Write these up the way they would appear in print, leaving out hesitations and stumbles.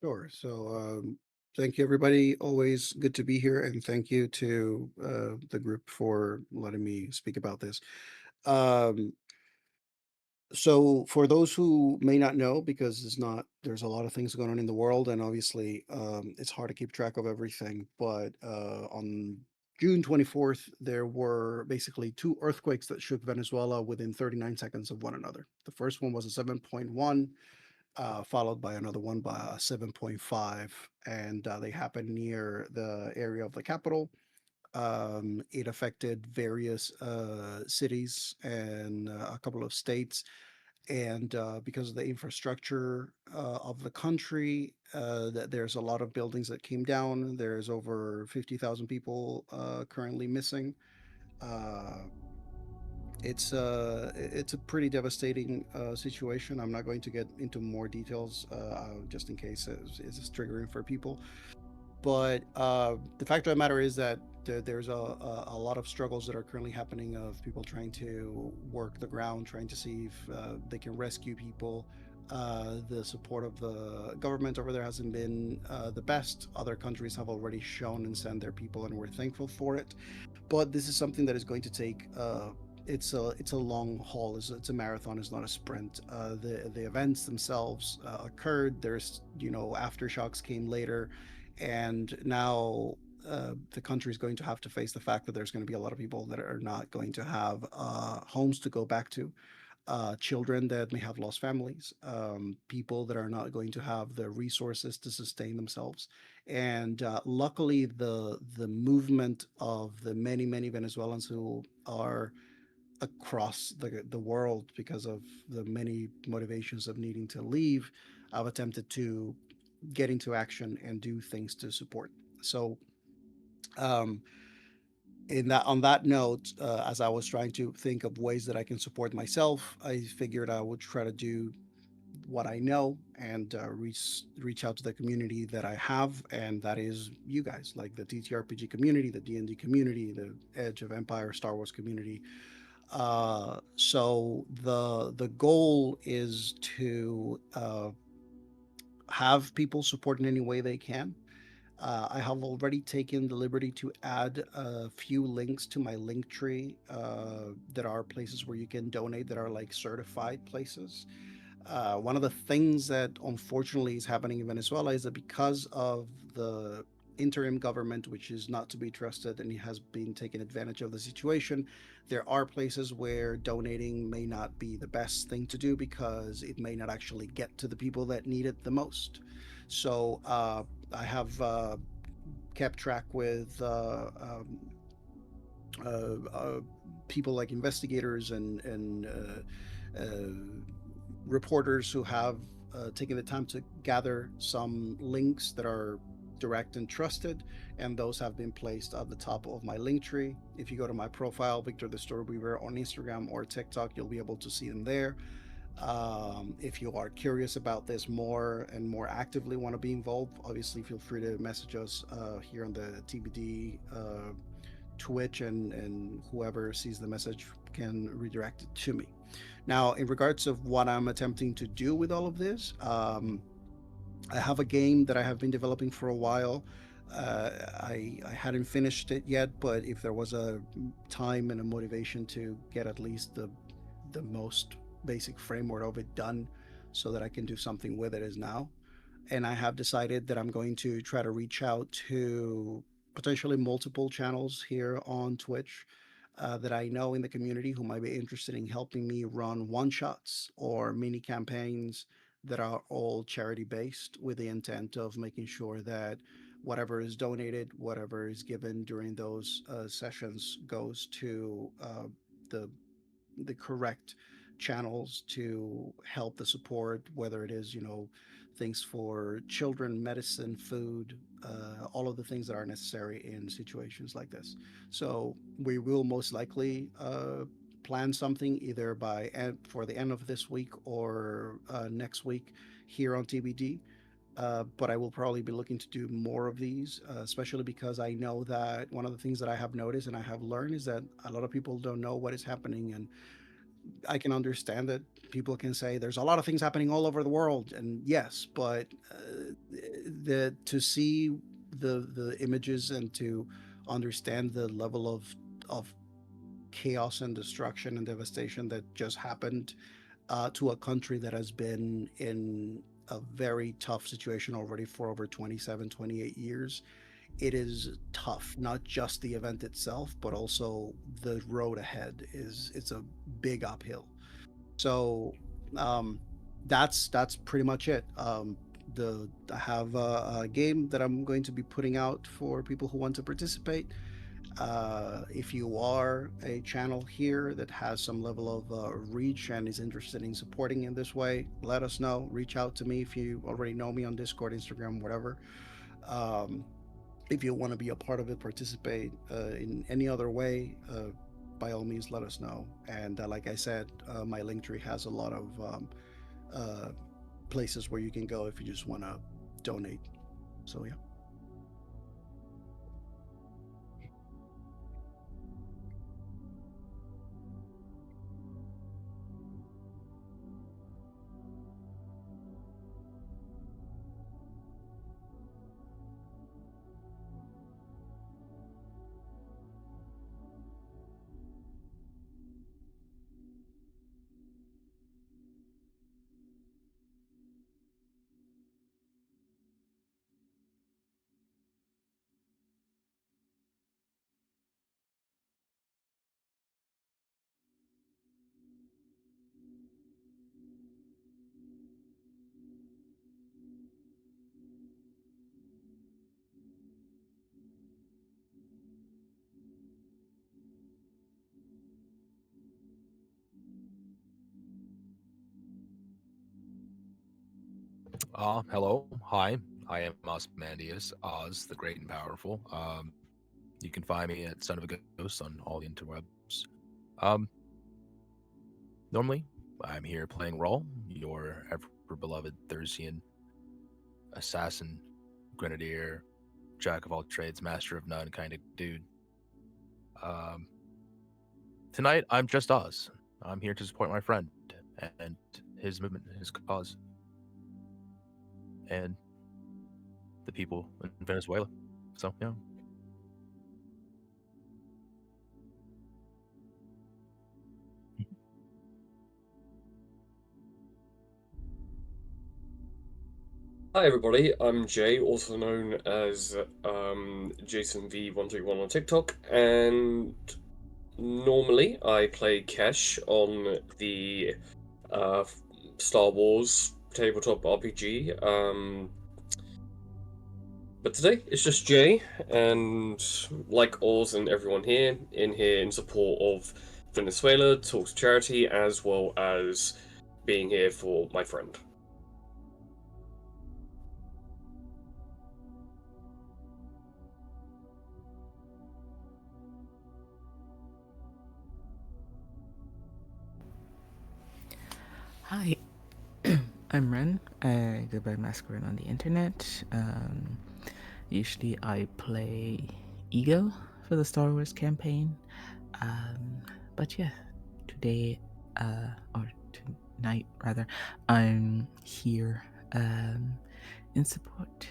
Sure. Thank you, everybody. Always good to be here, and thank you to the group for letting me speak about this. Um, for those who may not know, because there's a lot of things going on in the world, and obviously it's hard to keep track of everything. But on June 24th, there were basically two earthquakes that shook Venezuela within 39 seconds of one another. The first one was a 7.1, followed by another one by a 7.5, and they happened near the area of the capital. It affected various cities and a couple of states. And because of the infrastructure of the country, there's a lot of buildings that came down. There's over 50,000 people currently missing. Uh, it's a pretty devastating situation. I'm not going to get into more details just in case it's triggering for people. But the fact of the matter is that there's a lot of struggles that are currently happening of people trying to work the ground, trying to see if they can rescue people. The support of the government over there hasn't been the best. Other countries have already shown and sent their people, and we're thankful for it. But this is something that is going to take. It's a long haul. It's a marathon. It's not a sprint. The events themselves occurred. There's aftershocks came later, and now the country is going to have to face the fact that there's going to be a lot of people that are not going to have homes to go back to, children that may have lost families, people that are not going to have the resources to sustain themselves. And luckily, the movement of the many Venezuelans who are across the world because of the many motivations of needing to leave, have attempted to get into action and do things to support. So um, in that on that note, as I was trying to think of ways that I can support myself, I figured I would try to do what I know and reach out to the community that I have, and that is you guys, like the TTRPG community, the D&D community, the Edge of Empire, Star Wars community. The goal is to have people support in any way they can. I have already taken the liberty to add a few links to my link tree that are places where you can donate that are like certified places. One of the things that unfortunately is happening in Venezuela is that because of the interim government, which is not to be trusted and has been taking advantage of the situation, there are places where donating may not be the best thing to do because it may not actually get to the people that need it the most. So I have kept track with uh, people like investigators and reporters who have taken the time to gather some links that are direct and trusted, and those have been placed at the top of my link tree. If you go to my profile, Victor the Story Weaver, on Instagram or TikTok, you'll be able to see them there. If you are curious about this more and more actively want to be involved, obviously feel free to message us here on the TBD Twitch, and whoever sees the message can redirect it to me. Now, in regards of what I'm attempting to do with all of this, I have a game that I have been developing for a while. I hadn't finished it yet, but if there was a time and a motivation to get at least the most basic framework of it done, so that I can do something with it, is now. And I have decided that I'm going to try to reach out to potentially multiple channels here on Twitch that I know in the community who might be interested in helping me run one shots or mini campaigns that are all charity based, with the intent of making sure that whatever is donated, whatever is given during those sessions goes to the correct channels to help the support, whether it is, things for children, medicine, food, all of the things that are necessary in situations like this. So we will most likely plan something either for the end of this week or next week here on TBD. But I will probably be looking to do more of these, especially because I know that one of the things that I have noticed and I have learned is that a lot of people don't know what is happening, and I can understand that people can say there's a lot of things happening all over the world, and yes, but the to see the images and to understand the level of chaos and destruction and devastation that just happened to a country that has been in a very tough situation already for over 27, 28 years. It is tough, not just the event itself, but also the road ahead is it's a big uphill. So um, that's pretty much it. The I have a game that I'm going to be putting out for people who want to participate. If you are a channel here that has some level of reach and is interested in supporting in this way, let us know. Reach out to me if you already know me on Discord, Instagram, whatever. Um, if you want to be a part of it, participate in any other way, by all means, let us know. And like I said, my Linktree has a lot of uh, places where you can go if you just want to donate. So yeah. Hello. Hi. I am Osmandius, Oz, the Great and Powerful. You can find me at Son of a Ghost on all the interwebs. Um, Normally, I'm here playing Roll, your ever beloved Thursian assassin, grenadier, jack of all trades, master of none kind of dude. Um, Tonight, I'm just Oz. I'm here to support my friend and his movement, his cause, and the people in Venezuela. So, yeah. Hi everybody, I'm Jay, also known as Jason V131 on TikTok, and normally I play Kesh on the uh, Star Wars tabletop RPG. But today it's just Jay, and like Oz and everyone here in support of Venezuela, Talks Charity, as well as being here for my friend. Hi, I'm Ren. I go by Masquerade on the internet. Usually I play Ego for the Star Wars campaign. Um, but yeah, today, or tonight rather, I'm here in support.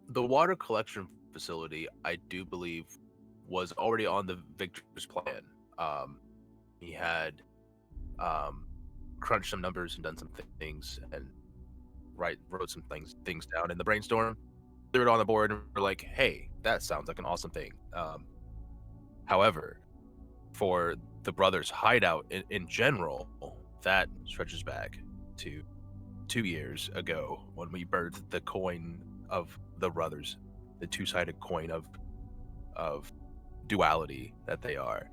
The water collection facility, I do believe, was already on the Victor's plan. He had crunched some numbers and done some things and wrote some things down in the brainstorm, threw it on the board, and we're like, hey, that sounds like an awesome thing. However, for the brothers' hideout in general, that stretches back to 2 years ago when we birthed the coin of the brothers, the two-sided coin of duality that they are.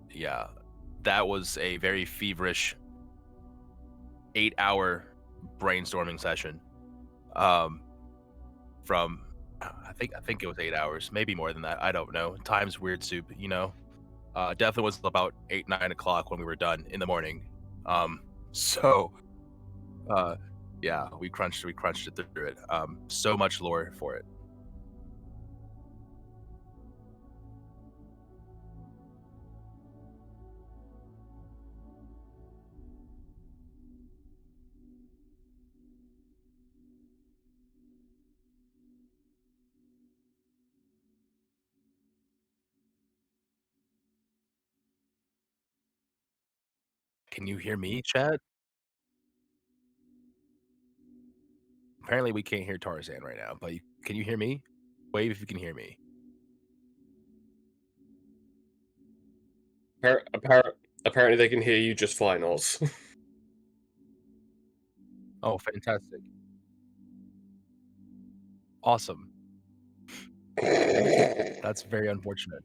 Yeah, that was a very feverish 8-hour brainstorming session. From I think it was 8 hours, maybe more than that. I don't know. Time's weird soup, you know. Definitely was about 8-9 o'clock when we were done in the morning. So yeah, we crunched it through it. So much lore for it. Can you hear me, Chad? Apparently we can't hear Tarzan right now, but can you hear me? Wave if you can hear me. Apparently they can hear you just fine, Oz. Oh, fantastic. Awesome. That's very unfortunate.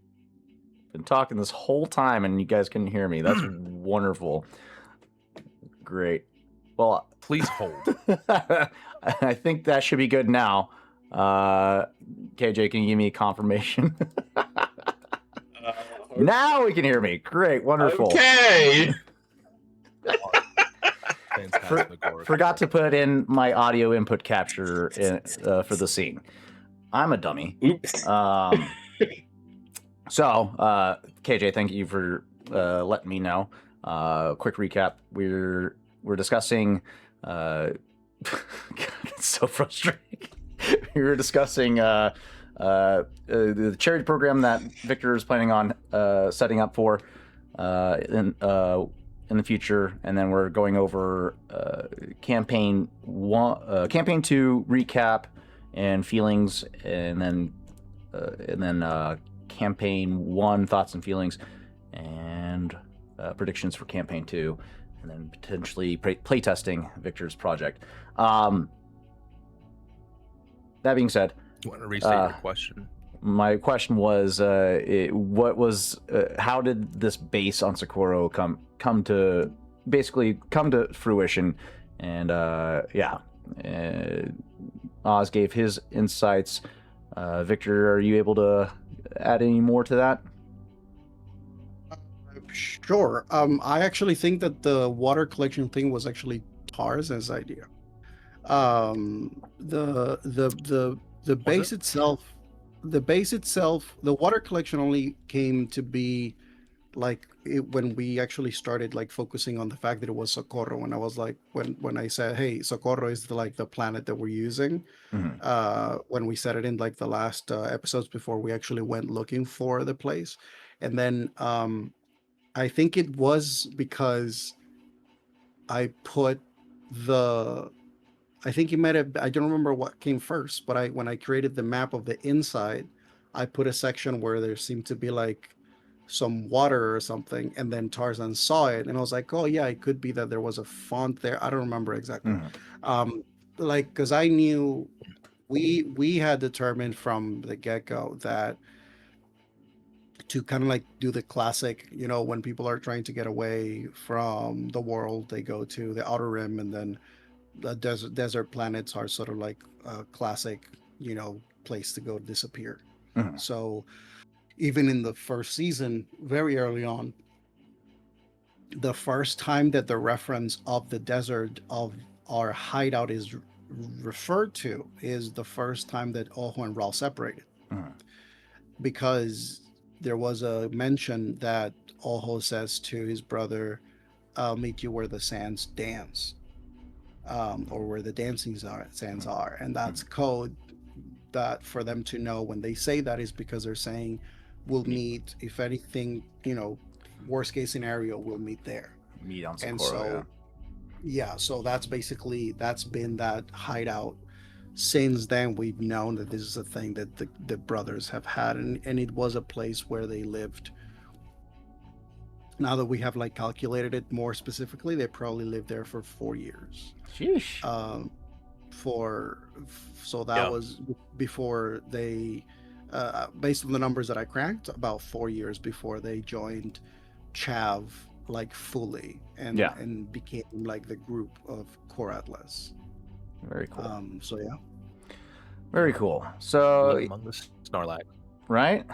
Been talking this whole time and you guys couldn't hear me. That's wonderful. Great. Well, please hold. I think that should be good now. KJ, can you give me a confirmation? Now we can hear me. Great, wonderful. Okay. Forgot to put in my audio input capture for the scene. I'm a dummy. Oops. So, KJ, thank you for letting me know. Quick recap: we're discussing. God, it's so frustrating. We were discussing the charity program that Victor is planning on setting up for in the future, and then we're going over campaign 2 recap and feelings, and then campaign 1 thoughts and feelings, and predictions for campaign 2, and then potentially playtesting Victor's project. That being said, you want to restate your question? My question was, how did this base on Socorro come to fruition? And Oz gave his insights. Victor, are you able to add any more to that? Sure. I actually think that the water collection thing was actually Tarzan's idea. The base itself, the water collection only came to be when we actually started focusing on the fact that it was Socorro. And I was like, when I said, hey, Socorro is the planet that we're using. Mm-hmm. When we said it in the last episodes before we actually went looking for the place. And then I think it was because I put I think you might have, I don't remember what came first, but when I created the map of the inside, I put a section where there seemed to be some water or something, and then Tarzan saw it, and I was like, oh yeah, it could be that there was a font there. I don't remember exactly. Mm-hmm. Because I knew we had determined from the get-go that to kind of do the classic, when people are trying to get away from the world, they go to the Outer Rim, and then the desert planets are sort of a classic, place to go disappear. Mm-hmm. So even in the first season, very early on, the first time that the reference of the desert of our hideout is referred to is the first time that Ojo and Raul separated. Mm-hmm. Because there was a mention that Ojo says to his brother, I'll meet you where the sands dance. or where the dancing sands are, and that's code that for them to know when they say that is because they're saying we'll meet, if anything, worst case scenario, we'll meet there. Meet on And Socorro, so so that's been that hideout. Since then, we've known that this is a thing that the brothers have had, and it was a place where they lived. Now that we have like calculated it more specifically, they probably lived there for 4 years. Sheesh. So that Yeah. was before they, based on the numbers that I cracked, about 4 years before they joined Chav like fully and Yeah. and became like the group of Core Atlas. Very cool. So yeah. Very cool. So Among the Snorlax. right?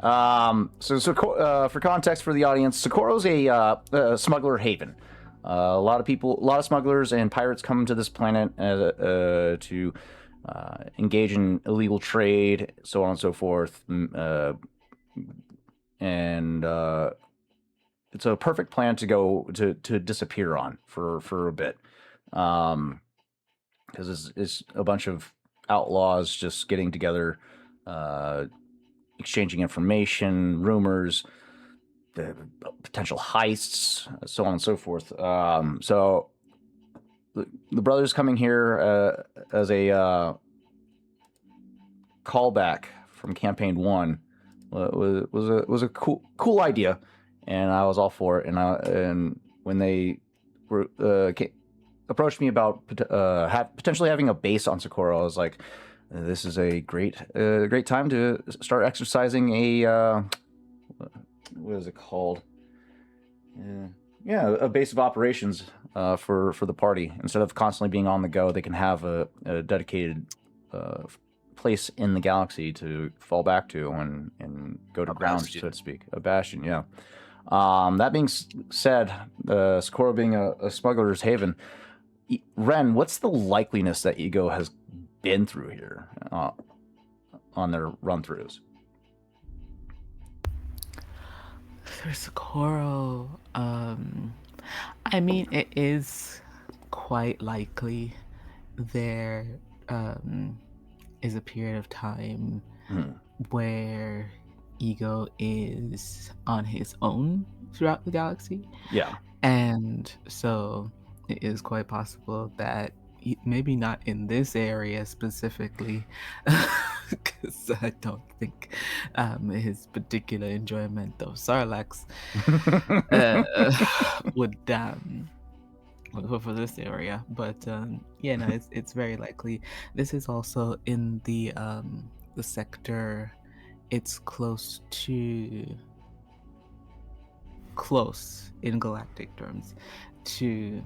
For context for the audience, Socorro's a smuggler haven. A lot of smugglers and pirates come to this planet to engage in illegal trade, so on and so forth. And it's a perfect plan to go to disappear on for a bit, because it's a bunch of outlaws just getting together, exchanging information, rumors, the potential heists, so on and so forth. So the brothers coming here as a callback from Campaign 1 was a cool idea, and I was all for it. And when they were approached me about potentially having a base on Socorro, I was like, this is a great time to start exercising a what is it called? A base of operations for the party. Instead of constantly being on the go, they can have a dedicated place in the galaxy to fall back to and go to ground, bastion. so to speak. A bastion, yeah. That being said, Socorro being a smuggler's haven, Ren, what's the likeliness that Ego has been through here on their run-throughs? For Socorro, I mean, it is quite likely there is a period of time where Ego is on his own throughout the galaxy. Yeah. And so it is quite possible that maybe not in this area specifically, because I don't think his particular enjoyment of Sarlacc would go for this area. But yeah, no, it's very likely. This is also in the sector. It's close in galactic terms to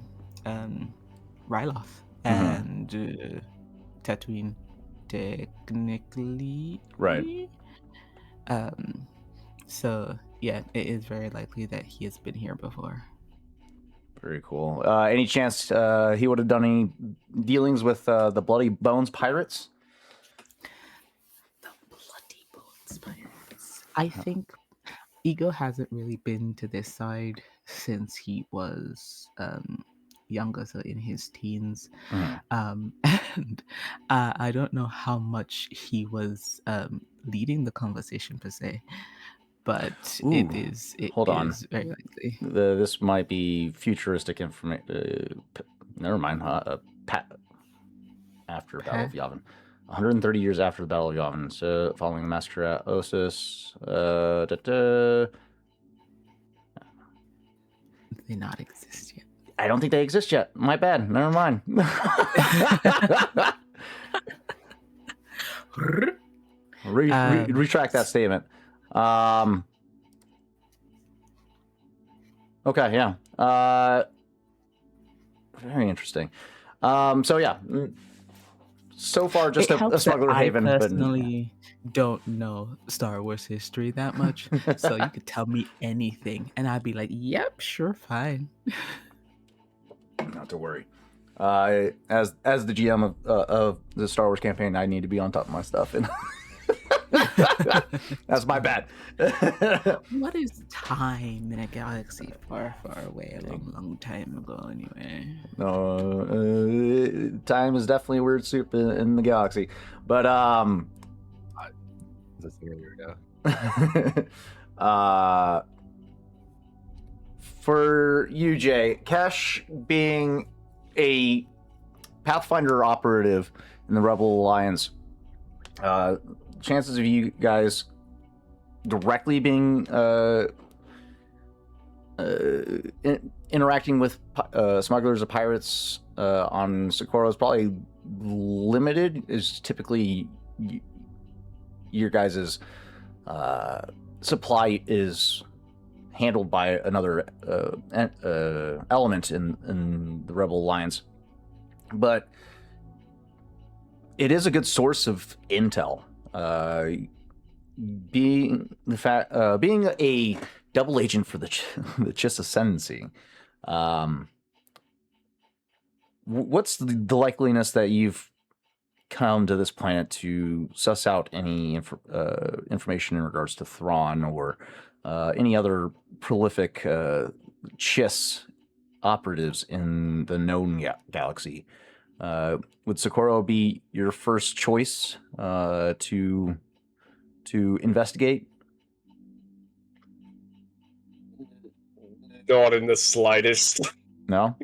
Ryloth and Tatooine, technically. Right. So yeah, it is very likely that he has been here before. Very cool. Any chance he would have done any dealings with the Bloody Bones pirates? The Bloody Bones pirates. I think Ego hasn't really been to this side since he was younger, so in his teens. And I don't know how much he was leading the conversation per se, but it is very likely. This might be futuristic information. Never mind. After Battle of Yavin. 130 years after the Battle of Yavin, so following the massacre at Ossus. They not exist yet. I don't think they exist yet. My bad. Never mind. Retract that statement. Okay, yeah. Very interesting. So yeah. So far, just a smuggler haven. I personally don't know Star Wars history that much, so you could tell me anything, and I'd be like, "Yep, sure, fine." Not to worry. As the GM of the Star Wars campaign, I need to be on top of my stuff. And That's my bad. What is time in a galaxy far, far away, a long, long time ago, anyway? No, time is definitely a weird soup in the galaxy. But That's earlier ago. for you, Jay, Kesh being a Pathfinder operative in the Rebel Alliance, chances of you guys directly being interacting with smugglers or pirates on Socorro is probably limited. Is typically your guys' supply is handled by another element in the Rebel Alliance, but it is a good source of intel. Being a double agent for the Chiss Ascendancy, what's the likeliness that you've come to this planet to suss out any information in regards to Thrawn or any other prolific Chiss operatives in the known galaxy? Would Socorro be your first choice to investigate? Not in the slightest. No.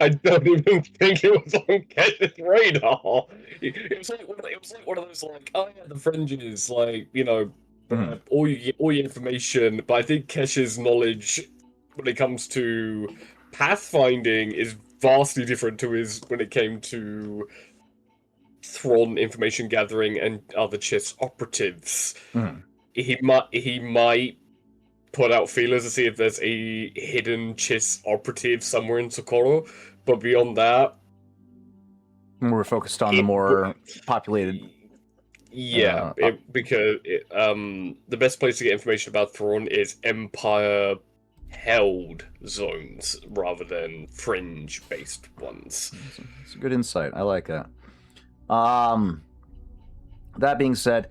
I don't even think it was on Kesh's radar. It was like one of those like, oh yeah, the fringes, like, you know, all your information. But I think Kesh's knowledge when it comes to pathfinding is vastly different to his when it came to Thrawn information gathering and other Chiss operatives. He might put out feelers to see if there's a hidden Chiss operative somewhere in Socorro, but beyond that, we're focused on the more populated. Yeah, because the best place to get information about Thrawn is Empire held zones rather than fringe based ones. It's a good insight. I like that. That being said,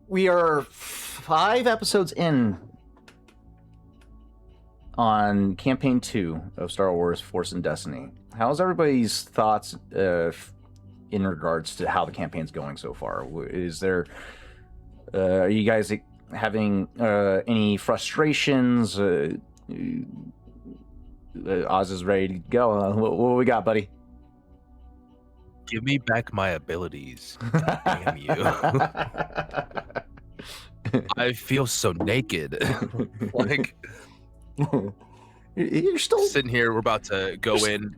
we are 5 episodes in on campaign 2 of Star Wars Force and Destiny. How's everybody's thoughts in regards to how the campaign's going so far? Is there are you guys having any frustrations? Oz is ready to go. What we got, buddy? Give me back my abilities. Damn you. I feel so naked. Like, you're still sitting here. We're about to go in.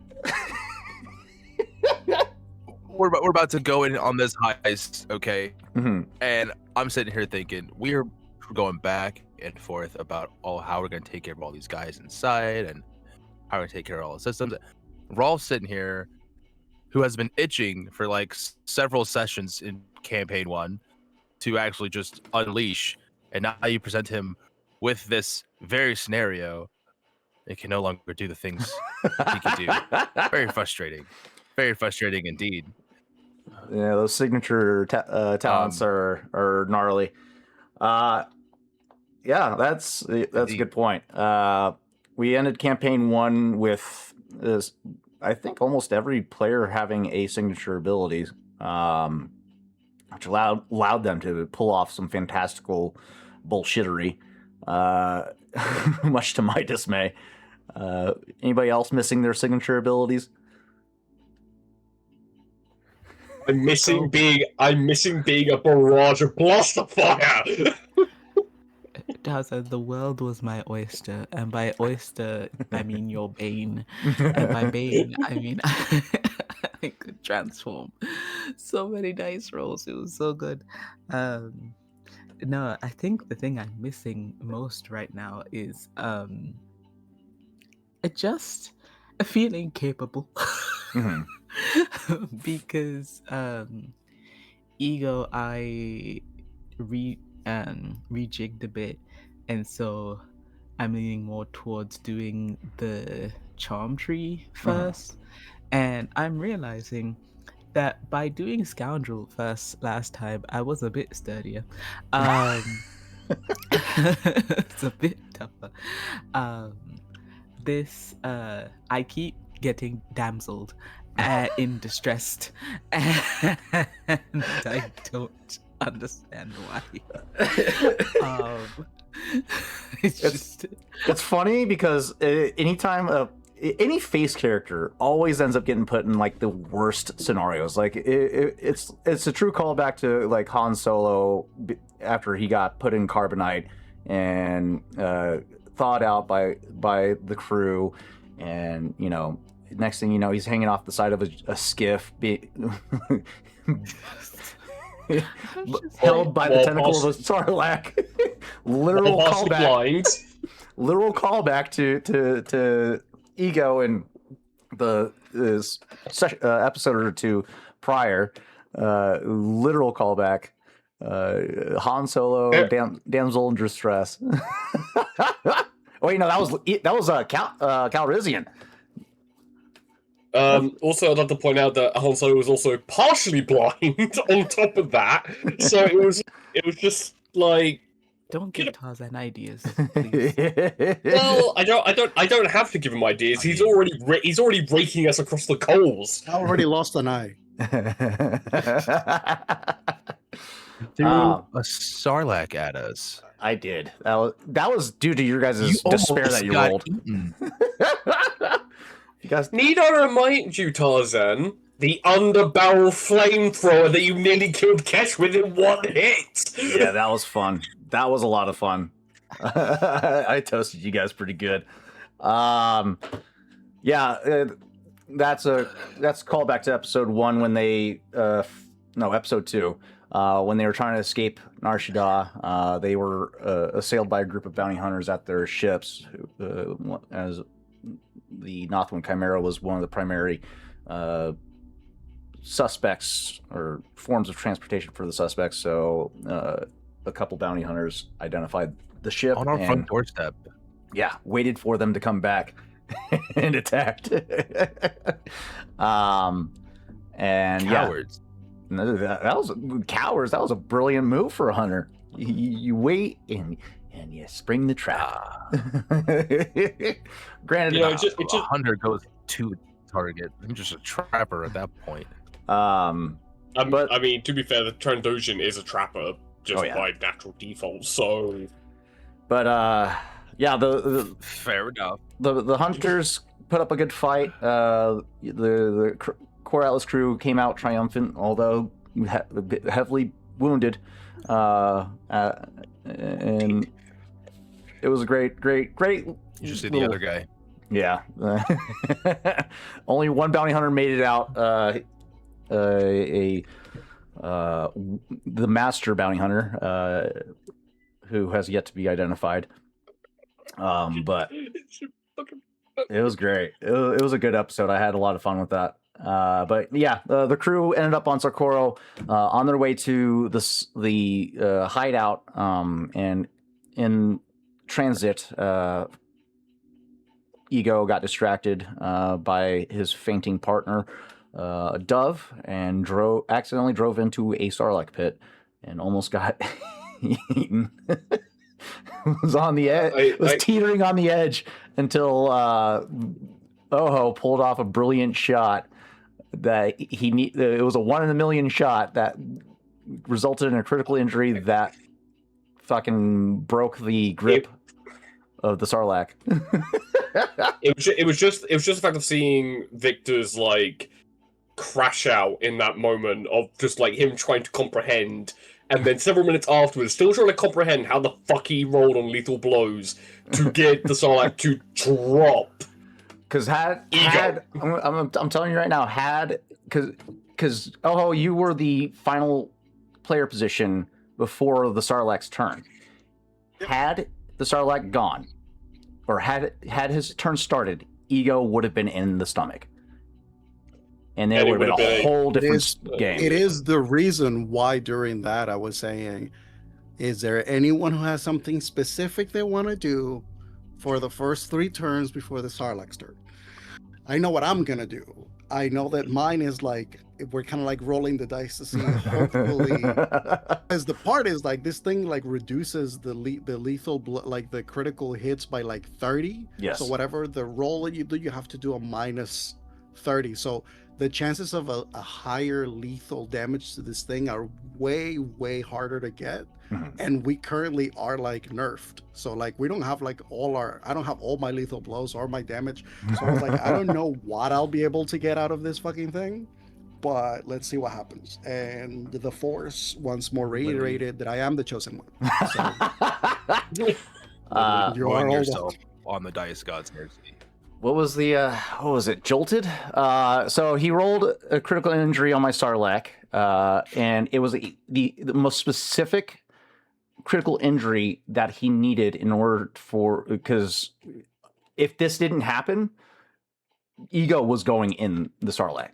We're about to go in on this heist, okay? And I'm sitting here thinking we're going back and forth about how we're gonna take care of all these guys inside and how we're gonna take care of all the systems. Rolf's sitting here, who has been itching for like several sessions in campaign 1 to actually just unleash, and now you present him with this very scenario. It can no longer do the things he can do. Very frustrating indeed. Yeah, those signature talents are gnarly. Yeah, that's a good point. We ended campaign 1 with this, I think almost every player having a signature ability, which allowed them to pull off some fantastical bullshittery, much to my dismay. Anybody else missing their signature abilities? I'm missing being a barrage of blaster fire. Daza, the world was my oyster, and by oyster I mean your bane, and by bane I mean I could transform. So many dice rolls, it was so good. No, I think the thing I'm missing most right now is just feeling capable. Because ego, I rejigged a bit, and so I'm leaning more towards doing the charm tree first. And I'm realizing that by doing Scoundrel first last time, I was a bit sturdier. It's a bit tougher. This I keep getting damseled in distressed, and I don't understand why. It's funny because anytime any face character always ends up getting put in like the worst scenarios. Like it's a true callback to like Han Solo after he got put in carbonite and thawed out by the crew, and you know, next thing you know, he's hanging off the side of a skiff, held by the tentacle of a Sarlacc. Literal callback. Literal callback to Ego in the episode or two prior. Literal callback. Han Solo, damsel in distress. Wait, no, that was Calrissian. Also, I'd like to point out that Han Solo was also partially blind on top of that, so it was just like, don't give Tarzan ideas, please. well, I don't have to give him ideas. He's already raking us across the coals. I already lost an eye. Threw a Sarlacc at us. I did. That was due to your guys' despair that you rolled. You guys need I remind you, Tarzan, the underbarrel flamethrower that you nearly killed Kesh with in one hit. Yeah, that was fun. That was a lot of fun. I toasted you guys pretty good. That's a callback to episode 1 when they episode 2. When they were trying to escape Nar Shaddaa, they were assailed by a group of bounty hunters at their ships, as the Nothwin Chimera was one of the primary suspects or forms of transportation for the suspects. So a couple bounty hunters identified the ship on our front doorstep. Yeah, waited for them to come back and attacked. And cowards. Yeah, that was cowards. That was a brilliant move for a hunter. You wait and you spring the trap. Granted, a hunter goes to target. I'm just a trapper at that point. I mean, to be fair, the Trandoshan is a trapper just by natural default. So, but the fair enough. The hunters put up a good fight. The Core Atlas crew came out triumphant, although heavily wounded. And it was a great. You just see the other guy. Yeah. Only one bounty hunter made it out. The master bounty hunter, who has yet to be identified. But it was great. It was a good episode. I had a lot of fun with that. But yeah, the crew ended up on Socorro, on their way to the hideout, and in transit, Ego got distracted by his fainting partner, Dove, and accidentally drove into a Sarlacc pit and almost got eaten. Was on the edge, teetering on the edge until Oho pulled off a brilliant shot that it was a 1 in a million shot that resulted in a critical injury that fucking broke the grip of the Sarlacc. it was just the fact of seeing Victor's like crash out in that moment of just like him trying to comprehend, and then several minutes afterwards still trying to comprehend how the fuck he rolled on lethal blows to get the Sarlacc to drop. Because I'm telling you right now, because Oho, you were the final player position before the Sarlacc's turn. Had the Sarlacc gone, or had his turn started, Ego would have been in the stomach, and it would have been a whole different game. It is the reason why during that I was saying, is there anyone who has something specific they want to do for the first 3 turns before the Sarlacc's turn? I know what I'm gonna do. I know that mine is like we're kind of like rolling the dice to see. Hopefully, as the part is like this thing like reduces the lethal like the critical hits by like 30. Yes. So whatever the roll that you do, you have to do a minus 30. So the chances of a higher lethal damage to this thing are way harder to get. Mhm. And we currently are like nerfed, so like we don't have like I don't have all my lethal blows or my damage, so I was like, I don't know what I'll be able to get out of this fucking thing, but let's see what happens. And the Force once more reiterated that I am the chosen one. So you are Throwing all yourself on the dice god's mercy. What was the what was it? Jolted. So he rolled a critical injury on my Sarlacc, and it was the most specific critical injury that he needed in order for, because if this didn't happen, Ego was going in the Sarlacc.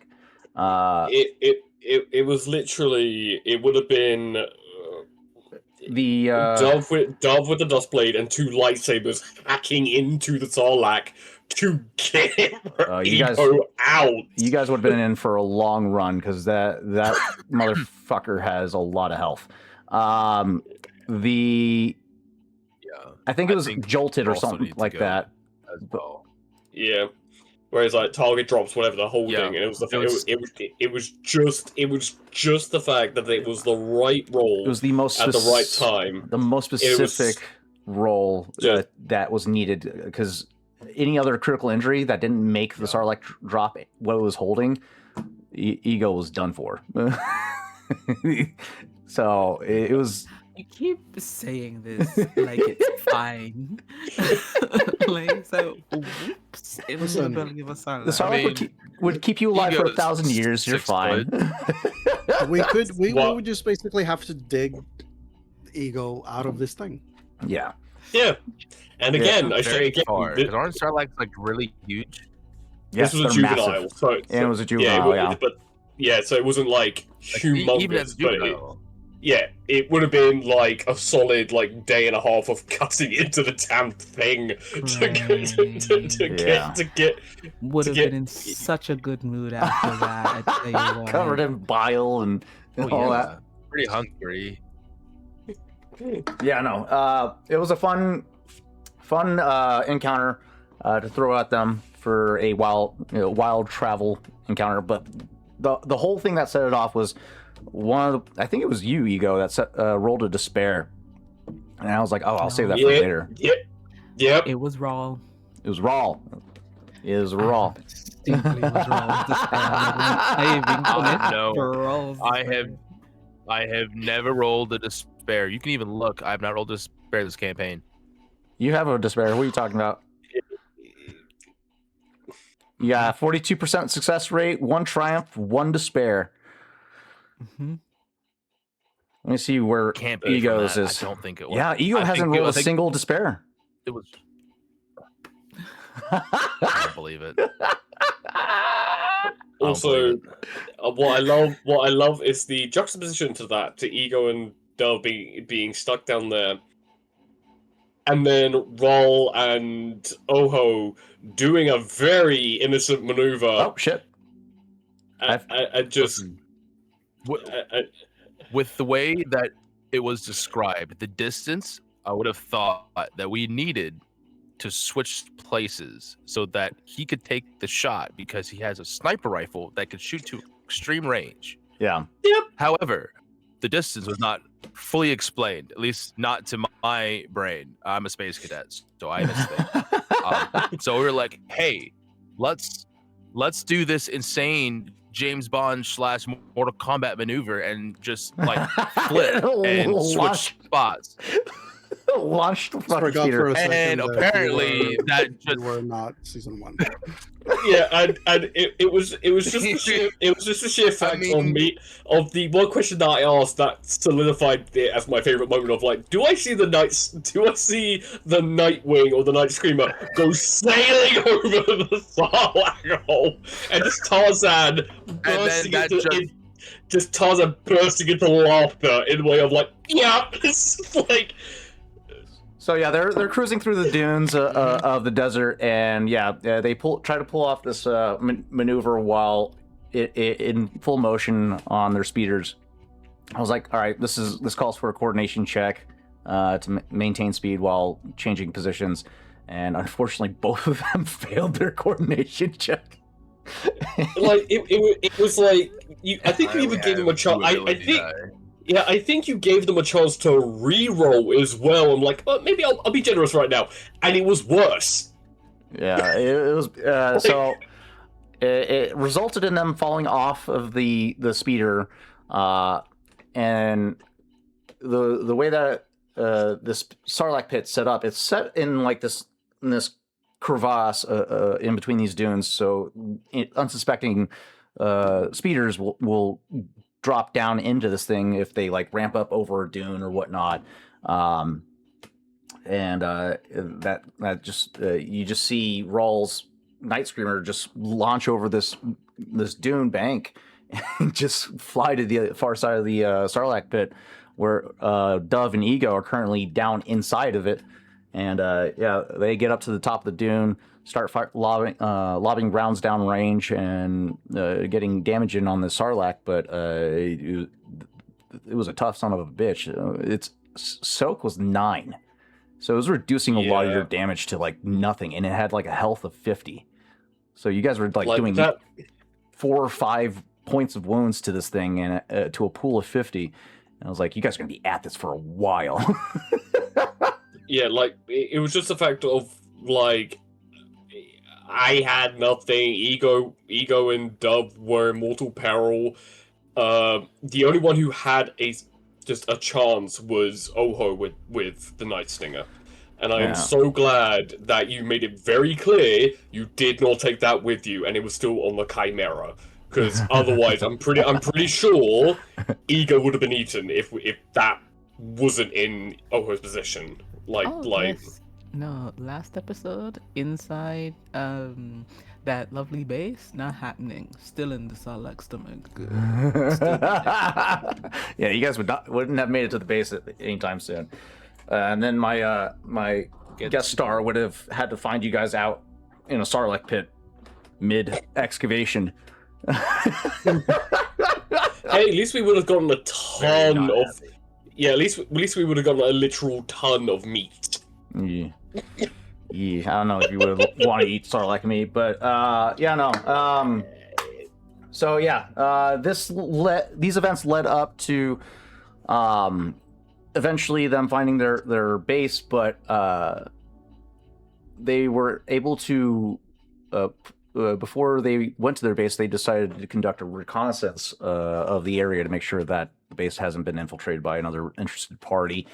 It was literally, it would have been The Dove with the Dustblade and 2 lightsabers hacking into the Sarlacc to get Ego out. You guys would have been in for a long run because that motherfucker has a lot of health. I think it was Jolted or something like that. As well. Yeah. Whereas like target drops, whatever the whole thing, and it was just the fact that it was the right roll. It was the most at the right time. The most specific roll that was needed, because any other critical injury that didn't make the Sarlacc drop what it was holding, Ego was done for. So it was. You keep saying this like it's fine. Like, so, whoops, it was the belly of a Sarlacc. The Sarlacc would keep you alive for 1,000 years. You're fine. we would just basically have to dig Ego out of this thing. Yeah. Yeah. And again, I say Very again, far. Because aren't Sarlaccs like really huge? Yes, this was a they're juvenile. massive. So, And it was a juvenile, yeah. But yeah, so it wasn't like humongous. Even as a but juvenile. it would have been like a solid like day and a half of cutting into the damn thing to get. Would have been in such a good mood after that. I tell you what. Covered in bile and all that. Pretty hungry. Yeah, no. It was a fun encounter to throw at them for a wild travel encounter. But the whole thing that set it off was I think it was you, Ego, that rolled a despair, and I was like, oh, I'll save that for later. Yep. It was raw. It was raw. It was raw. Distinctly was raw. I have never rolled a despair. You can even look. I have not rolled a despair this campaign. You have a despair. What are you talking about? Yeah, 42% success rate, 1 triumph, 1 despair. Mm-hmm. Let me see where Ego's is. I don't think it was. Yeah, Ego hasn't rolled a single despair. It was. I don't believe it. Also, what I love is the juxtaposition to that, to Ego and Dove being stuck down there, and then Roll and Oho doing a very innocent maneuver. Oh shit! I just. With the way that it was described, the distance, I would have thought that we needed to switch places so that he could take the shot because he has a sniper rifle that could shoot to extreme range. Yeah. Yep. However, the distance was not fully explained, at least not to my brain. I'm a space cadet, so I missed it. So we were like, hey, let's do this insane James Bond / Mortal Kombat maneuver and just like flip and switch spots. Launched the fucking Forgot for a second and that apparently that just were not season 1. Yeah, and it was just a sheer fact on me of the one question that I asked that solidified it as my favorite moment of like, do I see the Nightwing or the Night Screamer go sailing over the Sarlacc hole, and just Tarzan bursting into laughter in the way of like, yeah, it's like. So yeah, they're cruising through the dunes of the desert, and they try to pull off this maneuver while in full motion on their speeders. I was like, all right, this calls for a coordination check to maintain speed while changing positions, and unfortunately, both of them failed their coordination check. Like it was like I think you even gave them a chance. I think you gave them a chance to re-roll as well. I'm like, maybe I'll be generous right now, and it was worse. Yeah, it was. So it resulted in them falling off of the speeder, and the way that this Sarlacc pit set up, it's set in like this crevasse in between these dunes, so unsuspecting speeders will drop down into this thing if they like ramp up over a dune or whatnot. That just you just see Rawls Night Screamer just launch over this dune bank and just fly to the far side of the Sarlacc pit, where Dove and Ego are currently down inside of it. And they get up to the top of the dune, start lobbing rounds down range and getting damage in on the Sarlacc, but it was a tough son of a bitch. Its soak was 9. So it was reducing a lot of your damage to like nothing, and it had like a health of 50. So you guys were like doing that... 4 or 5 points of wounds to this thing and to a pool of 50. And I was like, you guys are going to be at this for a while. Yeah, like, it was just the fact of, like, I had nothing. Ego and Dove were in mortal peril. The only one who had just a chance was Oho with the Night Stinger. And I am so glad that you made it very clear you did not take that with you, and it was still on the Chimera. Because otherwise, I'm pretty sure Ego would have been eaten if that wasn't in Oho's position. Yes. No, last episode, inside that lovely base, not happening. Still in the Sarlacc stomach. Yeah, you guys wouldn't have made it to the base anytime soon. And then my guest star would have had to find you guys out in a Sarlacc pit mid-excavation. Hey, at least we would have gotten a ton of... Yeah, at least we would have gotten a literal ton of meat. Yeah, I don't know if you would want to eat Sarlacc meat, but So these events led up to eventually them finding their base, but they were able to before they went to their base, they decided to conduct a reconnaissance of the area to make sure that the base hasn't been infiltrated by another interested party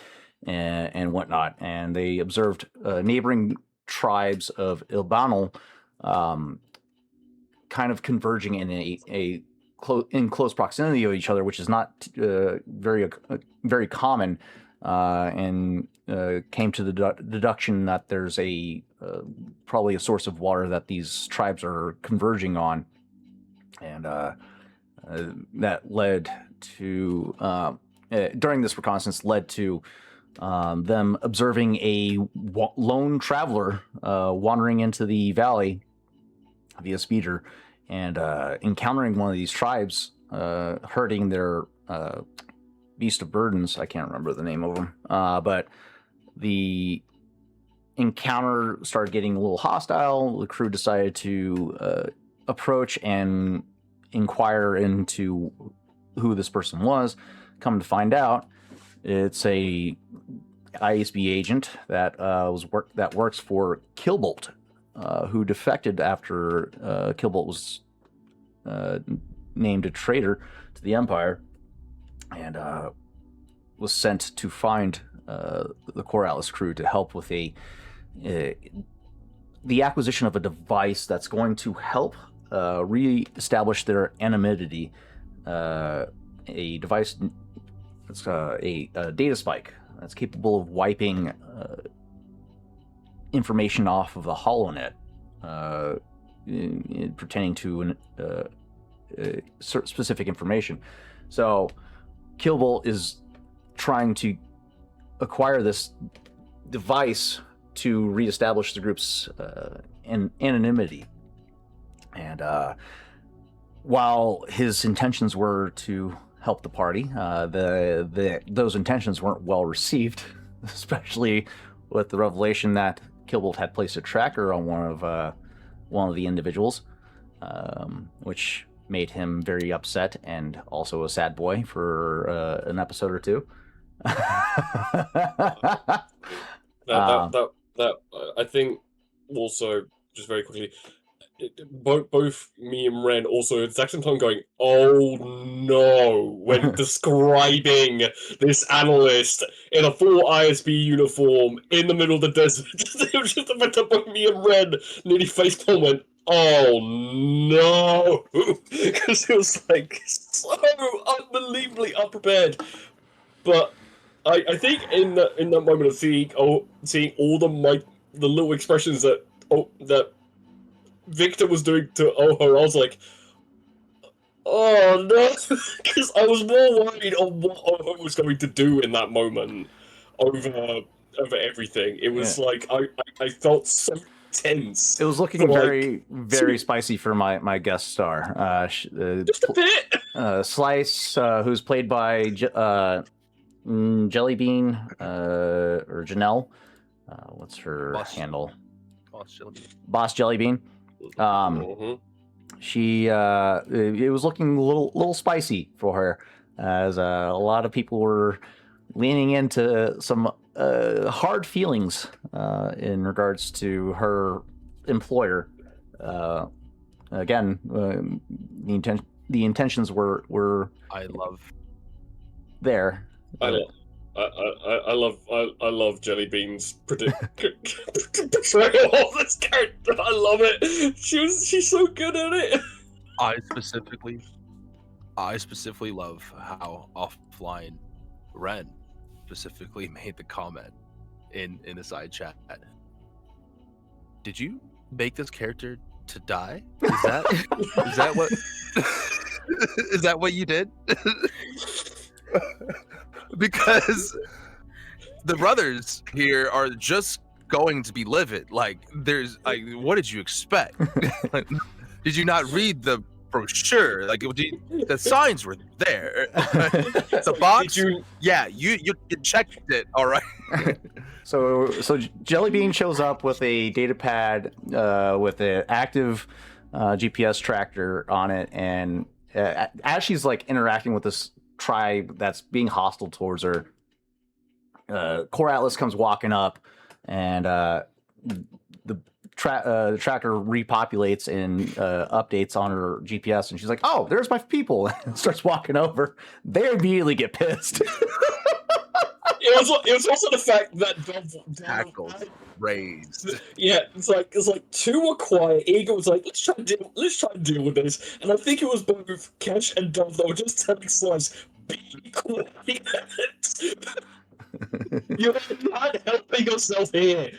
and whatnot. And they observed neighboring tribes of Ilbanal kind of converging in in close proximity of each other, which is not very common, and came to the deduction that there's probably a source of water that these tribes are converging on, and that led to during this reconnaissance led to them observing a lone traveler wandering into the valley via speeder, and encountering one of these tribes herding their beast of burdens. I can't remember the name of them, but the encounter started getting a little hostile. The crew decided to approach and inquire into who this person was. Come to find out, it's a ISB agent that works for Killbolt, who defected after Killbolt was named a traitor to the Empire, and was sent to find the Corralis crew to help with the acquisition of a device that's going to help re-establish their anonymity. A device that's a data spike that's capable of wiping information off of the HoloNet pertaining to specific information. So Killbolt is trying to acquire this device to reestablish the group's anonymity. And while his intentions were to help the party, those intentions weren't well received, especially with the revelation that Kilbolt had placed a tracker on one of the individuals, which made him very upset and also a sad boy for an episode or two. That I think also, just very quickly, both me and Ren also at the exact same time going, "Oh no!" when describing this analyst in a full ISB uniform in the middle of the desert. It was just the fact that both me and Ren nearly facepalm went, "Oh no!" because it was like so unbelievably unprepared. But I think in that moment of seeing all the little expressions that Victor was doing to Oho, I was like, oh no, because I was more worried on what Oho was going to do in that moment over everything. It was like I felt so tense. It was looking very spicy for my guest star. Just a bit. Slice, who's played by Jellybean or Janelle. What's her handle? Boss Jellybean. She it was looking a little spicy for her, as a lot of people were leaning into some hard feelings in regards to her employer. Again, the intentions were I love there. I love Jellybean's portrayal of this character. I love it. She's so good at it. I specifically love how offline Ren specifically made the comment in the side chat. Did you make this character to die? Is that what is that what you did? Because the brothers here are just going to be livid. Like, what did you expect? Did you not read the brochure? Like, the signs were there. The box? You checked it, all right. So Jellybean shows up with a data pad with an active GPS tracker on it, and as she's like interacting with this tribe that's being hostile towards her, Core Atlas comes walking up, and the tracker repopulates and updates on her GPS, and she's like, "Oh, there's my people," and starts walking over. They immediately get pissed. It was also the fact that Tackles raised. Yeah, it's like two were quiet. Ego was like, let's try and deal with this. And I think it was both Kesh and Dove that were just telling Slice, be quiet. You're not helping yourself here.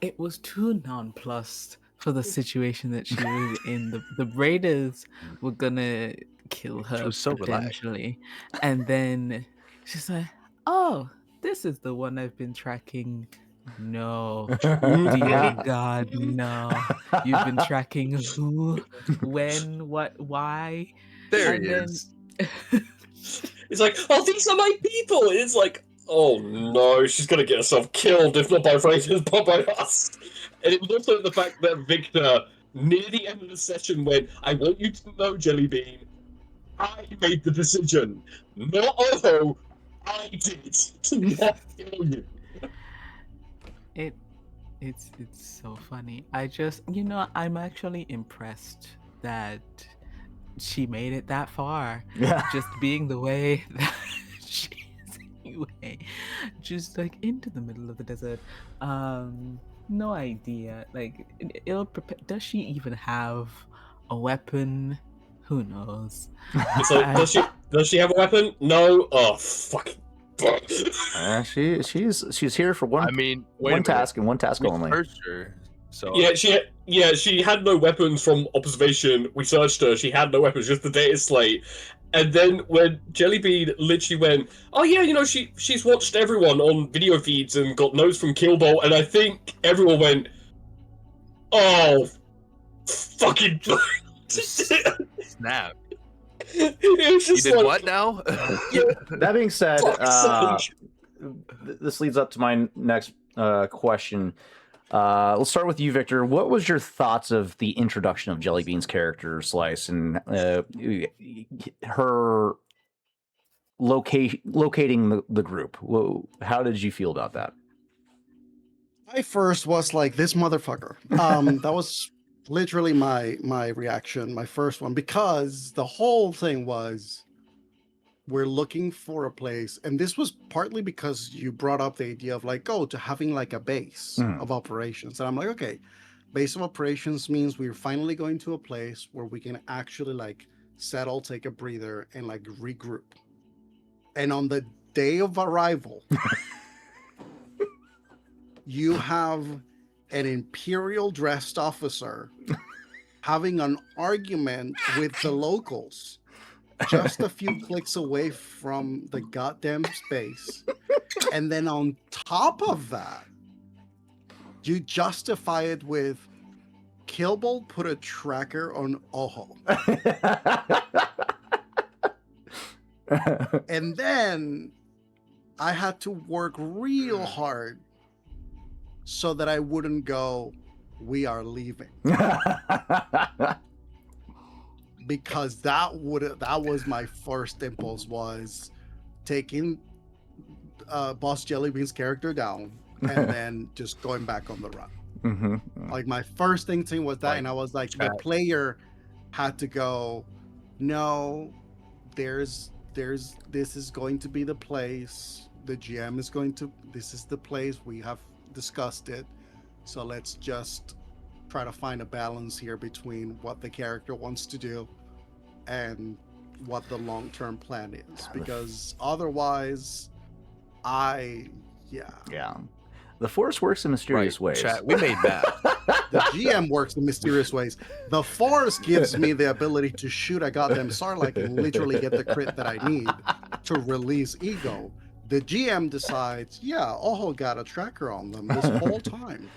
It was too nonplussed for the situation that she was in. The Raiders were gonna kill her, She was so potentially, and then she's like, "Oh, this is the one I've been tracking." No, dear God, no! You've been tracking who, when, what, why? There And he then- is. It's like, oh, these are my people. It's like, oh no, she's gonna get herself killed if not by Raiders, but by us. And it was also the fact that Victor, near the end of the session, went, I want you to know, Jellybean, I made the decision. Not Oho, I did to not kill you. It's so funny. I'm actually impressed that she made it that far. Yeah. Just being the way that she is anyway. Just like into the middle of the desert. No idea. Like, does she even have a weapon? Who knows? It's like, does she have a weapon? No. Oh, fucking. She's here for one. I mean, one task and one task we only. searched her, so She had no weapons from observation. We searched her. She had no weapons, just the data slate. And then when Jellybean literally went, oh yeah, she's watched everyone on video feeds and got notes from Killbolt, and I think everyone went, oh, fucking Snap. It was You just did like, what now? That being said, fuck's sake. this leads up to my next question. Let's start with you, Victor. What was your thoughts of the introduction of Jellybean's character, Slice, and her locating the group? How did you feel about that? I first was like, this motherfucker. That was literally my reaction, my first one, because the whole thing was, we're looking for a place, and this was partly because you brought up the idea of like, to having like a base of operations. And I'm like, okay, base of operations means we're finally going to a place where we can actually like settle, take a breather, and like regroup. And on the day of arrival, you have an Imperial dressed officer having an argument with the locals just a few clicks away from the goddamn space. And then on top of that, you justify it with Killbolt put a tracker on Ojo. And then I had to work real hard so that I wouldn't go, we are leaving. Because that was my first impulse, was taking Boss Jellybean's character down and then just going back on the run. Mm-hmm. Like my first thing was that, and I was like, the player had to go, no, this is going to be the place. The GM is going to, this is the place, we have discussed it. So let's just try to find a balance here between what the character wants to do and what the long-term plan is, because otherwise yeah, the Force works in mysterious ways. Chat, we made that. The GM works in mysterious ways. The Force gives me the ability to shoot a goddamn Sarlacc and literally get the crit that I need to release Ego. The GM decides, Ojo got a tracker on them this whole time.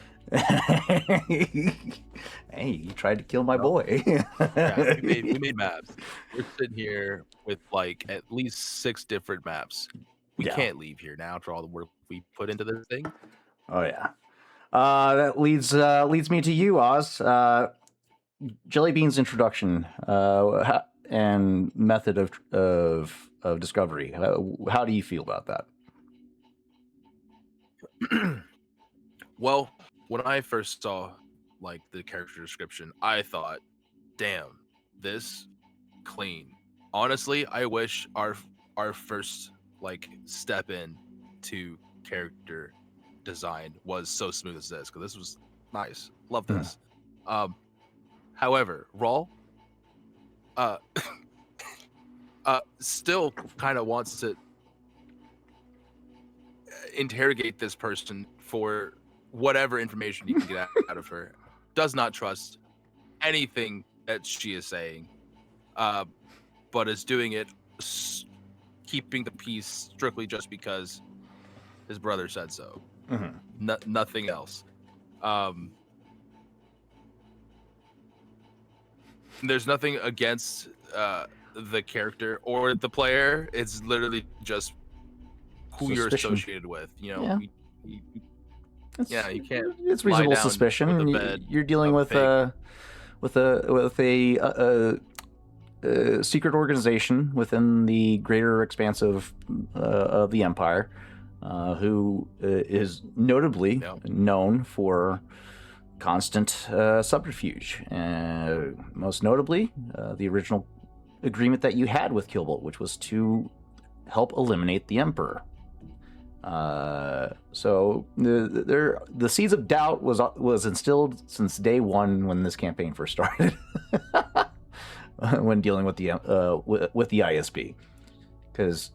Hey, you tried to kill my boy. Yeah, we made maps. We're sitting here with like at least 6 different maps. We can't leave here now after all the work we put into this thing. Oh yeah. That leads me to you, Oz. Jellybean's introduction and method of discovery. How do you feel about that? Well, when I first saw like the character description, I thought, damn, this clean. Honestly, I wish our first like step in to character design was so smooth as this, because this was nice. Love this. However, Raul still kind of wants to interrogate this person for whatever information he can get out of her. Does not trust anything that she is saying, but is doing it, keeping the peace strictly just because his brother said so. Nothing else. There's nothing against the character or the player. It's literally just who you're associated with. You know, you can't. It's reasonable suspicion. You're dealing with a secret organization within the greater expanse of the Empire, who is notably known for constant subterfuge. Most notably, the original agreement that you had with Killbolt, which was to help eliminate the Emperor. So the seeds of doubt was instilled since day one when this campaign first started, when dealing with the ISB, because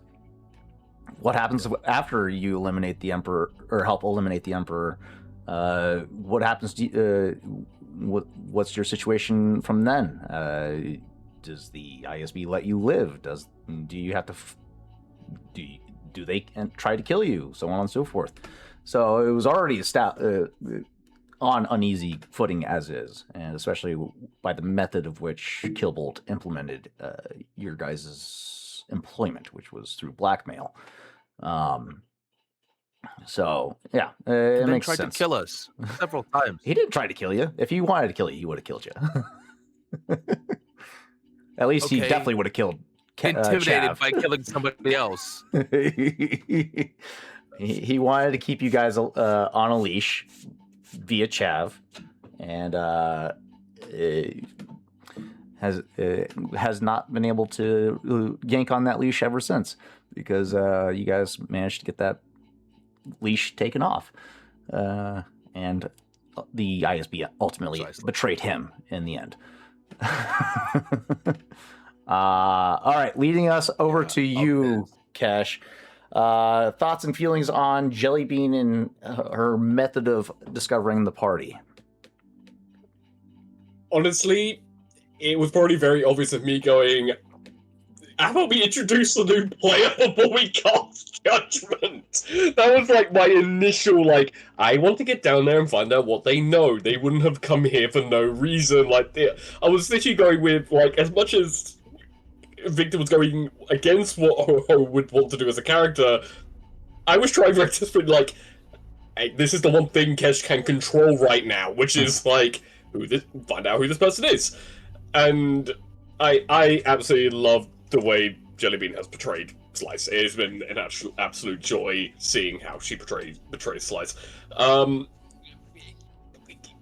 what happens after you eliminate the Emperor or help eliminate the Emperor? What happens to what's your situation from then? does the ISB let you live? Do you have to do they try to kill you? So on and so forth. So it was already on uneasy footing as is, and especially by the method of which Killbolt implemented your guys' employment, which was through blackmail. So yeah, it And then makes tried sense. to kill us several times. He didn't try to kill you. If he wanted to kill you, he would have killed you. At least he Okay. definitely would have killed Intimidated Chav. by killing somebody else. he wanted to keep you guys on a leash via Chav, and has not been able to yank on that leash ever since, because you guys managed to get that leash taken off, and the ISB ultimately Precisely. betrayed him in the end. All right, leading us over to you, Cash. Thoughts and feelings on Jellybean and her method of discovering the party. Honestly, it was probably very obvious of me going, how about we introduce a new player before we cast Judgment? That was like my initial, like, I want to get down there and find out what they know. They wouldn't have come here for no reason. Like, I was literally going with, like, as much as Victor was going against what Ho would want to do as a character, I was trying very desperately, like, hey, this is the one thing Kesh can control right now, which is, like, find out who this person is. And I absolutely love the way Jellybean has portrayed Slice. It has been an absolute joy seeing how she portrays Slice.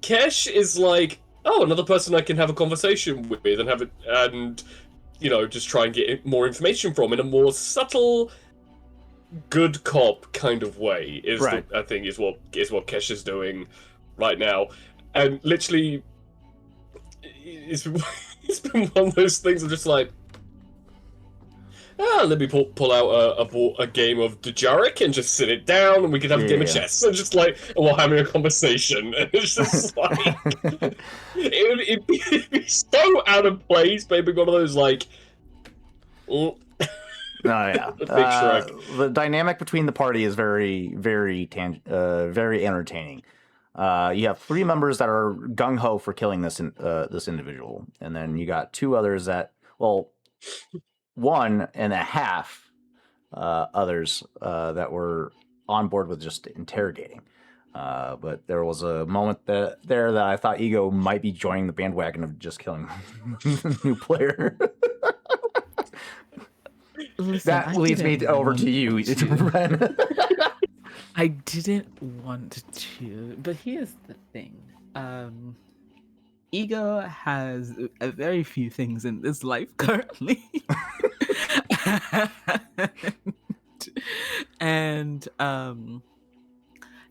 Kesh is like, oh, another person I can have a conversation with and just try and get more information from in a more subtle, good cop kind of way. Right. I think is what Kesh is doing right now, and literally, it's been one of those things. I'm just like, let me pull out a game of Dejaric and just sit it down, and we can have a game of chess. And just like, and we're having a conversation, and it's just like, it'd be so out of place, but it'd be one of those like, Oh yeah, the dynamic between the party is very, very entertaining. You have 3 members that are gung ho for killing this individual, and then you got 2 others that, well, 1.5 others that were on board with just interrogating. But there was a moment that I thought Ego might be joining the bandwagon of just killing the new player. Listen, That leads me over to you, Ren. I didn't want to, but here's the thing. Ego has very few things in this life currently. and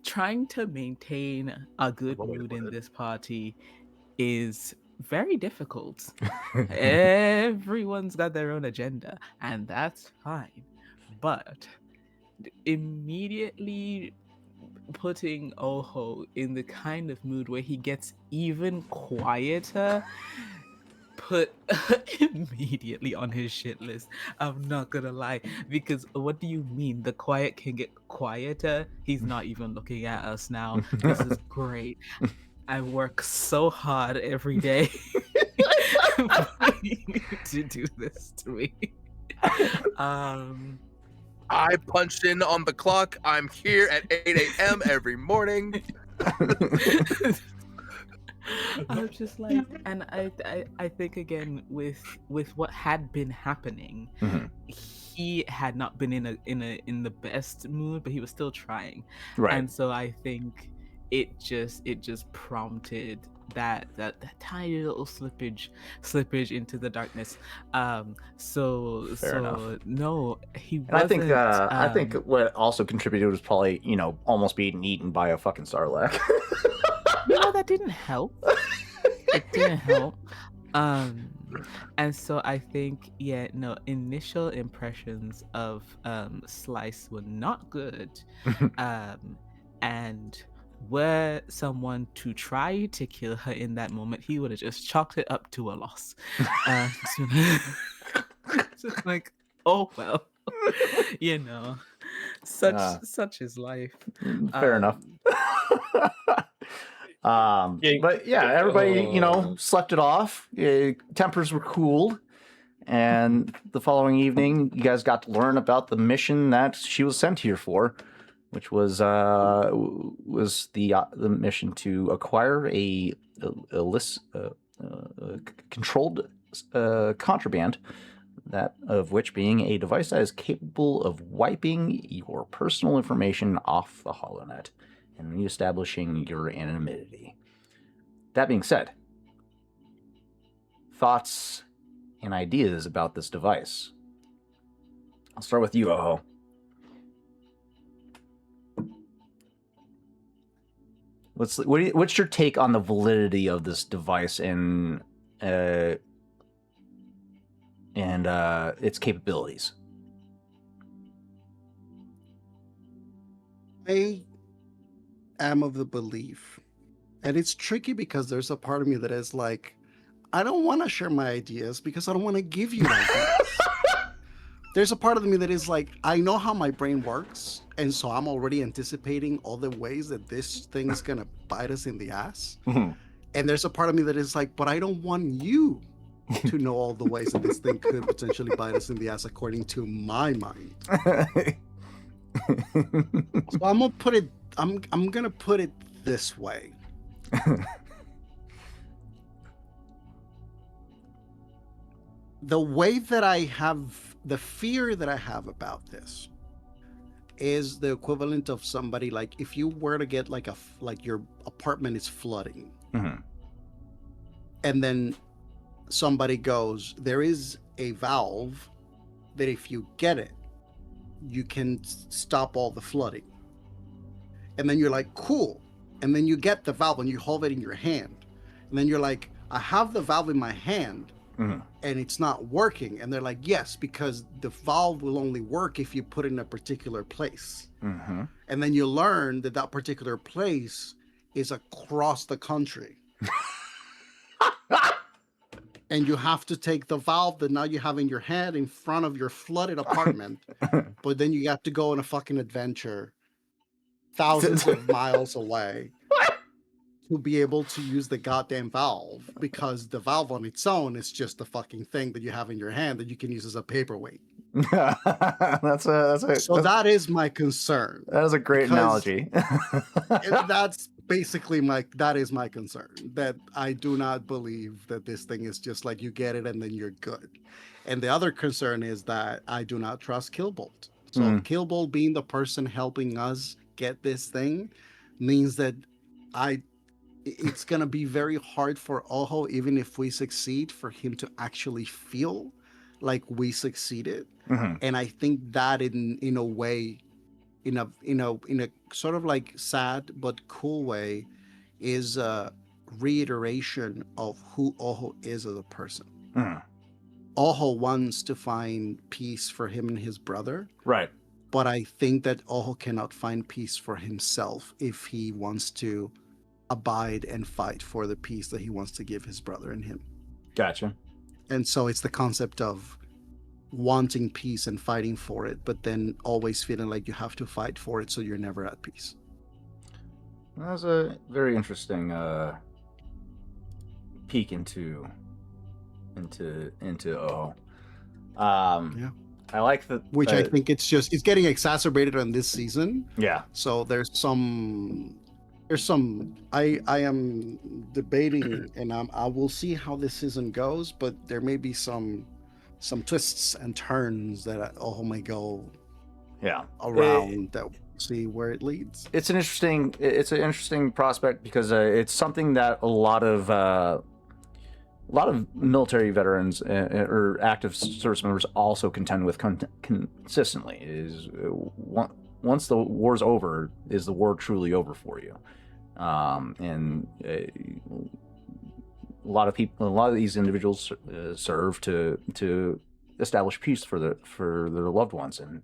trying to maintain a good mood in this party is very difficult. Everyone's got their own agenda, and that's fine. But immediately putting Oho in the kind of mood where he gets even quieter put immediately on his shit list. I'm not gonna lie, because what do you mean the quiet can get quieter? He's not even looking at us now. This is great. I work so hard every day to do this to me. I punched in on the clock. I'm here at 8 a.m. every morning. I'm just like, and I think again with what had been happening, he had not been in the best mood, but he was still trying. Right. And so I think it just prompted that tiny little slippage into the darkness. Fair enough. No, he And wasn't. I think what also contributed was probably, almost being eaten by a fucking Sarlacc. No, that didn't help. It didn't help. And so I think, initial impressions of Slice were not good. And were someone to try to kill her in that moment, he would have just chalked it up to a loss. So, just like, oh well, you know, such is life. Fair enough. Yeah, But yeah, everybody, slept it off. Tempers were cooled. And the following evening, you guys got to learn about the mission that she was sent here for, which was the mission to acquire a controlled contraband, that of which being a device that is capable of wiping your personal information off the HoloNet and reestablishing your anonymity. That being said, thoughts and ideas about this device. I'll start with you, Oho. What's your take on the validity of this device and its capabilities? I am of the belief, and it's tricky because there's a part of me that is like, I don't want to share my ideas because I don't want to give you ideas. There's a part of me that is like, I know how my brain works, and so I'm already anticipating all the ways that this thing is gonna bite us in the ass. Mhm. And there's a part of me that is like, but I don't want you to know all the ways that this thing could potentially bite us in the ass according to my mind. So I'm gonna put it this way. The way that I have, the fear that I have about this is the equivalent of somebody, like if you were to get like your apartment is flooding, Mhm. and then somebody goes, there is a valve that if you get it, you can stop all the flooding. And then you're like, cool. And then you get the valve and you hold it in your hand. And then you're like, I have the valve in my hand, Mhm. and it's not working. And they're like, yes, because the valve will only work if you put it in a particular place. Mhm. And then you learn that that particular place is across the country. And you have to take the valve that now you have in your hand in front of your flooded apartment, but then you have to go on a fucking adventure thousands of miles away to be able to use the goddamn valve, because the valve on its own is just a fucking thing that you have in your hand that you can use as a paperweight. That's a So that is my concern. that is a great because- analogy. And that's basically that is my concern, that I do not believe that this thing is just like you get it and then you're good. And the other concern is that I do not trust Killbolt. So Killbolt being the person helping us get this thing means that it's going to be very hard for Oho, even if we succeed, for him to actually feel like we succeeded. Mhm. And I think that in a way, in a sort of like sad but cool way, is a reiteration of who Oho is as a person. Mhm. Oho wants to find peace for him and his brother, Right. but I think that Oho cannot find peace for himself if he wants to abide and fight for the peace that he wants to give his brother and him. Gotcha. And so it's the concept of wanting peace and fighting for it, but then always feeling like you have to fight for it, so you're never at peace. That was a very interesting peek into Oho. Yeah. I like the Which I think it's getting exacerbated on this season. yeah. So there's some I am debating, and I will see how this season goes, but there may be some twists and turns that Oho may go Yeah. around that we'll see where it leads. It's an interesting prospect because it's something that a lot of military veterans or active service members also contend with consistently. Is once the war's over, is the war truly over for you? And a lot of these individuals serve to establish peace for their loved ones, and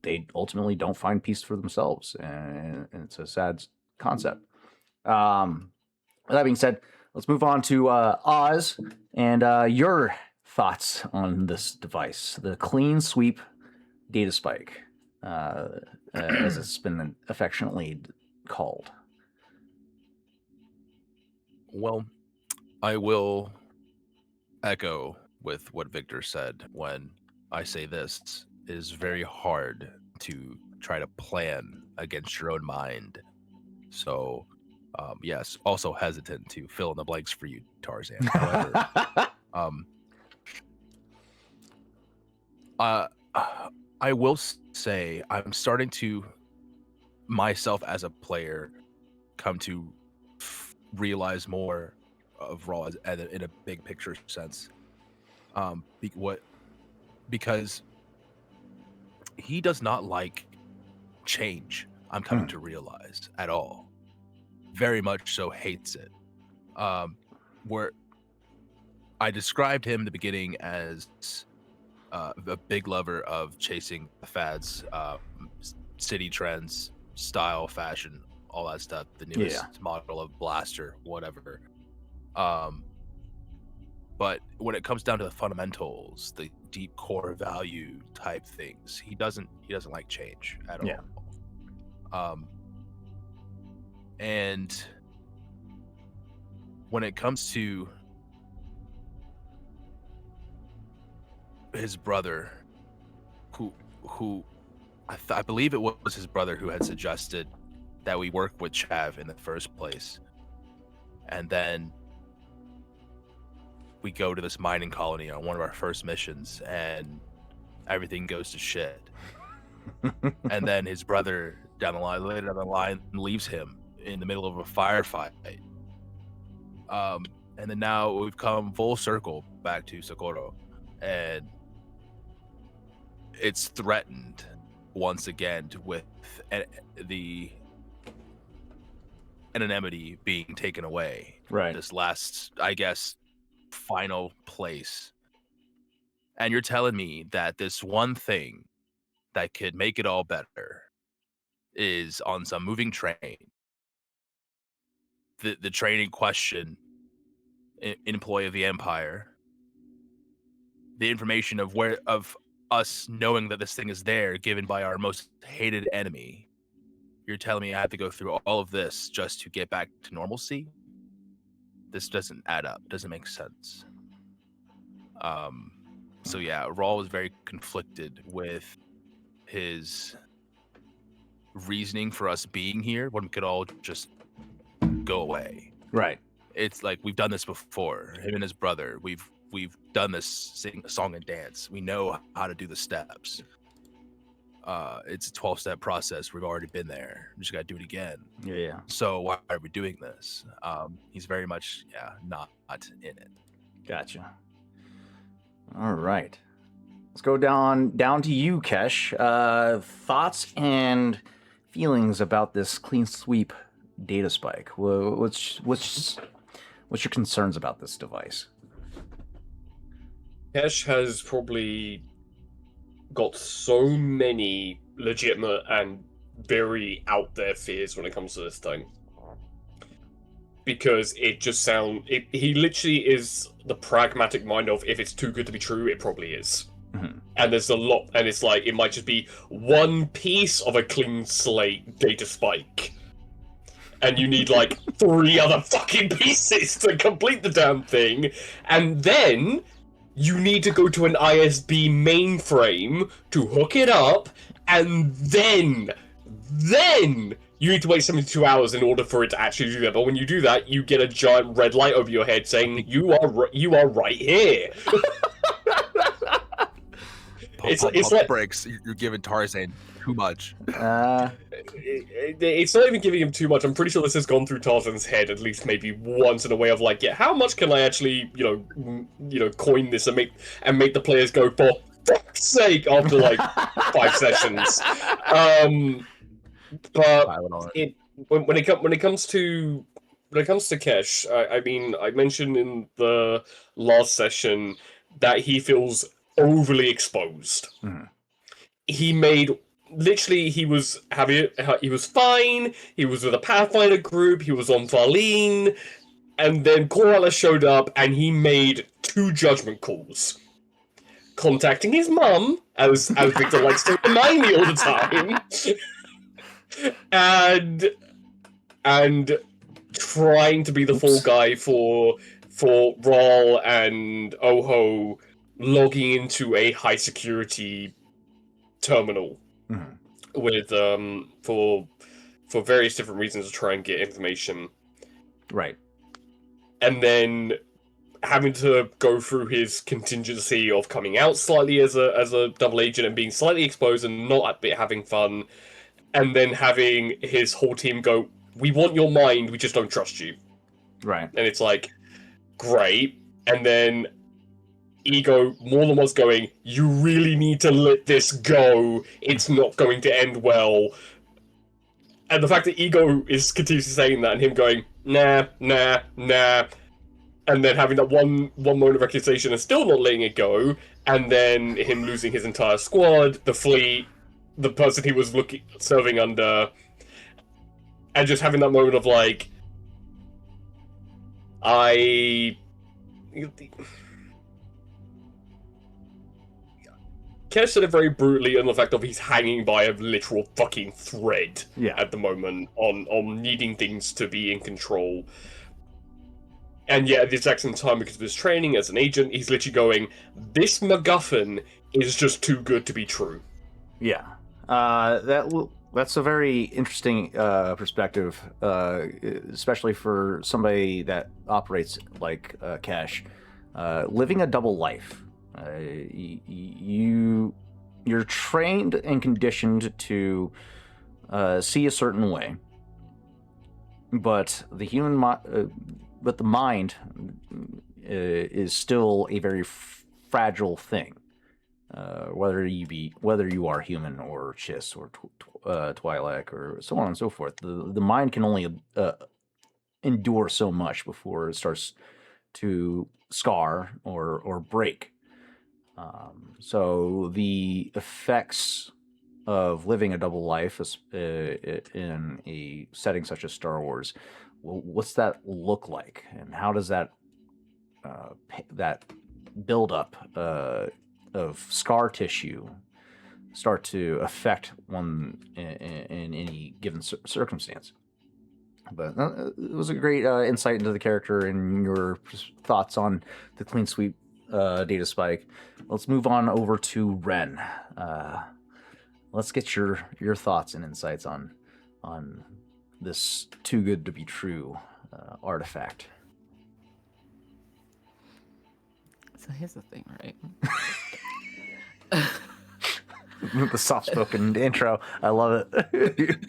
they ultimately don't find peace for themselves, and it's a sad concept. With that being said, let's move on to Oz and your thoughts on this device, the Clean Sweep Data Spike, as it's been affectionately called. Well, I will echo with what Victor said when I say this. It is very hard to try to plan against your own mind. So, yes, also hesitant to fill in the blanks for you, Tarzan. However, I will say I'm starting to, myself as a player, come to realize more of Raw in a big picture sense. Because he does not like change. I'm coming to realize at all. Very much so hates it. Where I described him in the beginning as a big lover of chasing the fads, city trends, style, fashion, all that stuff. The newest model of blaster, whatever. But when it comes down to the fundamentals, the deep core value type things, he doesn't like change at all. And when it comes to his brother, who I believe it was his brother who had suggested that we work with Chav in the first place, and then we go to this mining colony on one of our first missions, and everything goes to shit. And then his brother later down the line leaves him in the middle of a firefight. And then now we've come full circle back to Socorro, and it's threatened once again with the anonymity being taken away. Right. This last, I guess, final place. And you're telling me that this one thing that could make it all better is on some moving train. The train in question, employee of the Empire, the information of us knowing that this thing is there, given by our most hated enemy. You're telling me I have to go through all of this just to get back to normalcy? This doesn't add up. Doesn't make sense. So yeah, Raul was very conflicted with his reasoning for us being here when we could all just go away. Right. It's like we've done this before. Him and his brother. We've done this, sing a song and dance. We know how to do the steps. It's a 12-step process. We've already been there. We just got to do it again. Yeah. So why are we doing this? He's very much, not in it. Gotcha. All right. Let's go down to you, Kesh. Thoughts and feelings about this clean sweep data spike. What's your concerns about this device? Kesh has probably got so many legitimate and very out there fears when it comes to this thing. Because it just he literally is the pragmatic mind of, if it's too good to be true, it probably is. Mm-hmm. And there's a lot, and it's like, it might just be one piece of a clean slate data spike. And you need like 3 other fucking pieces to complete the damn thing. And then you need to go to an ISB mainframe to hook it up, and then you need to wait 72 hours in order for it to actually do that. But when you do that, you get a giant red light over your head saying, you are right here. It's like breaks. You're giving Tarzan too much. It's not even giving him too much. I'm pretty sure this has gone through Tarzan's head at least maybe once in a way of like, yeah, how much can I actually, coin this and make the players go, for fuck's sake, after like 5 sessions. But when it comes to Kesh, I mean, I mentioned in the last session that he feels overly exposed. Mm. He made literally, he was fine. He was with a Pathfinder group. He was on Varlene, and then Corella showed up, and he made 2 judgment calls, contacting his mum, as Victor likes to remind me all the time, and trying to be the fall guy for Rawl and Oho logging into a high security terminal with for various different reasons to try and get information. Right. And then having to go through his contingency of coming out slightly as a double agent and being slightly exposed and not having fun, and then having his whole team go, "We want your mind, we just don't trust you." Right. And it's like, great. And then Ego more than once going, "You really need to let this go. It's not going to end well." And the fact that Ego is continuously saying that and him going, "Nah, nah, nah," and then having that one moment of reconciliation and still not letting it go, and then him losing his entire squad, the fleet, the person he was serving under, and just having that moment of like, Kesh said it very brutally on the fact of he's hanging by a literal fucking thread at the moment on needing things to be in control. And yet, at the exact same time, because of his training as an agent, he's literally going, "This MacGuffin is just too good to be true." Yeah. That's a very interesting perspective, especially for somebody that operates like Cash. Living a double life. You're trained and conditioned to see a certain way, but the mind is still a very fragile thing. Whether you are human or Chiss or Twi'lek or so on and so forth, the mind can only endure so much before it starts to scar or break. So the effects of living a double life in a setting such as Star Wars, what's that look like, and how does that buildup of scar tissue start to affect one in any given circumstance? But it was a great insight into the character and your thoughts on the clean sweep data spike. Let's move on over to Ren. Let's get your thoughts and insights on this too good to be true artifact. So here's the thing, right? The soft-spoken intro. I love it.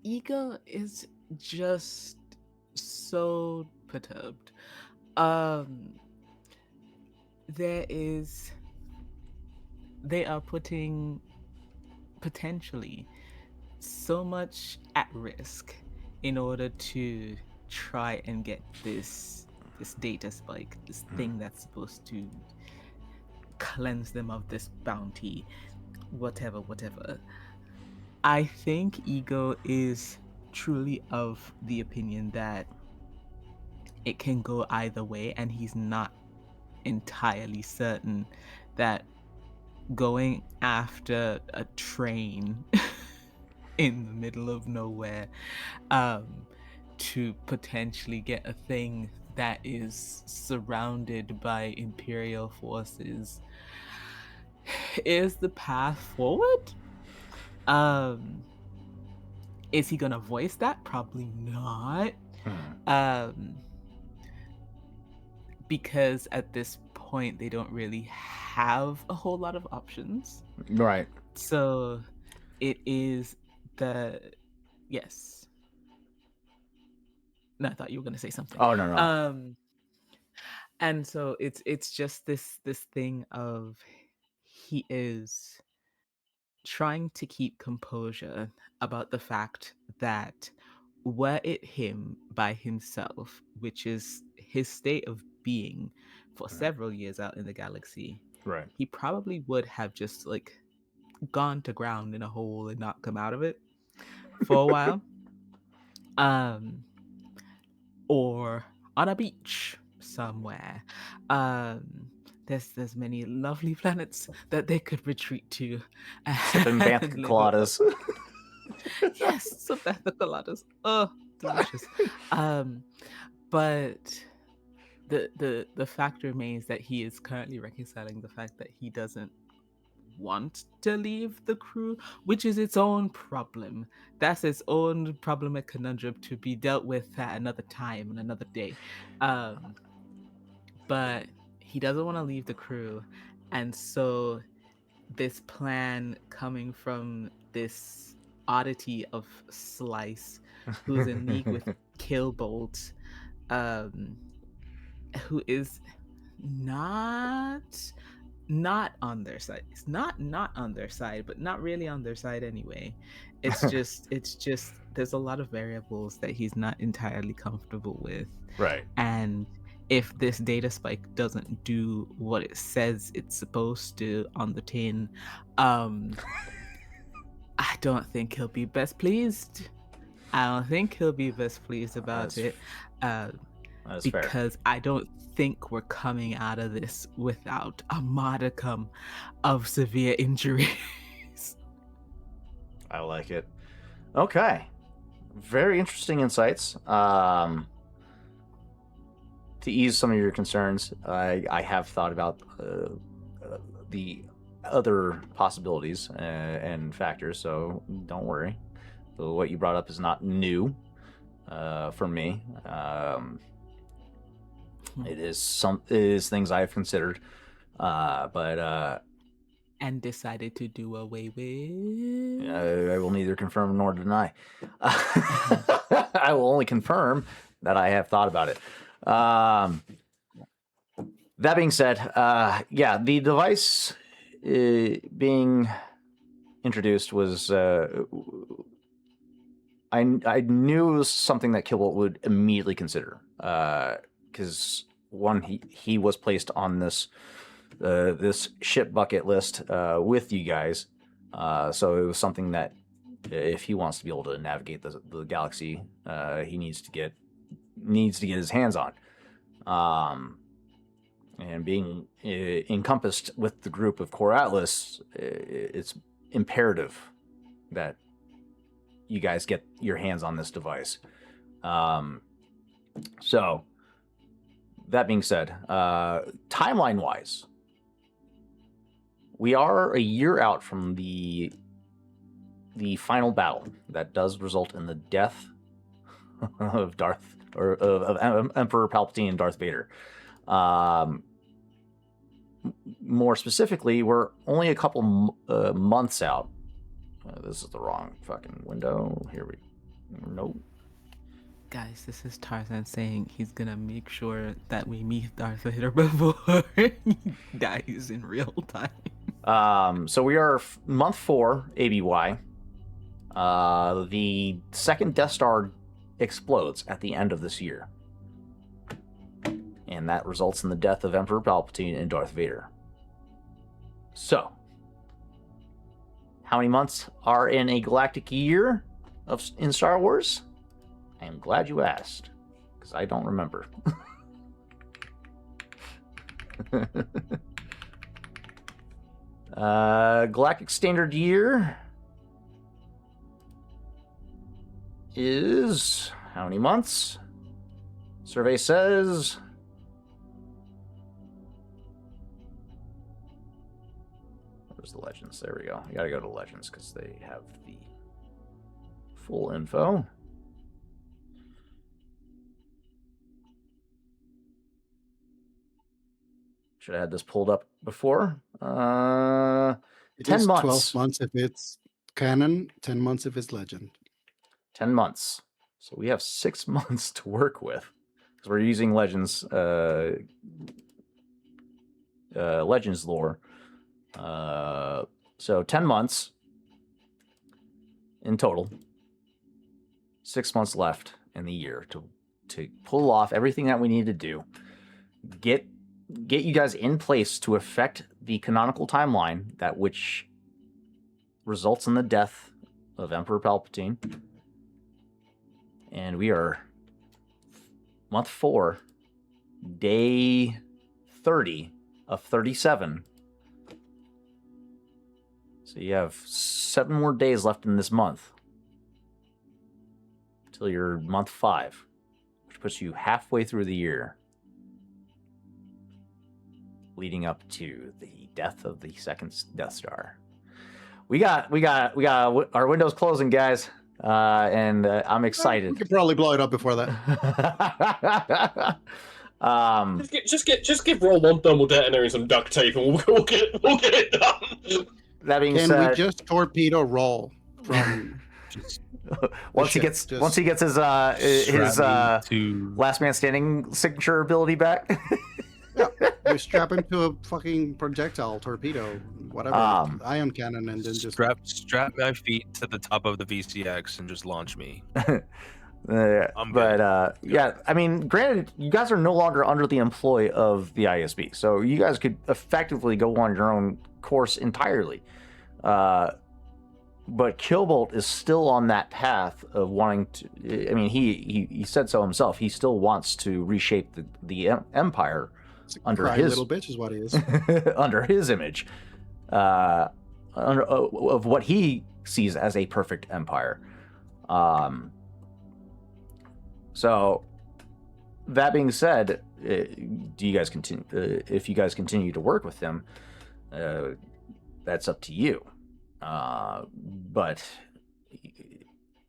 Ego is just so perturbed. They are putting potentially so much at risk in order to try and get this data spike, this thing that's supposed to cleanse them of this bounty, whatever. I think Ego is truly of the opinion that it can go either way, and he's not entirely certain that going after a train in the middle of nowhere to potentially get a thing that is surrounded by Imperial forces is the path forward. Is he gonna voice that? Probably not. Because at this point they don't really have a whole lot of options. Right. So it is yes. No, I thought you were gonna say something. Oh no. And so it's just this thing of he is trying to keep composure about the fact that were it him by himself, which is his state of being for several years out in the galaxy, Right. he probably would have just like gone to ground in a hole and not come out of it for a while. Or on a beach somewhere. There's many lovely planets that they could retreat to. Sipping and bantha live coladas. Yes, some bantha coladas. Oh, delicious. But the fact remains that he is currently reconciling the fact that he doesn't want to leave the crew, which is its own problem. That's its own problem and conundrum to be dealt with at another time and another day. But he doesn't want to leave the crew, and so this plan coming from this oddity of Slice, who's in league with Killbolt, who is not on their side. It's not on their side, but not really on their side anyway. It's just there's a lot of variables that he's not entirely comfortable with. Right. And if this data spike doesn't do what it says it's supposed to on the tin, I don't think he'll be best pleased. I don't think he'll be best pleased about it. That's because fair. I don't think we're coming out of this without a modicum of severe injuries. I like it. Okay. Very interesting insights. To ease some of your concerns, I have thought about the other possibilities and factors, so don't worry. So what you brought up is not new for me. It is things I've considered, but and decided to do away with. I will neither confirm nor deny. I will only confirm that I have thought about it. That being said, yeah, the device being introduced was I knew it was something that Killbolt would immediately consider, because one, he was placed on this this ship bucket list with you guys, so it was something that if he wants to be able to navigate the galaxy, he needs to get his hands on. And being encompassed with the group of Core Atlas, it's imperative that you guys get your hands on this device. So, that being said, timeline-wise, we are a year out from the final battle that does result in the death of of Emperor Palpatine and Darth Vader. More specifically, we're only a couple months out. This is the wrong fucking window. Here we... Nope. Guys, this is Tarzan saying he's gonna make sure that we meet Darth Vader before he dies in real time. So we are month 4 ABY. The second Death Star explodes at the end of this year. And that results in the death of Emperor Palpatine and Darth Vader. So, how many months are in a galactic year in Star Wars? I am glad you asked, because I don't remember. Galactic Standard Year is how many months? Survey says... Where's the Legends? There we go. I gotta go to Legends because they have the full info. Should have had this pulled up before. 10 is months. 12 months if it's canon, 10 months if it's legend. 10 months. So we have 6 months to work with because we're using Legends Legends lore. So 10 months in total. 6 months left in the year to pull off everything that we need to do. Get get you guys in place to affect the canonical timeline, that which results in the death of Emperor Palpatine. And we are month 4, day 30 of 37. So you have 7 more days left in this month till you're month 5, which puts you halfway through the year, leading up to the death of the second Death Star. We got our windows closing, guys, and I'm excited. We could probably blow it up before that. Just give Roll one thermal detonator and some duct tape, and we'll get it done. That being Can said, we just torpedo Roll from? once he gets his to last man standing signature ability back. Yeah, we strap him to a fucking projectile torpedo, whatever, ion cannon, and then just strap my feet to the top of the VCX and just launch me. Yeah, I mean, granted, you guys are no longer under the employ of the ISB, so you guys could effectively go on your own course entirely. But Killbolt is still on that path of wanting to. I mean, he said so himself. He still wants to reshape the Empire under his little bitch is what he is. under his image, of what he sees as a perfect empire. So, that being said, do you guys continue? If you guys continue to work with him, that's up to you. But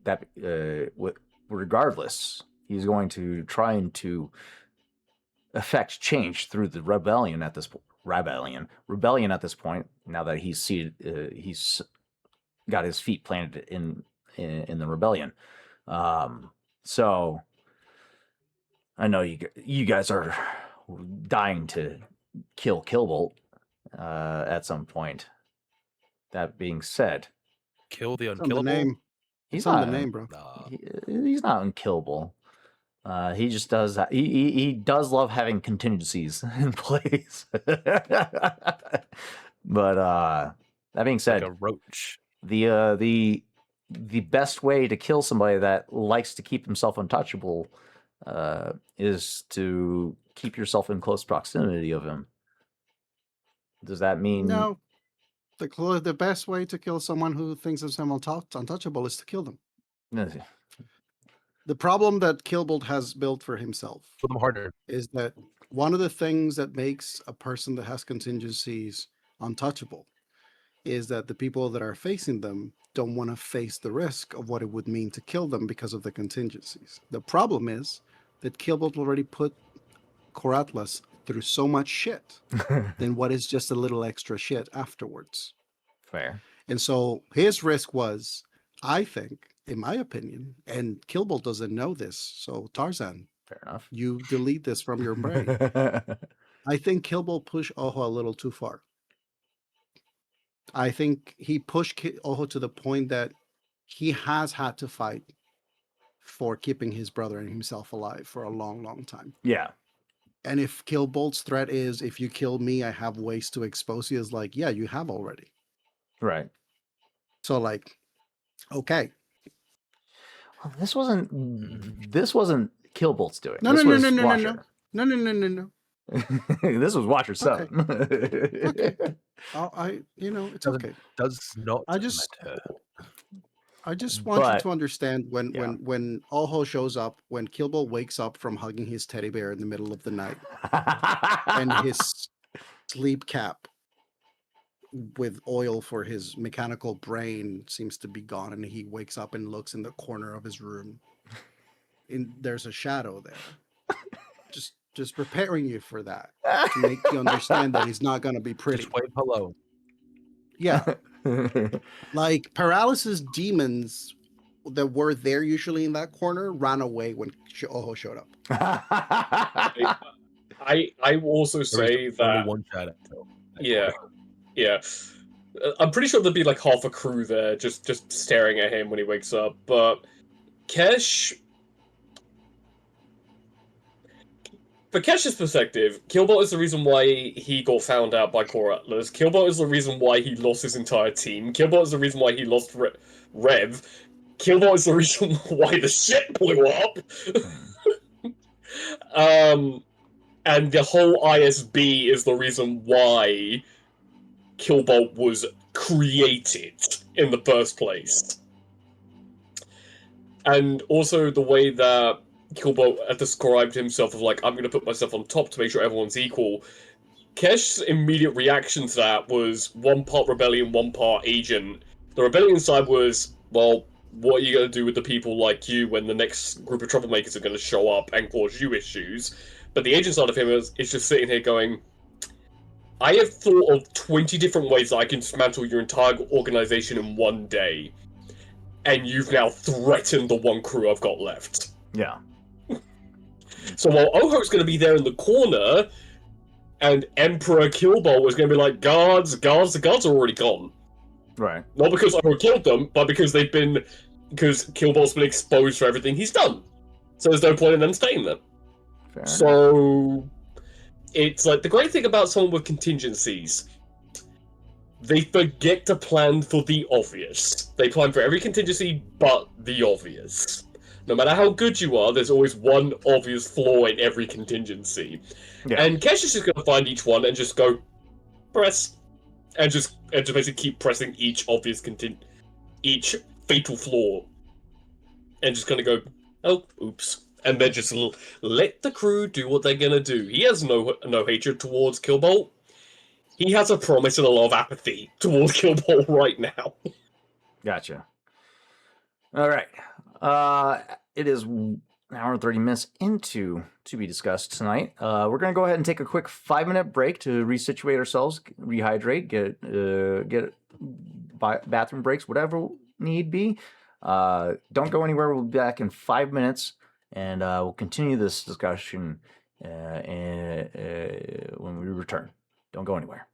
that, regardless, he's going to try to affect change through the rebellion at this point. Now that he's got his feet planted in the rebellion. So I know you guys are dying to kill Killbolt at some point. That being said, Kill the It's on unkillable. the name. he's It's on not the name, bro. he's not unkillable. He just does. He does love having contingencies in place. But that being said, Like a roach. the best way to kill somebody that likes to keep himself untouchable is to keep yourself in close proximity of him. Does that mean No, the best way to kill someone who thinks of someone untouchable is to kill them. The problem that Killbolt has built for himself Kill them harder. is that one of the things that makes a person that has contingencies untouchable is that the people that are facing them don't want to face the risk of what it would mean to kill them because of the contingencies. The problem is that Killbolt already put Coratlas through so much shit, then what is just a little extra shit afterwards? fair? And so his risk was, I think, in my opinion, and Killbolt doesn't know this, so Tarzan, Fair enough. you delete this from your brain. I think Killbolt pushed Ojo a little too far. I think he pushed Ojo to the point that he has had to fight for keeping his brother and himself alive for a long, long time. Yeah. And if Killbolt's threat is, if you kill me, I have ways to expose you, is like, yeah, you have already. Right. So like, okay. Well, this wasn't Killbolt's doing. No, This no, no, was no, no, no, Watcher. no. This was Watcher 7. Okay. It's Doesn't- okay. Does not I just- matter. I just want you But- to understand when yeah. when Ojo shows up, when Killbolt wakes up from hugging his teddy bear in the middle of the night, and his sleep cap with oil for his mechanical brain seems to be gone, and he wakes up and looks in the corner of his room, and there's a shadow there. Just preparing you for that, to make you understand that he's not going to be pretty. Just wave hello. Yeah, like Paralysis demons that were there usually in that corner ran away when Ojo showed up. I will also say There was only that one shadow. yeah. I'm pretty sure there'd be like half a crew there just staring at him when he wakes up. But Kesh, For Kesh's perspective, Killbot is the reason why he got found out by Core Atlas. Killbot is the reason why he lost his entire team. Killbot is the reason why he lost Rev. Killbot is the reason why the ship blew up. And the whole ISB is the reason why Killbot was created in the first place. And also the way that Killbot described himself of like, I'm going to put myself on top to make sure everyone's equal. Kesh's immediate reaction to that was one part rebellion, one part agent. The rebellion side was, well, what are you going to do with the people like you when the next group of troublemakers are going to show up and cause you issues? But the agent side of him is just sitting here going, I have thought of 20 different ways that I can dismantle your entire organization in one day. And you've now threatened the one crew I've got left. Yeah. So while Oho's going to be there in the corner, and Emperor Killbot was going to be like, the guards are already gone. Right. Not because Oho killed them, but because Killbot's been exposed for everything he's done. So there's no point in them staying there. Fair So it's like the great thing about someone with contingencies, they forget to plan for the obvious. They plan for every contingency but the obvious. No matter how good you are, there's always one obvious flaw in every contingency. Yeah. And Kesh is just going to find each one and just go, press. And just basically keep pressing each obvious each fatal flaw. And just kind of go, oh, oops. And then just let the crew do what they're going to do. He has no hatred towards Killbolt. He has a promise and a lot of apathy towards Killbolt right now. Gotcha. All right. It is an hour and 30 minutes into To Be Discussed tonight. We're going to go ahead and take a quick 5-minute break to resituate ourselves, rehydrate, get bathroom breaks, whatever need be. Don't go anywhere. We'll be back in 5 minutes, and we'll continue this discussion when we return. Don't go anywhere.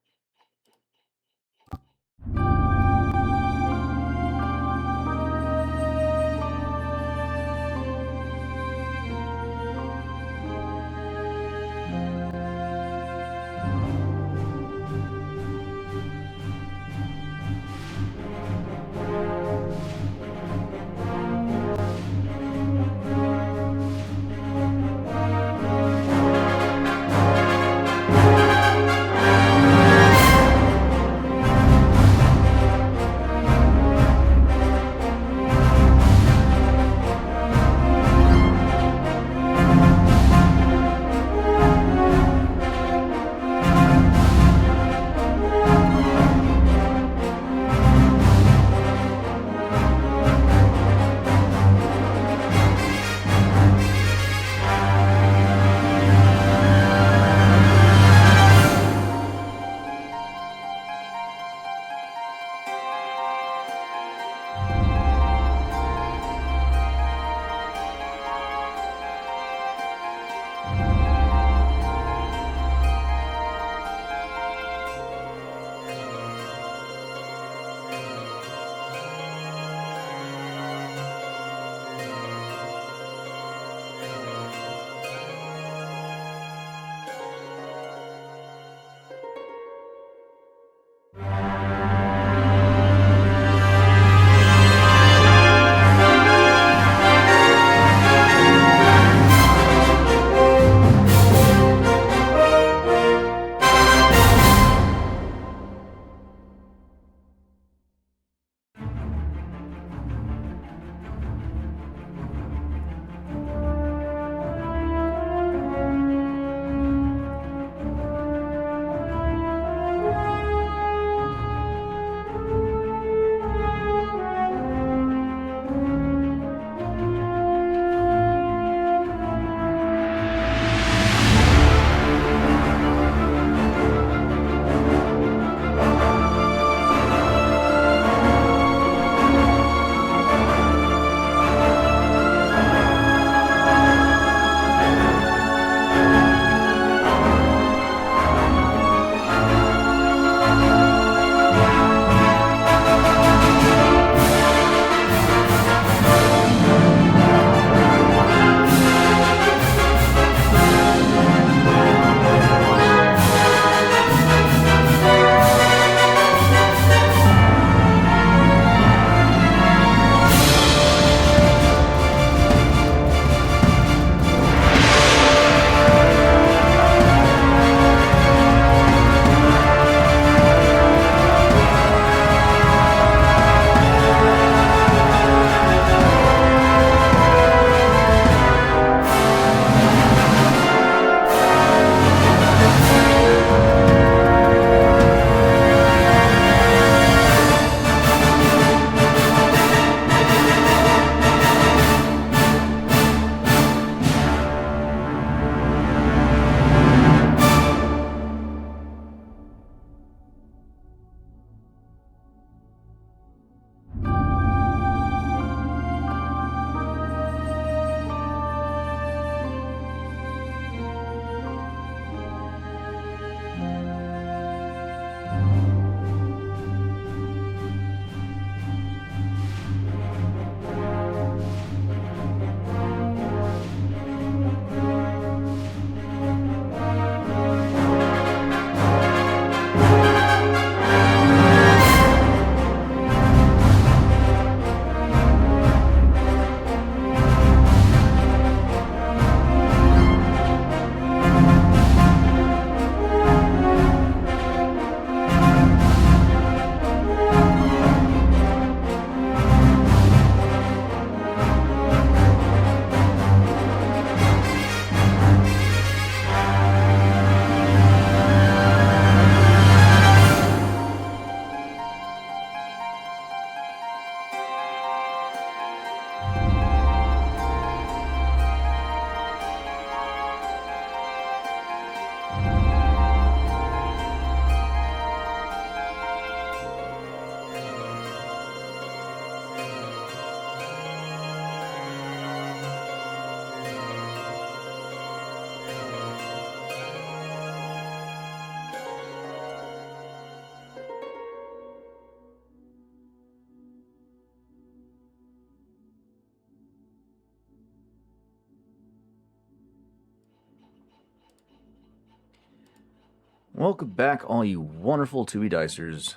Welcome back, all you wonderful 2E Dicers.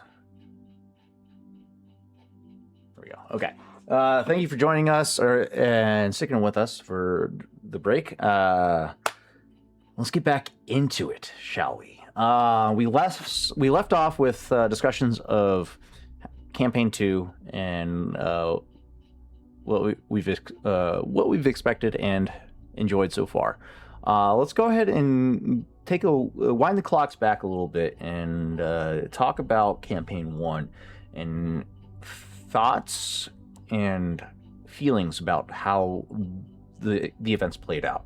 There we go. Okay. Thank you for joining us and sticking with us for the break. Let's get back into it, shall we? We left off with discussions of campaign 2 and what we've expected and enjoyed so far. Let's go ahead and wind the clocks back a little bit and talk about campaign 1 and thoughts and feelings about how the events played out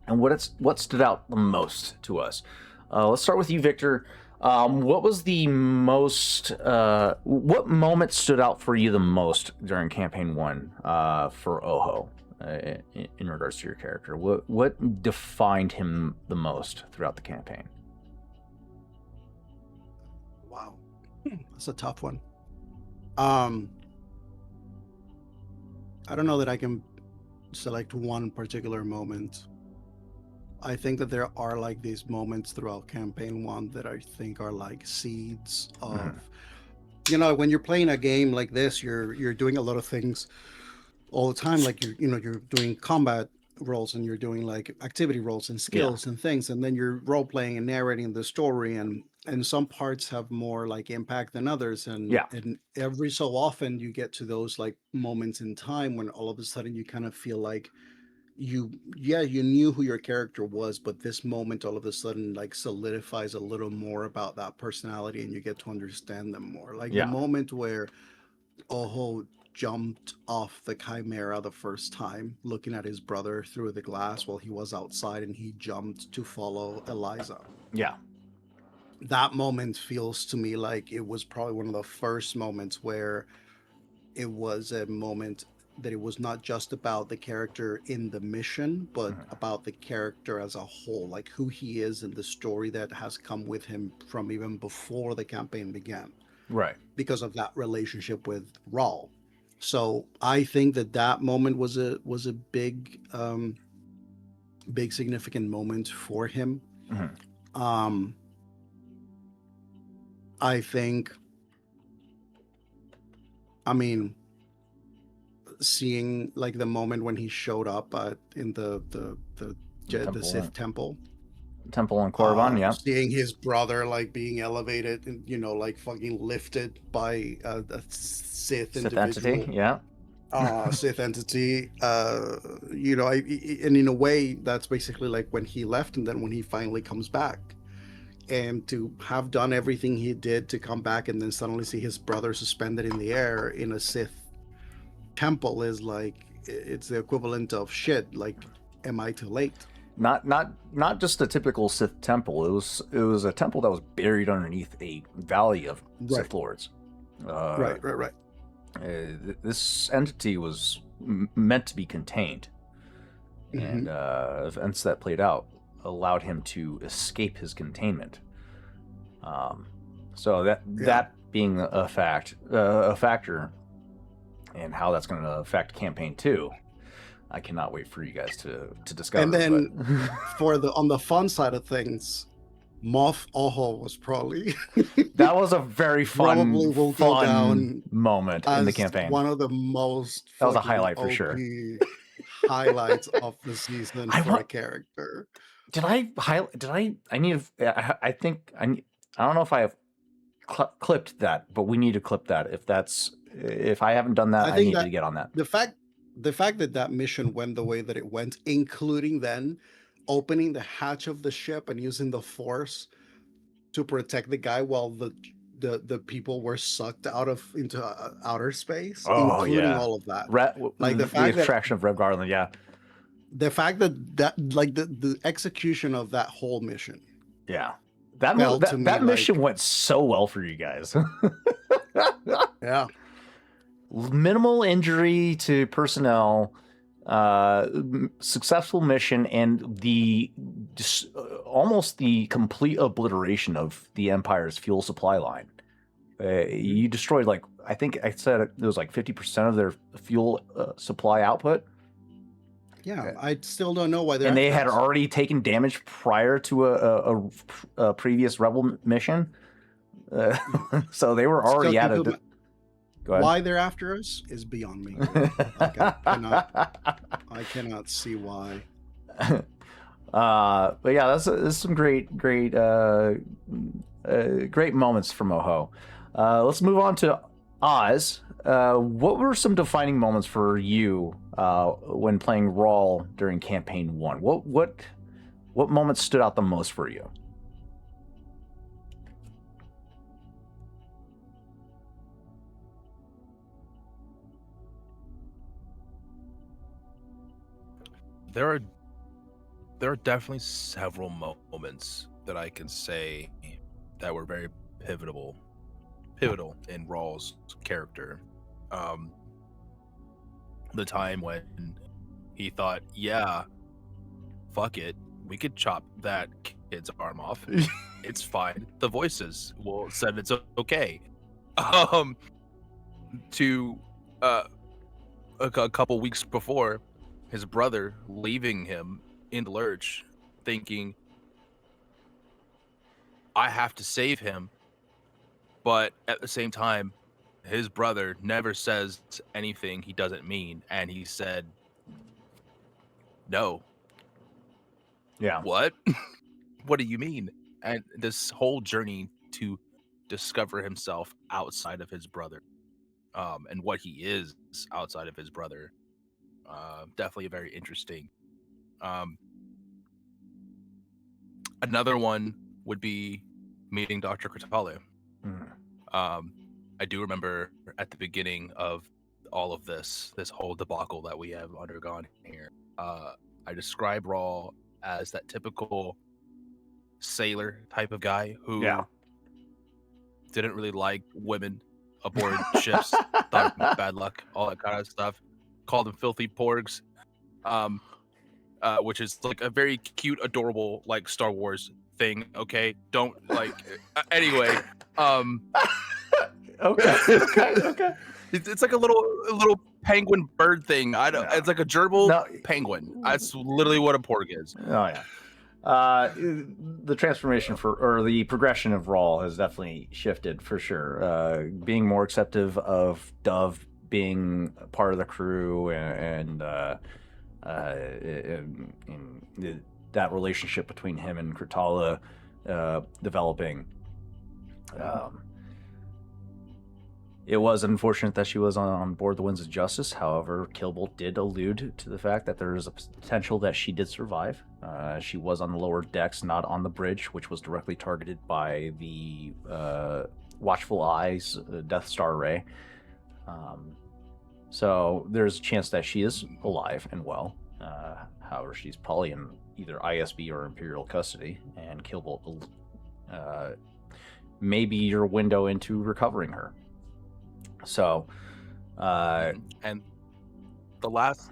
and what stood out the most to us. Let's start with you, Victor. What was the most? What moment stood out for you the most during campaign 1 for Oho? In regards to your character, what defined him the most throughout the campaign? Wow, that's a tough one. I don't know that I can select one particular moment. I think that there are like these moments throughout campaign 1 that I think are like seeds of, you know, when you're playing a game like this, you're doing a lot of things all the time. Like you're doing combat roles and you're doing like activity roles and skills and things, and then you're role playing and narrating the story, and some parts have more like impact than others, and every so often you get to those like moments in time when all of a sudden you kind of feel like you knew who your character was, but this moment all of a sudden like solidifies a little more about that personality and you get to understand them more. Like the moment where Oho jumped off the Chimera the first time, looking at his brother through the glass while he was outside, and he jumped to follow Eliza. Yeah. That moment feels to me like it was probably one of the first moments where it was a moment that it was not just about the character in the mission, but about the character as a whole, like who he is and the story that has come with him from even before the campaign began. Right. Because of that relationship with Raul. So I think that moment was a big significant moment for him. I think, I mean, seeing like the moment when he showed up in the Sith temple on Korriban, seeing his brother like being elevated and like fucking lifted by a Sith entity, Sith entity, and in a way that's basically like when he left and then when he finally comes back, and to have done everything he did to come back and then suddenly see his brother suspended in the air in a Sith temple is like, it's the equivalent of shit, like, am I too late? Not just a typical Sith temple. It was a temple that was buried underneath a valley of Sith lords. Right. This entity was meant to be contained, and events that played out allowed him to escape his containment. So that being a factor, and how that's going to affect campaign 2. I cannot wait for you guys to discover. And then on the fun side of things, Moff Oho was probably that was a very fun moment in the campaign. One of the most that was a highlight for sure. Highlights of the season for a character. I don't know if I have clipped that, but we need to clip that. If I haven't done that, I need to get on that. The fact that mission went the way that it went, including then opening the hatch of the ship and using the Force to protect the guy while the people were sucked into outer space, including all of that. The extraction of Rev Garland, the fact that like the execution of that whole mission, that mission went so well for you guys. Minimal injury to personnel, successful mission, and almost the complete obliteration of the Empire's fuel supply line. You destroyed, like, I think I said it was like 50% of their fuel supply output. Yeah, I still don't know why they're. And they had after us. already taken damage prior to a previous rebel mission. So they were already Still at can't it. put Go ahead. Why they're after us is beyond me. Like, I cannot see why. But yeah, that's some great great moments from Oho. Let's move on to Oz. What were some defining moments for you when playing Rawl during campaign 1? What moments stood out the most for you? There are definitely several moments that I can say that were very pivotal in Rawl's character. The time when he thought, yeah, fuck it, we could chop that kid's arm off. It's fine. The voices will said it's okay. To a couple weeks before, his brother leaving him in the lurch, thinking, I have to save him, but at the same time, his brother never says anything he doesn't mean, and he said, no. Yeah. What? What do you mean? And this whole journey to discover himself outside of his brother, and what he is outside of his brother, definitely very interesting. Another one would be meeting Dr. Kratale. I do remember at the beginning of all of this whole debacle that we have undergone here, I describe Rawl as that typical sailor type of guy who didn't really like women aboard ships, thought bad luck, all that kind of stuff. Called them filthy porgs, which is like a very cute, adorable, like Star Wars thing. Okay, don't like. Anyway, Okay. It's like a little penguin bird thing. I don't. No. It's like a gerbil No. penguin. That's literally what a porg is. Oh yeah. The transformation or the progression of Rawl has definitely shifted for sure. Being more acceptive of Dove being part of the crew and that relationship between him and Kratala developing. It was unfortunate that she was on board the Winds of Justice. However, Killbolt did allude to the fact that there is a potential that she did survive. She was on the lower decks, not on the bridge, which was directly targeted by the Watchful Eyes Death Star Ray. So there's a chance that she is alive and well. However, she's probably in either ISB or Imperial custody, and Killbolt may be your window into recovering her. So, and the last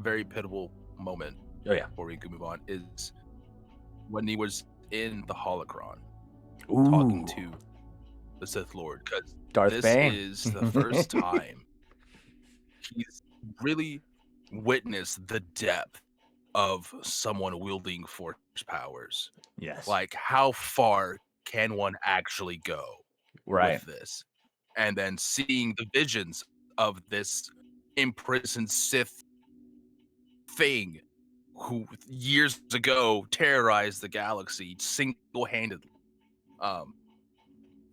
very pivotal moment, before we can move on, is when he was in the holocron talking to the Sith Lord, because this Bane is the first time he's really witnessed the depth of someone wielding force powers. Yes. Like, how far can one actually go with this? And then seeing the visions of this imprisoned Sith thing who years ago terrorized the galaxy single-handedly.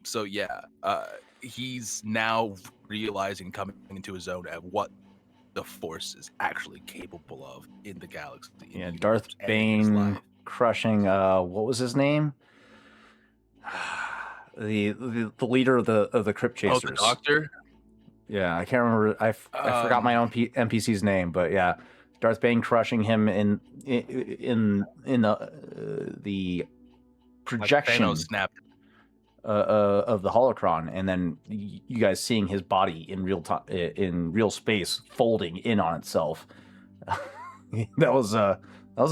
So yeah, he's now realizing, coming into his own, at what the Force is actually capable of in the galaxy. Yeah, Darth Bane crushing what was his name? The leader of the Crypt Chasers. Oh, the Doctor? Yeah, I can't remember. I forgot my own NPC's name, but yeah, Darth Bane crushing him in the projection Thanos snapped of the holocron, and then you guys seeing his body in real time, in real space, folding in on itself. That was a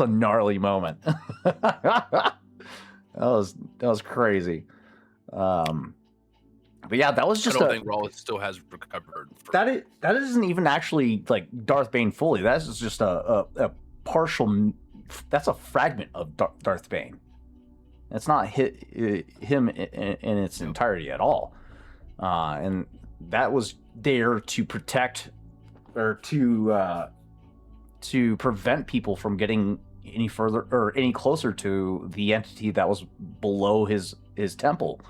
gnarly moment. that was crazy. But yeah, that was just. I don't think Rawl still has recovered that isn't even actually like Darth Bane fully. That's just a partial. That's a fragment of Darth Bane. It's not him in its entirety at all. And that was there to protect or to prevent people from getting any further or any closer to the entity that was below his temple.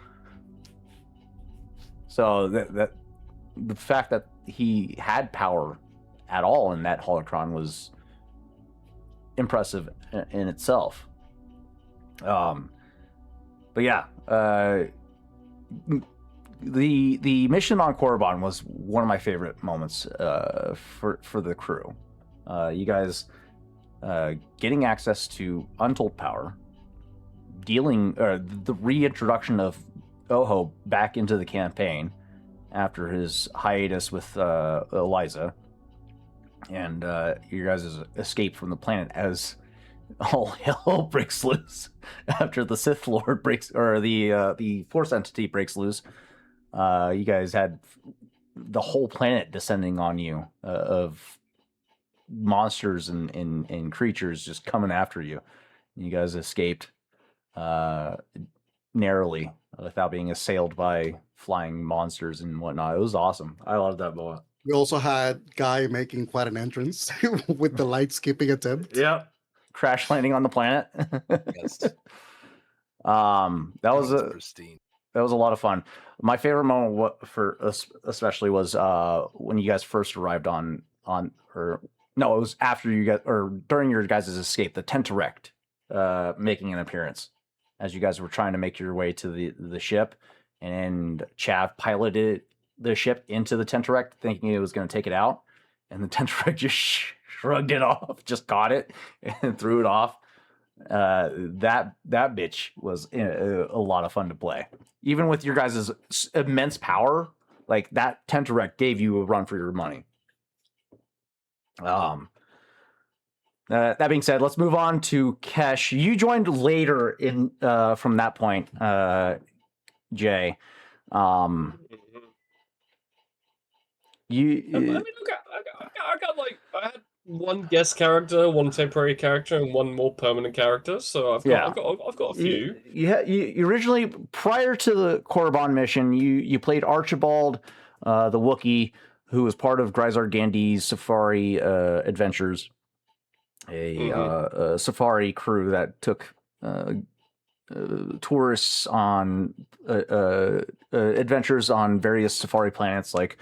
So that the fact that he had power at all in that holocron was impressive in itself. But yeah, the mission on Korriban was one of my favorite moments for the crew. You guys getting access to untold power, the reintroduction of Oho back into the campaign after his hiatus with Eliza, and you guys' escape from the planet as all hell breaks loose after the Sith Lord breaks, or the Force entity breaks loose. You guys had the whole planet descending on you of monsters and creatures just coming after you. You guys escaped narrowly without being assailed by flying monsters and whatnot. It was awesome. I loved that moment. We also had Guy making quite an entrance with the light skipping attempt. Yeah, crash landing on the planet. Yes. That was pristine. That was a lot of fun. My favorite moment for us especially was when you guys first arrived on or no, it was after you guys or during your guys' escape, the Tentarect making an appearance as you guys were trying to make your way to the ship, and Chav piloted the ship into the Tentarect thinking it was going to take it out, and the Tentarect just shrugged it off, just caught it and threw it off. That bitch was a lot of fun to play. Even with your guys' immense power, like that Tentarect gave you a run for your money. That being said, let's move on to Kesh. You joined later in from that point, Jay. I mean, look, I got like I had one guest character, one temporary character, and one more permanent character. So I've got a few. You originally, prior to the Korriban mission, you played Archibald, the Wookiee, who was part of Grisar Gandy's Safari adventures, a safari crew that took tourists on adventures on various safari planets like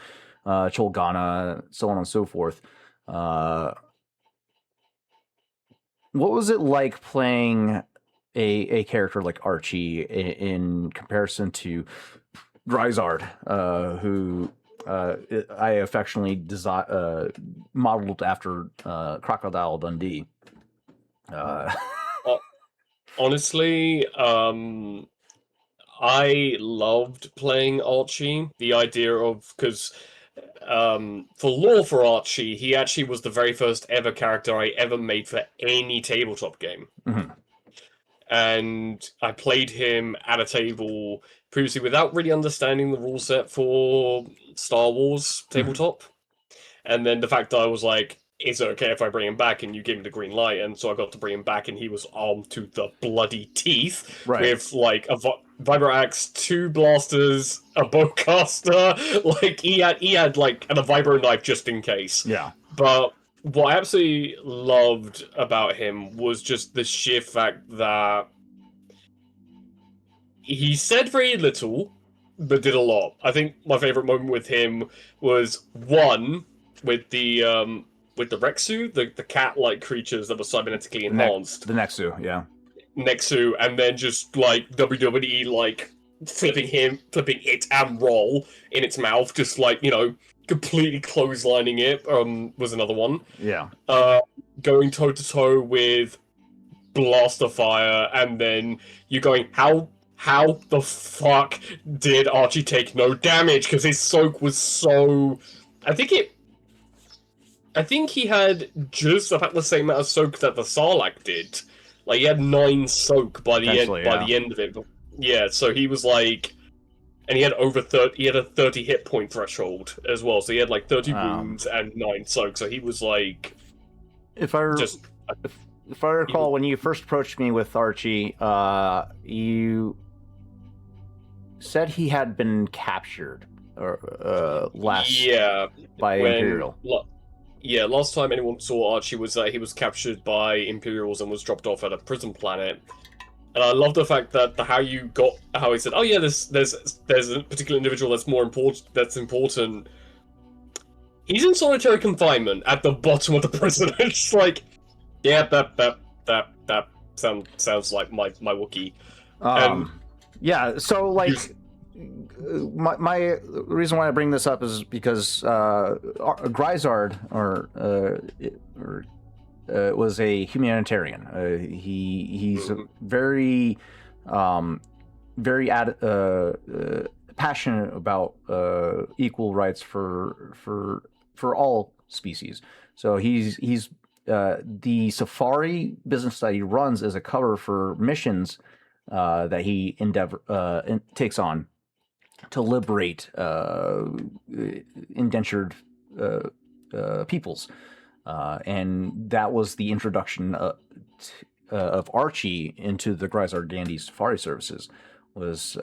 Cholgana, so on and so forth. What was it like playing a character like Archie in comparison to Grisard, who I affectionately modeled after Crocodile Dundee? Honestly, I loved playing Archie. The idea of, because for lore for Archie, he actually was the very first ever character I ever made for any tabletop game. Mm-hmm. And I played him at a table previously without really understanding the rule set for Star Wars tabletop. And then the fact that I was like, is it okay if I bring him back? And you gave me the green light, and so I got to bring him back, and he was armed to the bloody teeth with like a vibro axe, 2 blasters, a bowcaster. Like he had like and a vibro knife just in case. Yeah. But what I absolutely loved about him was just the sheer fact that he said very little, but did a lot. I think my favorite moment with him was one with the Rexu, the cat-like creatures that were cybernetically enhanced. The Nexu, yeah. Nexu, and then just like WWE, like flipping it and roll in its mouth, just like, you know, completely clotheslining it. Was another one. Yeah. Going toe to toe with Blaster Fire, and then you going, how the fuck did Archie take no damage? Because his soak was so. I think he had just about the same amount of soak that the Sarlacc did. Like, he had 9 soak by the end of it. Yeah, so he was like and he had over 30. He had a 30 hit point threshold as well, so he had like 30 wounds and 9 soak. So he was like, if I just if I recall, when you first approached me with Archie, you said he had been captured or by Imperial. Last time anyone saw Archie was that he was captured by Imperials and was dropped off at a prison planet. And I love the fact that how he said, oh yeah, there's a particular individual that's important. He's in solitary confinement at the bottom of the prison. It's like, yeah, that sounds like my Wookiee. Yeah, so like my reason why I bring this up is because Grisard was a humanitarian. He's very passionate about equal rights for all species. So he's the Safari business that he runs as a cover for missions that he takes on to liberate indentured peoples. And that was the introduction of Archie into the Grisard Gandy Safari services. Was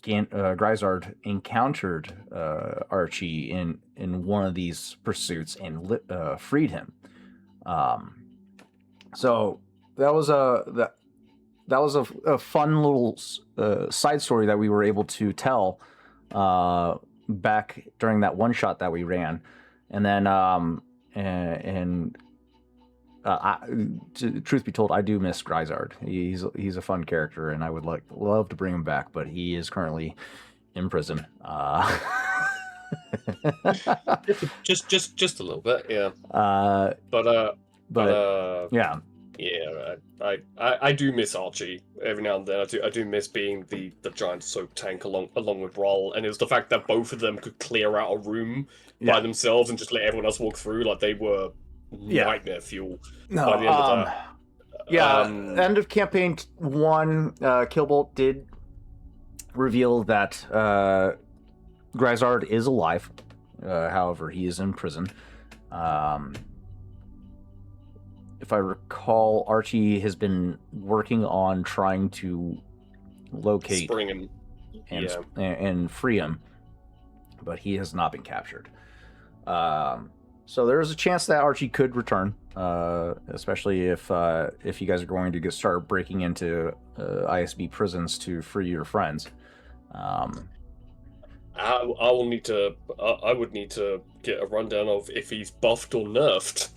Grisard encountered Archie in one of these pursuits and freed him. So that was a fun little side story that we were able to tell back during that one shot that we ran, and then truth be told, I do miss Grisard. He's a fun character, and I would love to bring him back, but he is currently in prison. Just a little bit, yeah. Yeah. Yeah, I do miss Archie every now and then. I do miss being the giant soap tank along with Raul, and it was the fact that both of them could clear out a room by themselves and just let everyone else walk through. Like they were nightmare fuel by the end of that. End of campaign 1, Killbolt did reveal that Grisard is alive. However, he is in prison. If I recall, Archie has been working on trying to locate Spring him. and free him, but he has not been captured. So there's a chance that Archie could return, especially if you guys are going to start breaking into ISB prisons to free your friends. I would need to get a rundown of if he's buffed or nerfed.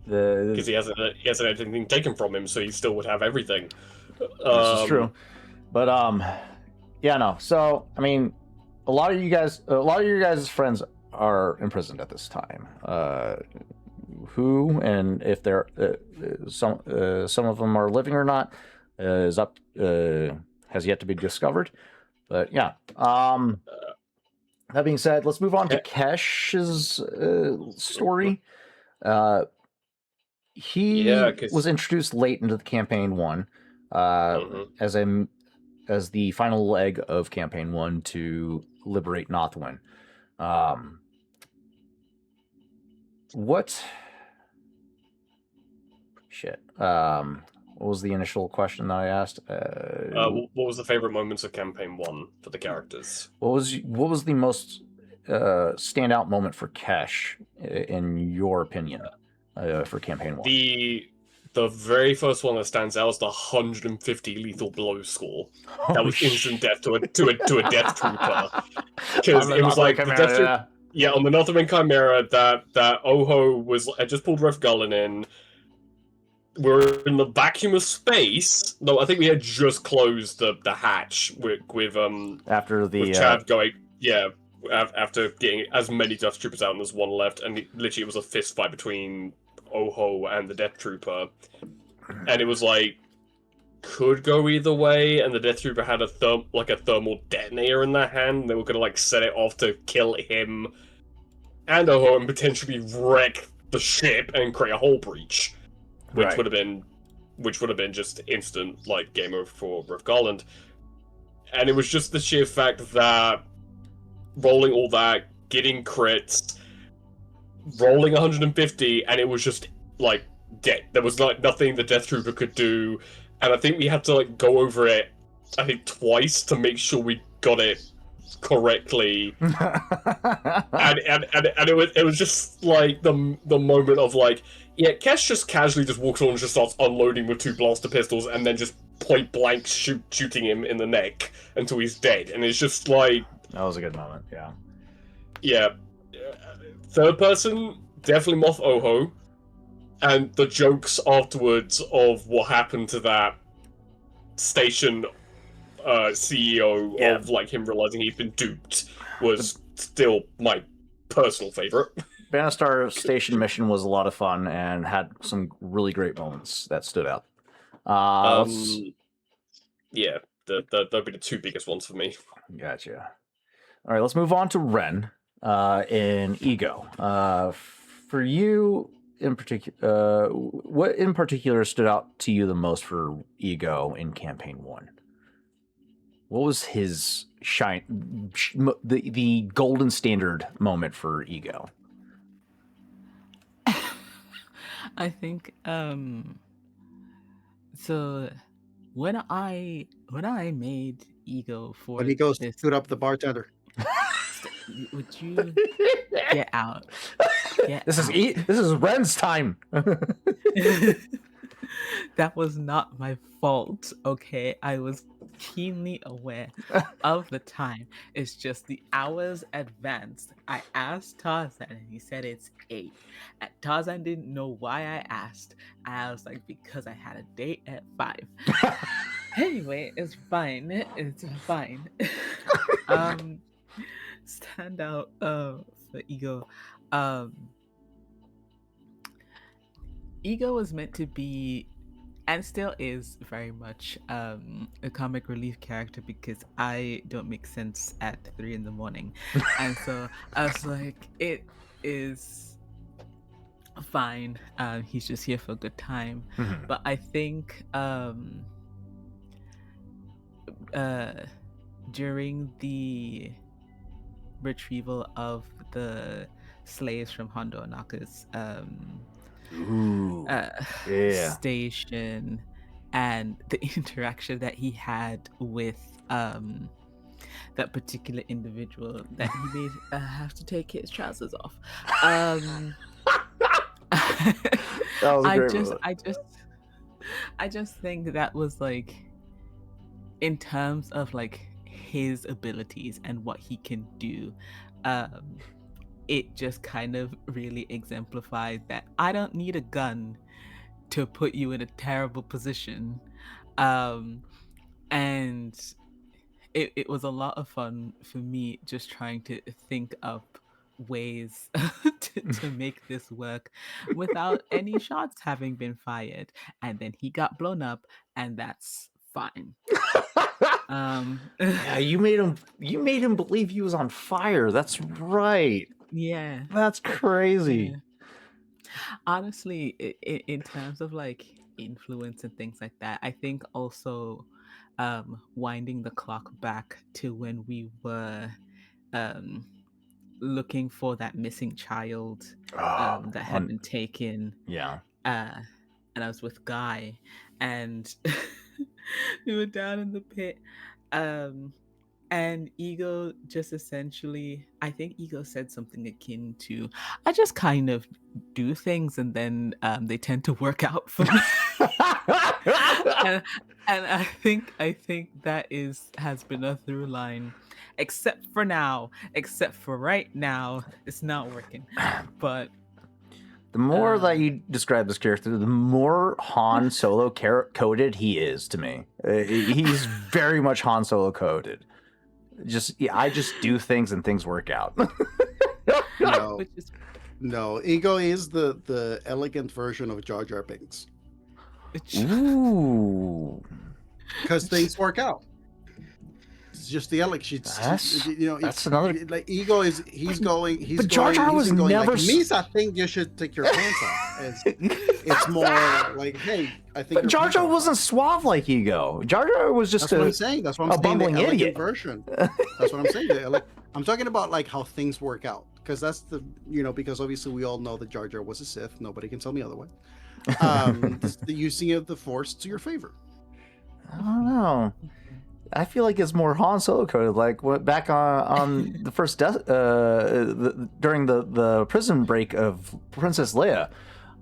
Because he hasn't had anything taken from him, so he still would have everything. This is true, but no. So I mean, a lot of your guys' friends are imprisoned at this time. Who and if they're some of them are living or not has yet to be discovered. But yeah. That being said, let's move on to Kesh's story. He was introduced late into the campaign 1, as the final leg of campaign 1 to liberate Nothwin. What was the initial question that I asked? What was the favorite moments of campaign 1 for the characters? What was the most standout moment for Kesh, in your opinion, for campaign 1? The very first one that stands out is the 150 lethal blow score. That was instant death to a death trooper. Because it was like the death trooper. Yeah, on the Northern Chimera, that Oho had just pulled Ref Gullen in. We're in the vacuum of space. No, I think we had just closed the hatch with after the Chad going. Yeah, after getting as many Death Troopers out and there's one left, and literally it was a fist fight between Oho and the Death Trooper, and it was like could go either way. And the Death Trooper had a thermal detonator in their hand. And they were gonna like set it off to kill him and Oho and potentially wreck the ship and create a hull breach. Which would have been just instant like game over for Riff Garland. And it was just the sheer fact that rolling all that, getting crits, rolling 150, and it was just like dead. There was like nothing the Death Trooper could do, and I think we had to like go over it, I think twice to make sure we got it correctly. and it was just like the moment of like, yeah, Kesh just casually just walks on and just starts unloading with 2 blaster pistols and then just point blank shooting him in the neck until he's dead, and it's just like That was a good moment. yeah. Third person, definitely Moff Oho, and the jokes afterwards of what happened to that station CEO of like him realizing he'd been duped was still my personal favorite. Banastar Station mission was a lot of fun and had some really great moments that stood out. Yeah, that'd be the 2 biggest ones for me. Gotcha. All right, let's move on to Ren in Ego. For you in particular, what in particular stood out to you the most for Ego in Campaign 1? What was his the golden standard moment for Ego? I think so when I made Ego for When he goes to this, shoot up the bartender. would you get out? Get This out. is Ren's time. That was not my fault, okay? I was keenly aware of the time. It's just the hours advanced. I asked Tarzan and he said it's 8. And Tarzan didn't know why I asked. I was like, because I had a date at 5. Anyway, it's fine. It's fine. Stand out for Ego. Ego was meant to be, and still is very much, a comic relief character because I don't make sense at 3 a.m. And so I was like, it is fine. He's just here for a good time. Mhm. But I think during the retrieval of the slaves from Hondo Anaka's Ooh, yeah. station, and the interaction that he had with that particular individual that he made have to take his trousers off. That was a great moment. I just think that was like, in terms of like his abilities and what he can do, it just kind of really exemplified that I don't need a gun to put you in a terrible position. And it was a lot of fun for me just trying to think up ways to make this work without any shots having been fired. And then he got blown up, and that's fine. Yeah, you made him believe he was on fire. That's right. Yeah. That's crazy. Yeah. Honestly, in terms of like influence and things like that, I think also winding the clock back to when we were looking for that missing child that had been taken. Yeah. And I was with Guy, and we were down in the pit. And Ego just essentially, I think Ego said something akin to, I just kind of do things and then they tend to work out for me. and I think that has been a through line, except for right now, it's not working. But the more that you describe this character, the more Han Solo coded he is to me. He's very much Han Solo coded. I just do things and things work out. No, Ego is the elegant version of Jar Jar Binks. Ooh. Because things work out. It's just the like That's it's another. like Ego is he's going he's But Jar going Jar he's was going never like Mies, I think you should take your pants off. It's more like, hey, I think But Jar Jar wasn't suave like Ego. Jar Jar was just That's what I'm saying. That's what I'm a saying. The bumbling elegant idiot. version. That's what I'm saying. I'm talking about like how things work out, because that's the because obviously we all know that Jar Jar was a Sith. Nobody can tell me otherwise. The using of the Force to your favor. I don't know. I feel like it's more Han Solo coded. Like back on the first during the prison break of Princess Leia.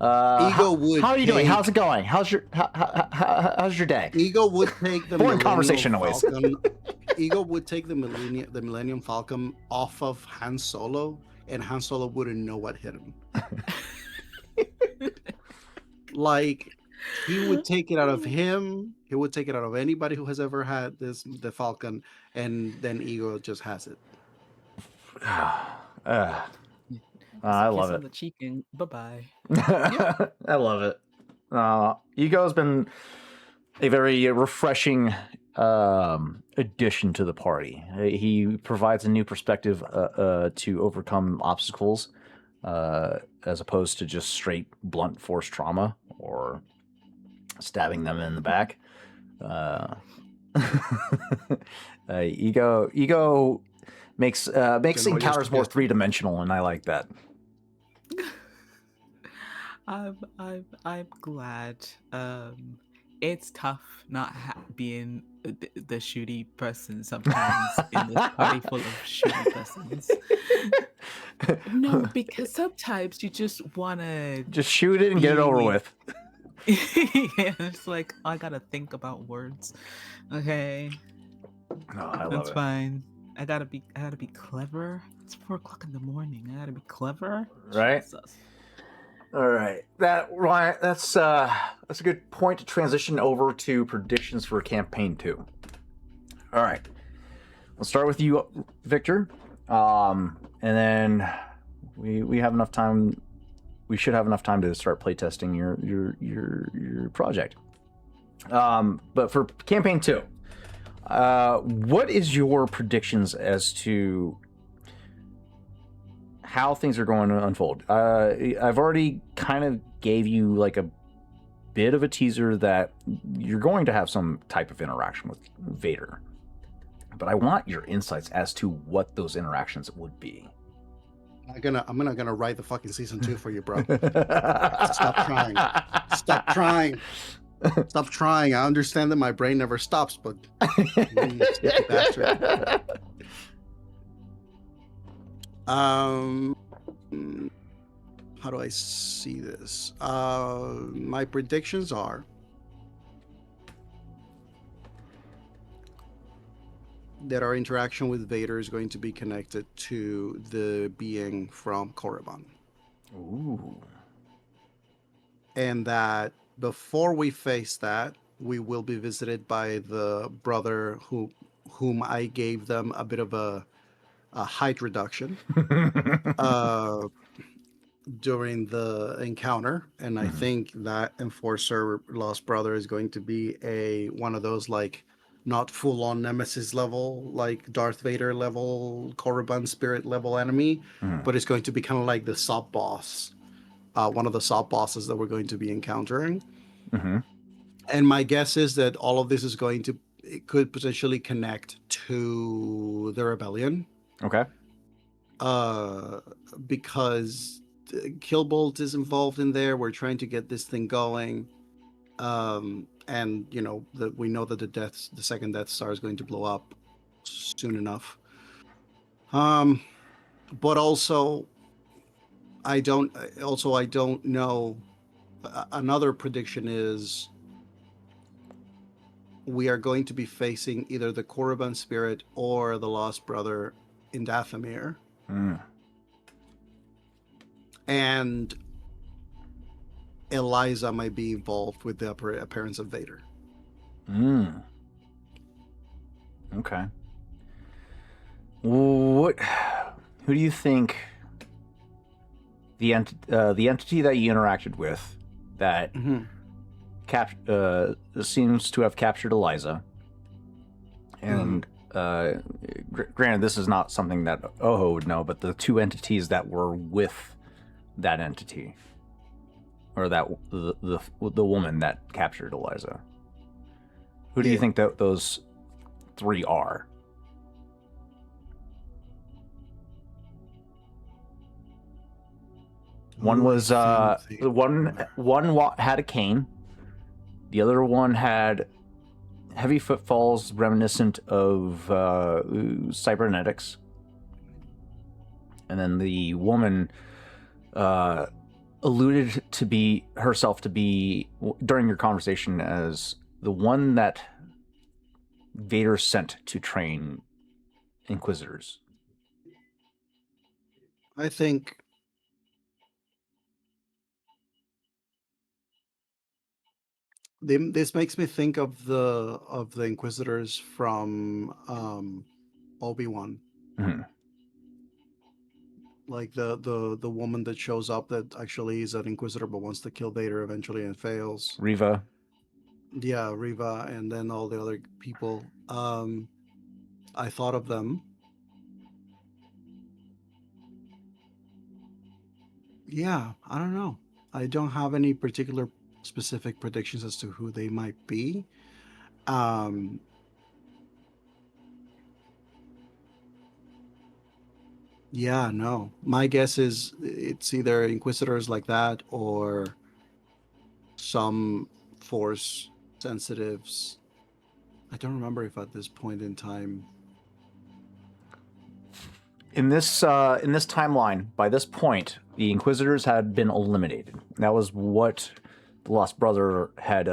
Ego would. How are you doing? take- How's it going? How's your day? Ego would take the Boring Millennium conversation always. Falcon. Ego would take the Millennium Falcon off of Han Solo, and Han Solo wouldn't know what hit him. Like, he would take it out of him. He would take it out of anybody who has ever had the Falcon, and then Ego just has it. I love Kiss it. on the cheek and bye-bye. I love it. Ego's been a very refreshing addition to the party. He provides a new perspective to overcome obstacles, as opposed to just straight blunt force trauma or stabbing them in the back. Ego makes encounters more three-dimensional, and I like that. I'm glad. It's tough not being the shooty person sometimes in this party full of shooty persons. No, because sometimes you just wanna Just shoot it and get it over with. yeah, it's like I gotta think about words. Okay, No, I love that's it. fine. I gotta be clever. It's 4:00 in the morning. I gotta be clever. Right. Jesus. All right, that's a good point to transition over to predictions for campaign 2. All right, let's start with you, Victor, and then we have enough time. We should have enough time to start playtesting your project. But for campaign 2, what is your predictions as to how things are going to unfold? I've already kind of gave you like a bit of a teaser that you're going to have some type of interaction with Vader, but I want your insights as to what those interactions would be. I'm not gonna write the fucking season 2 for you, bro. Stop trying. Stop trying. Stop trying. I understand that my brain never stops, but stupid bastard. How do I see this? My predictions are that our interaction with Vader is going to be connected to the being from Korriban. Ooh. And that before we face that, we will be visited by the brother whom I gave them a bit of a height reduction during the encounter, and I think that Enforcer Lost Brother is going to be one of those like not full on Nemesis level, like Darth Vader level, Korriban spirit level enemy, but it's going to be kind of like the sub boss, one of the sub bosses that we're going to be encountering. And my guess is that all of this it could potentially connect to the rebellion. Okay. Because Killbolt is involved in there. We're trying to get this thing going. And we know that the second Death Star is going to blow up soon enough. But also I don't know. Another prediction is we are going to be facing either the Korriban spirit or the Lost Brother in Dathomir. And Eliza might be involved with the appearance of Vader. Okay. Who do you think the entity that you interacted with that seems to have captured Eliza and granted, this is not something that Oho would know, but the two entities that were with that entity, or that the woman that captured Eliza. Who do you think that those three are? One was one had a cane. The other one had heavy footfalls reminiscent of cybernetics. And then the woman alluded to be herself to be, during your conversation, as the one that Vader sent to train Inquisitors. I think this makes me think of the Inquisitors from Obi-Wan. Mhm. Like the woman that shows up that actually is an Inquisitor but wants to kill Vader eventually and fails. Riva. Yeah, Riva, and then all the other people. I thought of them. Yeah, I don't know. I don't have any particular specific predictions as to who they might be. Yeah, no. My guess is it's either Inquisitors like that or some Force sensitives. I don't remember if at this point in time. In this timeline, by this point, the Inquisitors had been eliminated. That was what the Lost Brother had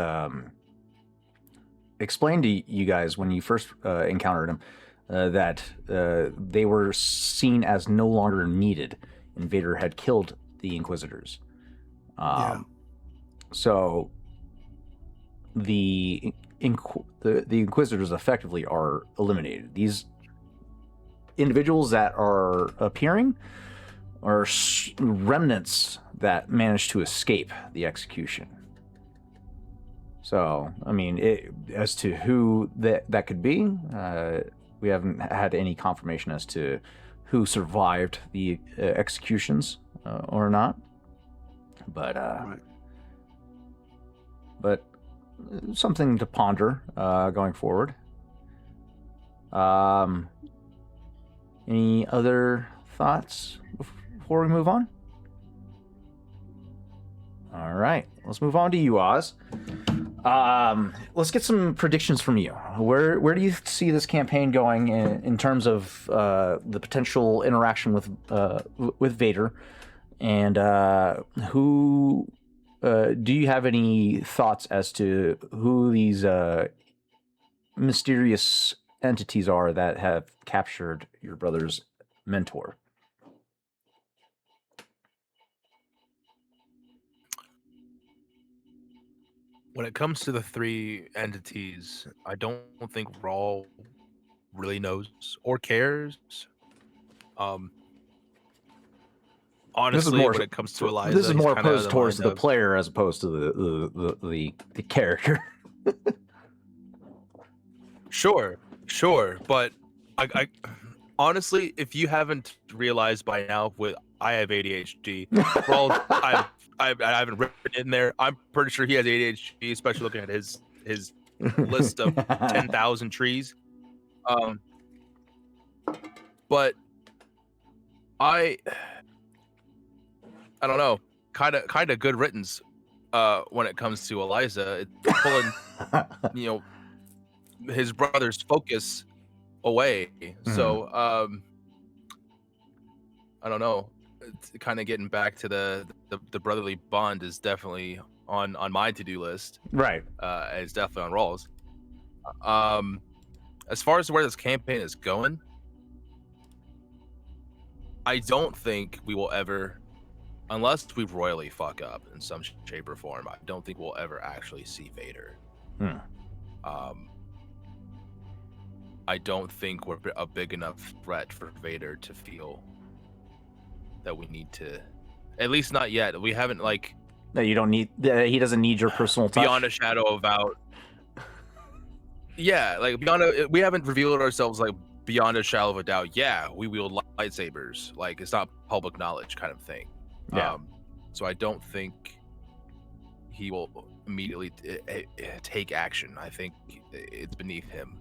explained to you guys when you first encountered him, that they were seen as no longer needed, and Vader had killed the Inquisitors. Yeah. So the Inquisitors effectively are eliminated. These individuals that are appearing are remnants that managed to escape the execution. So, I mean, as to who that could be, we haven't had any confirmation as to who survived the executions or not. But Right. but something to ponder going forward. Any other thoughts before we move on? All right, let's move on to you, Oz. Let's get some predictions from you. Where do you see this campaign going in terms of the potential interaction with Vader, and who do you have any thoughts as to who these mysterious entities are that have captured your brother's mentor? When it comes to the three entities, I don't think Rawl really knows or cares. Honestly, when it comes to Eliza, this is more he's kinda opposed the towards line the of- player as opposed to the character. Sure, but I honestly, if you haven't realized by now, I have ADHD. Well, I haven't written it in there. I'm pretty sure he has ADHD, especially looking at his list of 10,000 trees. But I don't know, kind of good riddance when it comes to Eliza. It's pulling, his brother's focus away. So I don't know. It's kind of getting back to the brotherly bond is definitely on my to-do list. Right. It's definitely on Rawls. As far as where this campaign is going, I don't think we will ever, unless we royally fuck up in some shape or form, I don't think we'll ever actually see Vader. I don't think we're a big enough threat for Vader to feel that we need to, at least not yet. We haven't that you don't need. He doesn't need your personal touch. Beyond a shadow of doubt. Yeah, like we haven't revealed ourselves like beyond a shadow of a doubt. Yeah, we wield lightsabers. Like it's not public knowledge kind of thing. Yeah. So I don't think he will immediately take action. I think it's beneath him.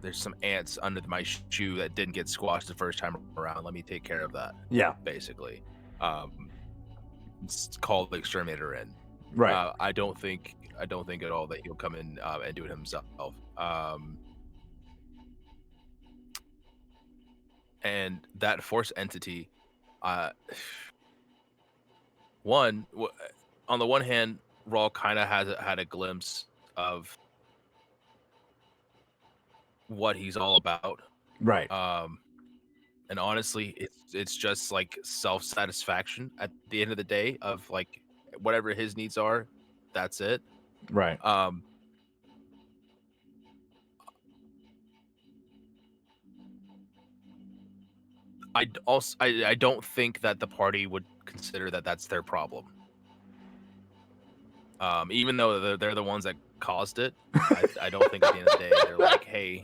There's some ants under my shoe that didn't get squashed the first time around. Let me take care of that. Yeah. Basically, it's called the exterminator in. Right. I don't think at all that he'll come in and do it himself. And that force entity, on the one hand, Rawl kind of had a glimpse of what he's all about. Right. And honestly, it's just like self-satisfaction at the end of the day of like whatever his needs are, that's it. Right. I don't think that the party would consider that that's their problem. Even though they're the ones that caused it, I don't think at the end of the day they're like, hey,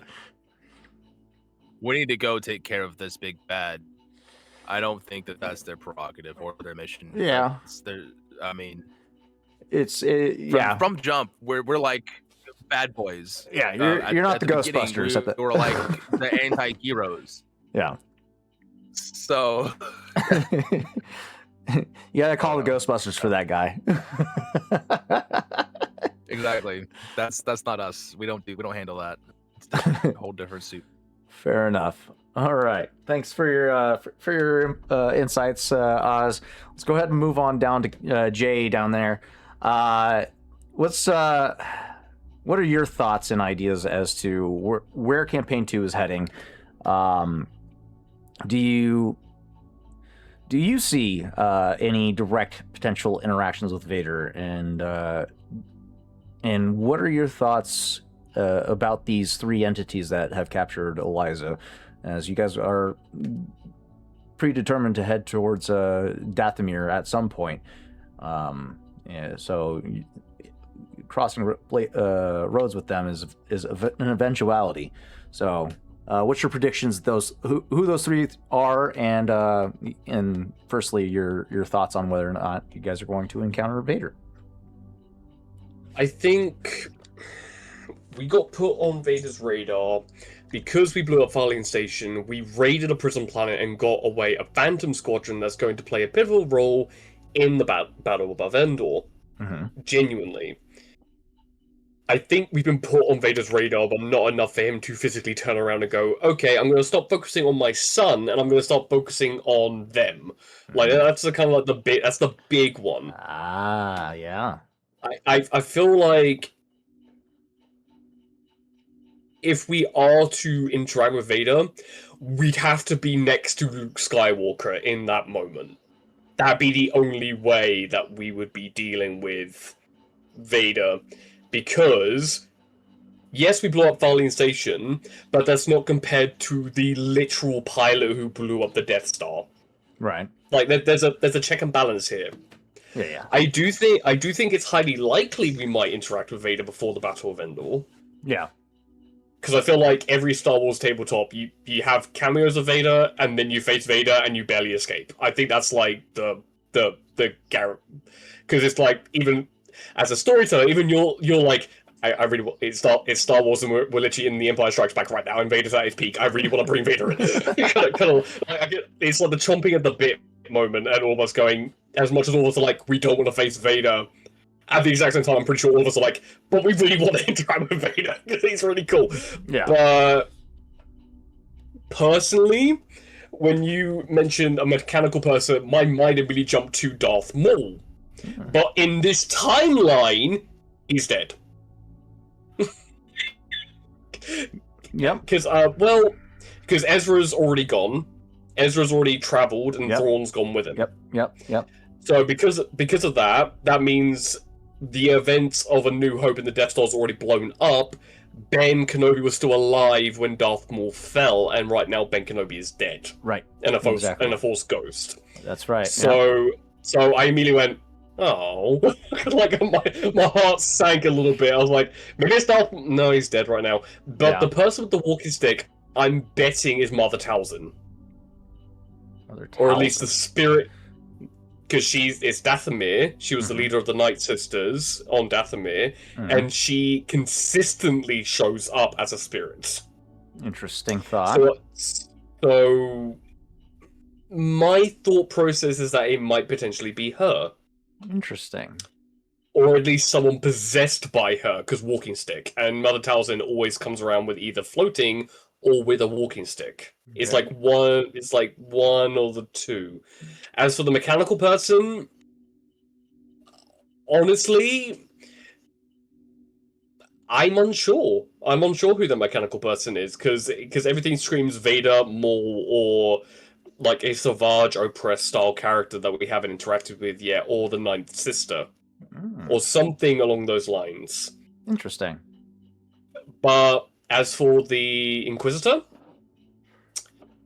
we need to go take care of this big bad. I don't think that that's their prerogative or their mission. Yeah. From jump, we're like bad boys. Yeah, you're not the Ghostbusters. We're like the anti-heroes. Yeah. So you gotta call the Ghostbusters for that guy. Exactly. That's not us. We don't handle that. It's a whole different suit. Fair enough. All right. Thanks for your insights, Oz. Let's go ahead and move on down to Jay down there. What are your thoughts and ideas as to where Campaign 2 is heading? Do you see any direct potential interactions with Vader, and what are your thoughts about these three entities that have captured Eliza, as you guys are predetermined to head towards Dathomir at some point? So crossing roads with them is an eventuality. So what's your predictions? Who those three are, and firstly your thoughts on whether or not you guys are going to encounter Vader. I think we got put on Vader's radar because we blew up Farlian Station. We raided a prison planet and got away a Phantom Squadron that's going to play a pivotal role in the battle above Endor. Mm-hmm. Genuinely. I think we've been put on Vader's radar, but not enough for him to physically turn around and go, okay, I'm going to stop focusing on my son, and I'm going to start focusing on them. Mm-hmm. Like, that's the kind of like that's the big one. Ah, yeah. I feel like if we are to interact with Vader, we'd have to be next to Luke Skywalker in that moment. That'd be the only way that we would be dealing with Vader. Because, yes, we blew up Farlian Station, but that's not compared to the literal pilot who blew up the Death Star. Right. Like, there's a check and balance here. Yeah. I do think it's highly likely we might interact with Vader before the Battle of Endor. Yeah. Because I feel like every Star Wars tabletop, you have cameos of Vader, and then you face Vader, and you barely escape. I think that's like the Garrett. Because it's like, even as a storyteller, even you're like, I really want, it's Star Wars, and we're literally in The Empire Strikes Back right now, and Vader's at his peak. I really want to bring Vader in. It's like the chomping at the bit moment, and almost going, as much as all of us are like, we don't want to face Vader, at the exact same time, I'm pretty sure all of us are like, but we really want to interact with Vader, because he's really cool. Yeah. But personally, when you mentioned a mechanical person, my mind immediately jumped to Darth Maul. But in this timeline, he's dead. Yep. Because Ezra's already gone. Ezra's already traveled, and Thrawn's gone with him. Yep. So because of that means the events of A New Hope and the Death Star's already blown up. Ben Kenobi was still alive when Darth Maul fell, and right now Ben Kenobi is dead. Right. And a Force ghost. That's right. So I immediately went, Oh, like my heart sank a little bit. I was like, maybe it's Darth. No, he's dead right now. But Yeah. the person with the walking stick, I'm betting, is Mother Talzin, Mother or at least the Talzin. spirit, because it's Dathomir. She was the Mhm. leader of the Night Sisters on Dathomir, Mhm. and she consistently shows up as a spirit. Interesting thought. So my thought process is that it might potentially be her. Interesting. Or at least someone possessed by her, because walking stick. And Mother Talzin always comes around with either floating or with a walking stick. It's Okay. like one or the two. As for the mechanical person, honestly, I'm unsure. I'm unsure who the mechanical person is, because everything screams Vader, Maul, or like a Savage Opress style character that we haven't interacted with yet, or the Ninth Sister, or something along those lines. Interesting. But as for the Inquisitor,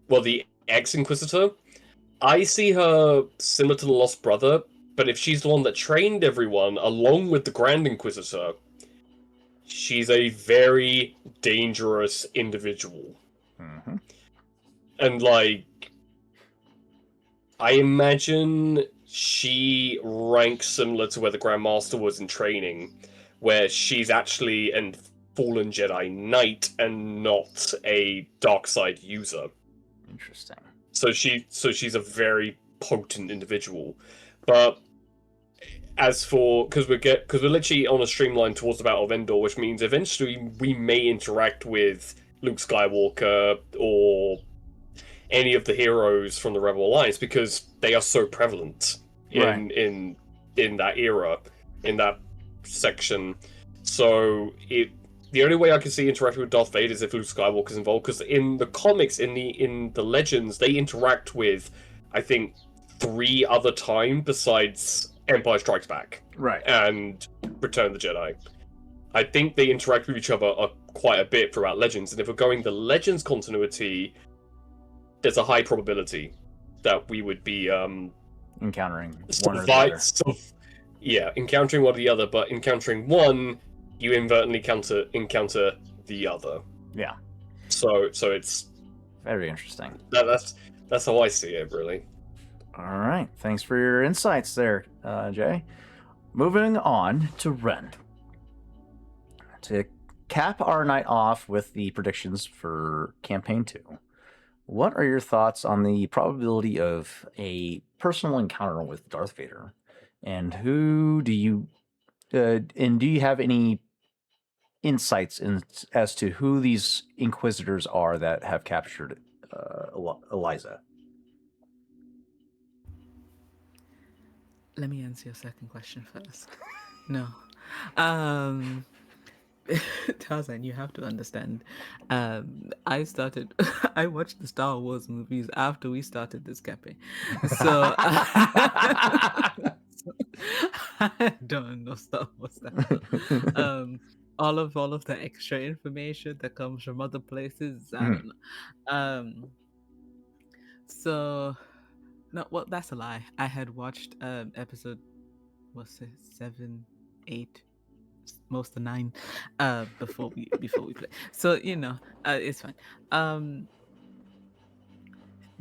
well, the ex-Inquisitor, I see her similar to the Lost Brother, but if she's the one that trained everyone along with the Grand Inquisitor, she's a very dangerous individual. Mhm. And, like, I imagine she ranks similar to where the Grand Master was in training, where she's actually a fallen Jedi Knight and not a dark side user. Interesting. So she's a very potent individual. But as for because we're literally on a streamline towards the Battle of Endor, which means eventually we may interact with Luke Skywalker or any of the heroes from the Rebel Alliance, because they are so prevalent Right. in that era, in that section. So the only way I can see interacting with Darth Vader is if Luke Skywalker's involved, because in the comics, in the Legends, they interact with, I think, 3 other times besides Empire Strikes Back Right. and Return of the Jedi. I think they interact with each other quite a bit throughout Legends, and if we're going the Legends continuity, there's a high probability that we would be Encountering one or the other. encountering one or the other, but encountering one, you inadvertently encounter the other. Yeah. So it's Very interesting. that's how I see it, really. All right. Thanks for your insights there, Jay. Moving on to Ren. To cap our night off with the predictions for Campaign 2, what are your thoughts on the probability of a personal encounter with Darth Vader? And who do you have any insights as to who these Inquisitors are that have captured Eliza? Let me answer your second question first. No. Tarzan, you have to understand. I watched the Star Wars movies after we started this campaign. So I don't know Star Wars that well. All of the extra information that comes from other places, I don't know. So no, well, that's a lie. I had watched episode, what's it, 7, 8, most of 9, before we play. So it's fine.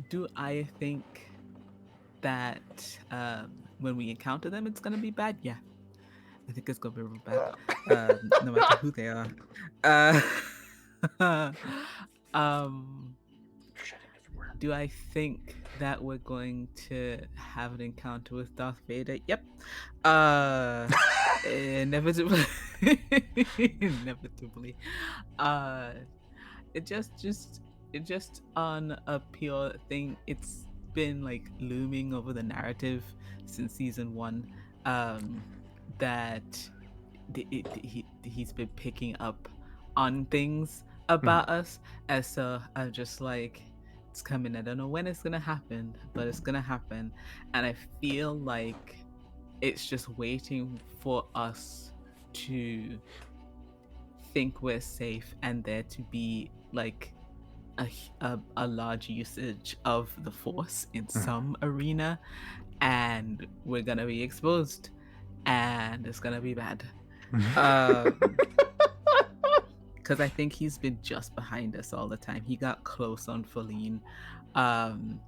Do I think that when we encounter them, it's gonna be bad? Yeah, I think it's gonna be real bad. No matter who they are. Do I think that we're going to have an encounter with Darth Vader? Yep. Inevitably. Inevitably. It just on a pure thing. It's been like looming over the narrative since season 1. That he's been picking up on things about us, and so I'm just like, it's coming. I don't know when it's gonna happen, but it's gonna happen, and I feel like it's just waiting for us to think we're safe and there to be like a large usage of the Force in some arena, and we're gonna be exposed. and it's gonna be bad. Because I think he's been just behind us all the time. He got close on Feline, and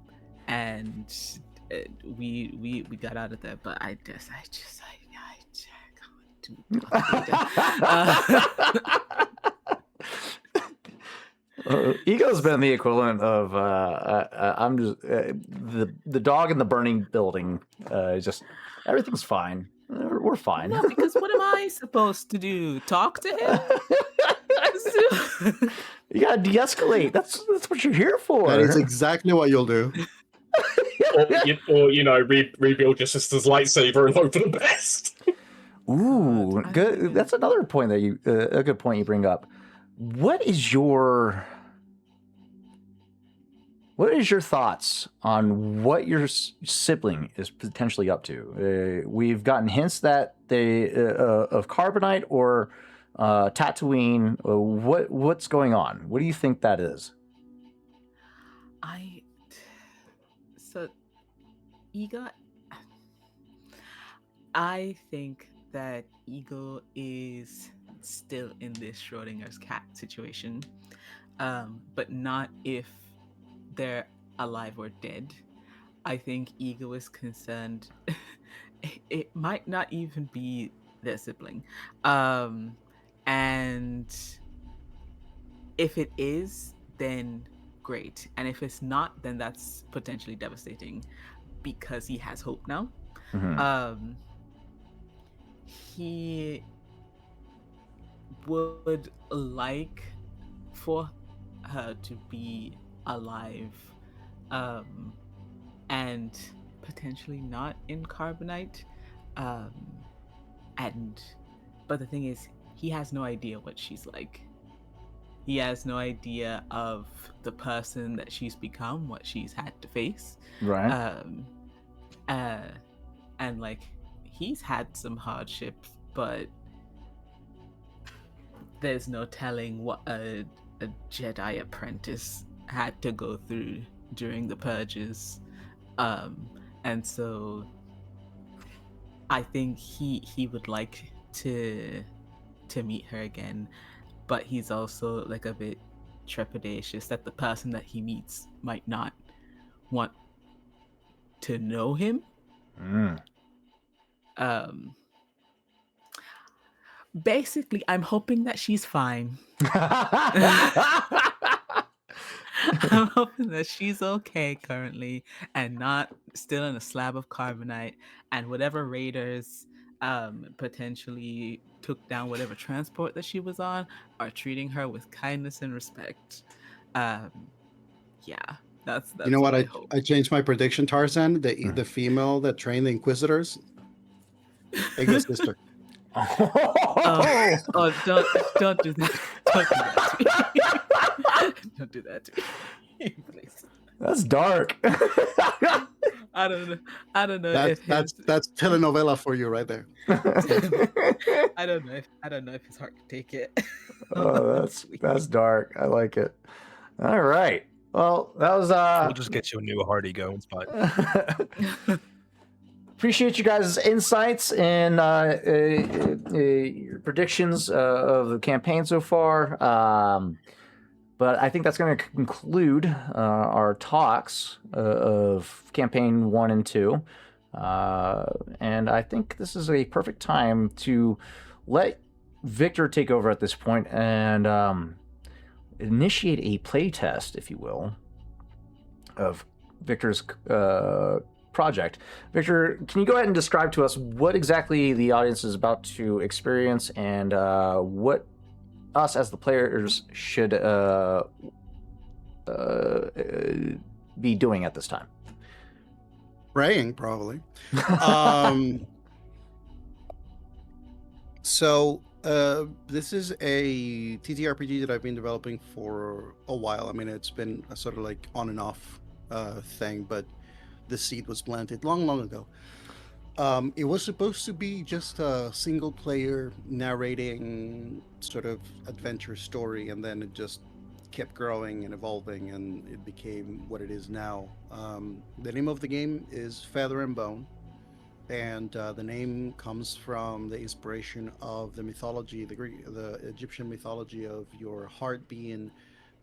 we got out of there. But I can't do Ego's been the equivalent of I'm just the dog in the burning building. Just everything's fine. We're fine. No, because what am I supposed to do? Talk to him? You gotta de-escalate. That's what you're here for. That is exactly what you'll do. or rebuild your sister's lightsaber and hope for the best. Ooh, good. That's another point that you a good point you bring up. What is your thoughts on what your sibling is potentially up to? We've gotten hints that they of Carbonite or Tatooine. What's going on? What do you think that is? Ego. I think that Ego is still in this Schrodinger's cat situation, but not if they're alive or dead. I think Ego is concerned it might not even be their sibling, and if it is, then great, and if it's not, then that's potentially devastating because he has hope now. Mm-hmm. He would like for her to be alive, and potentially not in Carbonite, but the thing is, he has no idea what she's like. He has no idea of the person that she's become, what she's had to face. Right. And like, he's had some hardships, but there's no telling what a Jedi apprentice had to go through during the purges, and so I think he would like to meet her again, but he's also like a bit trepidatious that the person that he meets might not want to know him. Basically, I'm hoping that she's fine. I'm hoping that she's okay currently and not still in a slab of carbonite, and whatever raiders potentially took down whatever transport that she was on are treating her with kindness and respect. Yeah, that's You know what? I hope. I changed my prediction, Tarzan. The female that trained the Inquisitors, Ego's sister. Oh, don't do that. Don't do that to me. Please. That's dark. I don't know. That's telenovela for you right there. I don't know if his heart can take it. Oh, that's dark. I like it. All right. Well, that was We'll just get you a new hard ego. It's fine. Appreciate you guys' insights and your predictions of the campaign so far. But I think that's going to conclude our talks of campaign 1 and 2. And I think this is a perfect time to let Victor take over at this point and initiate a play test, if you will, of Victor's project. Victor, can you go ahead and describe to us what exactly the audience is about to experience and what us as the players should be doing at this time? Praying, probably. So this is a TTRPG that I've been developing for a while. I mean, it's been a sort of like on and off thing, but the seed was planted long ago. It was supposed to be just a single player narrating sort of adventure story, and then it just kept growing and evolving, and it became what it is now. The name of the game is Feather and Bone. and the name comes from the inspiration of the mythology, the Egyptian mythology of your heart being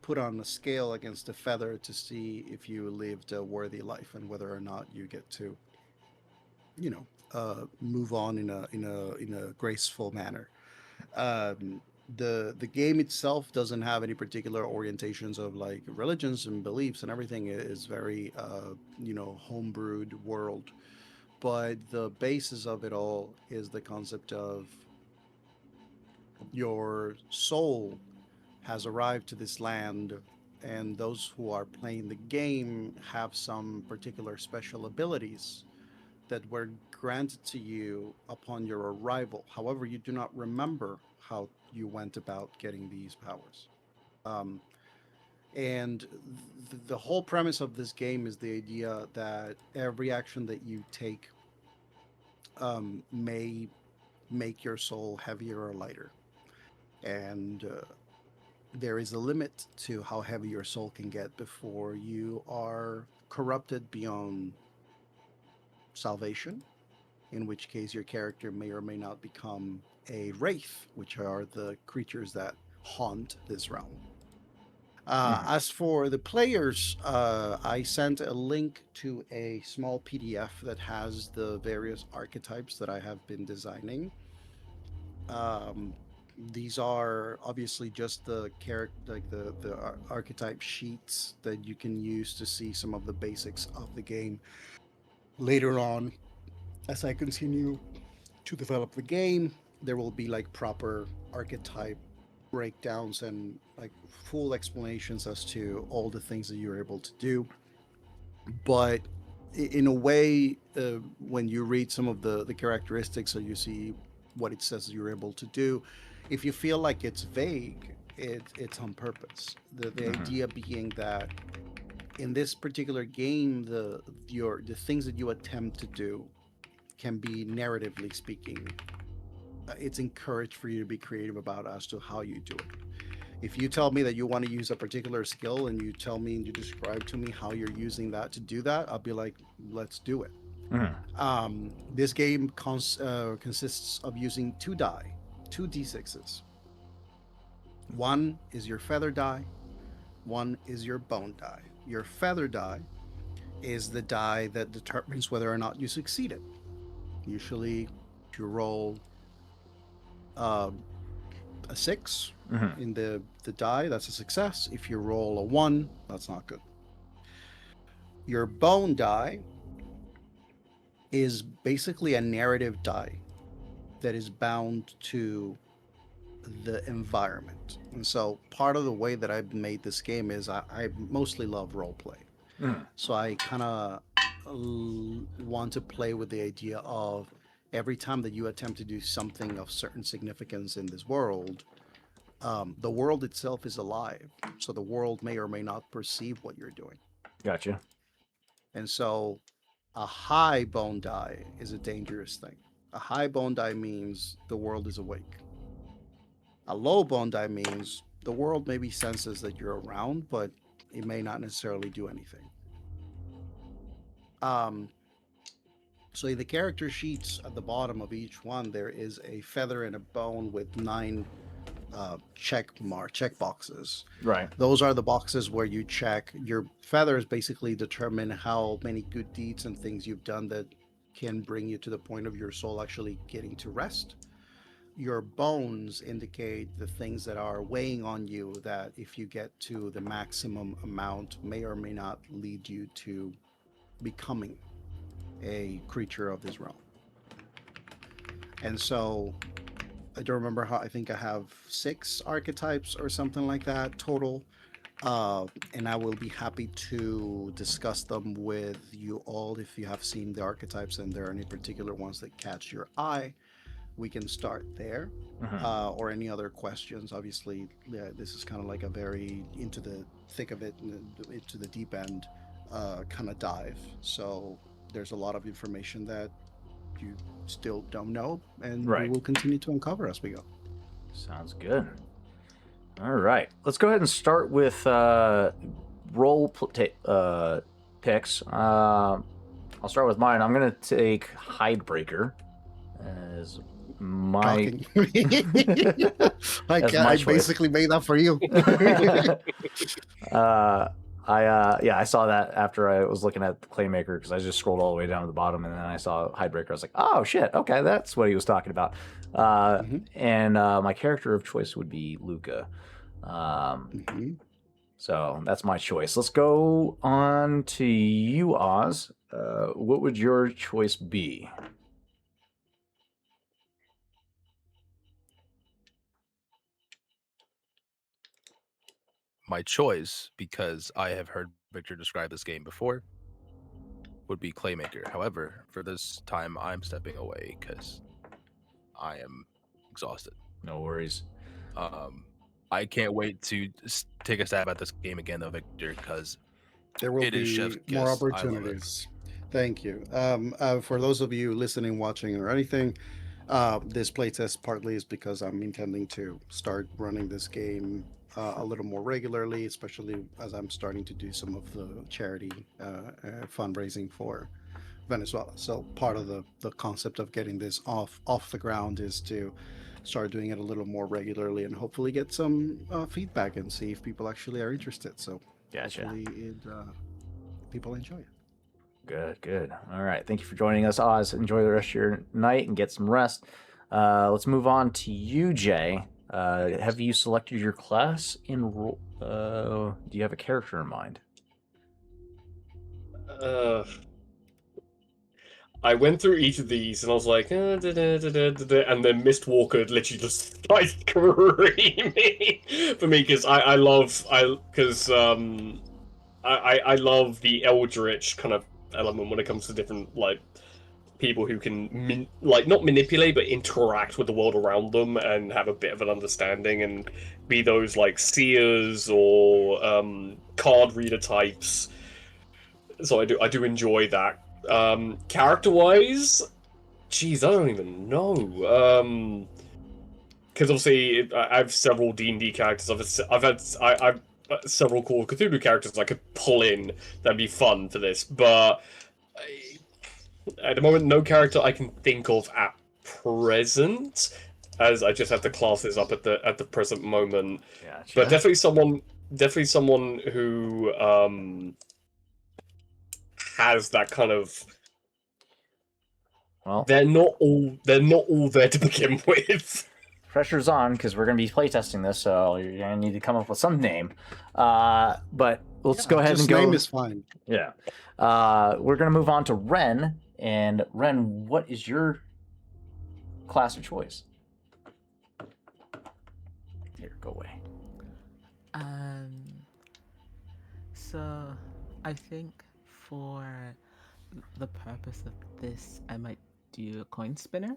put on a scale against a feather to see if you lived a worthy life and whether or not you get to, you know, move on in a graceful manner. Um, the game itself doesn't have any particular orientations of like religions and beliefs and everything. It is very homebrewed world, but the basis of it all is the concept of your soul has arrived to this land, and those who are playing the game have some particular special abilities that were granted to you upon your arrival. However, you do not remember how you went about getting these powers. Um, and the whole premise of this game is the idea that every action that you take may make your soul heavier or lighter. And there is a limit to how heavy your soul can get before you are corrupted beyond salvation, in which case your character may or may not become a wraith, which are the creatures that haunt this realm. As for the players, I sent a link to a small PDF that has the various archetypes that I have been designing. These are obviously just the character, like the archetype sheets that you can use to see some of the basics of the game. Later on, as I continue to develop the game, there will be like proper archetype breakdowns and like full explanations as to all the things that you're able to do. But in a way, when you read some of the characteristics or you see what it says you're able to do, if you feel like it's vague, it's on purpose. The idea being that in this particular game, the things that you attempt to do can be, narratively speaking, it's encouraged for you to be creative about as to how you do it. If you tell me that you want to use a particular skill and you tell me and you describe to me how you're using that to do that, I'll be like, let's do it. This game consists of using 2 die, 2 d6s. One is your feather die, one is your bone die. Your feather die is the die that determines whether or not you succeeded. Usually, if you roll a 6 in the die, that's a success. If you roll a 1, that's not good. Your bone die is basically a narrative die that is bound to the environment. And so part of the way that I've made this game is I mostly love role play. So I kind of want to play with the idea of every time that you attempt to do something of certain significance in this world, the world itself is alive. So the world may or may not perceive what you're doing. Gotcha. And so a high bone die is a dangerous thing. A high bone die means the world is awake. A low bone die means the world maybe senses that you're around, but it may not necessarily do anything. So in the character sheets at the bottom of each one, there is a feather and a bone with 9 check boxes. Right. Those are the boxes where you check. Your feathers basically determine how many good deeds and things you've done that can bring you to the point of your soul actually getting to rest. Your bones indicate the things that are weighing on you that if you get to the maximum amount may or may not lead you to becoming a creature of this realm. And so I don't remember how, I think I have 6 archetypes or something like that total. And I will be happy to discuss them with you all if you have seen the archetypes and there are any particular ones that catch your eye. We can start there, or any other questions. Obviously, this is kind of like a very into the thick of it, into the deep end kind of dive. So there's a lot of information that you still don't know, and we will continue to uncover as we go. Sounds good. All right, let's go ahead and start with role picks. I'll start with mine. I'm gonna take Hidebreaker as my Shocking. I That's my choice. basically made that for you. I saw that after I was looking at the Claymaker because I just scrolled all the way down to the bottom and then I saw Hidebreaker. I was like, oh shit, okay, that's what he was talking about. And my character of choice would be Luca. Mhm. So that's my choice. Let's go on to you, Oz. What would your choice be? My choice, because I have heard Victor describe this game before, would be Claymaker. However, for this time, I'm stepping away because I am exhausted. No worries. I can't wait to take a stab at this game again, though, Victor, because There will It is be chef's more kiss. I love it. opportunities. Thank you. For those of you listening, watching, or anything, this playtest partly is because I'm intending to start running this game a little more regularly, especially as I'm starting to do some of the charity fundraising for Venezuela. So part of the concept of getting this off the ground is to start doing it a little more regularly and hopefully get some feedback and see if people actually are interested. So Gotcha. hopefully people enjoy it. Good. All right. Thank you for joining us, Oz. Enjoy the rest of your night and get some rest. Let's move on to you, Jay. Have you selected your class in do you have a character in mind? I went through each of these and I was like, and then Mistwalker literally just started screaming for me because I love the Eldritch kind of element when it comes to different like people who can not manipulate but interact with the world around them and have a bit of an understanding and be those like seers or card reader types. So I do enjoy that. Character wise, geez, I don't even know. Because obviously I have several D&D characters. I've had several Call of Cthulhu characters I could pull in that'd be fun for this, but at the moment, no character I can think of at present, as I just have the classes up at the present moment. Gotcha. But definitely someone who has that kind of. Well, they're not all there to begin with. Pressure's on because we're going to be playtesting this, so you're going to need to come up with some name. But let's go ahead and go. Name is fine. Yeah. We're going to move on to Ren. And Ren, what is your class of choice? Here, go away. So I think for the purpose of this, I might do a coin spinner.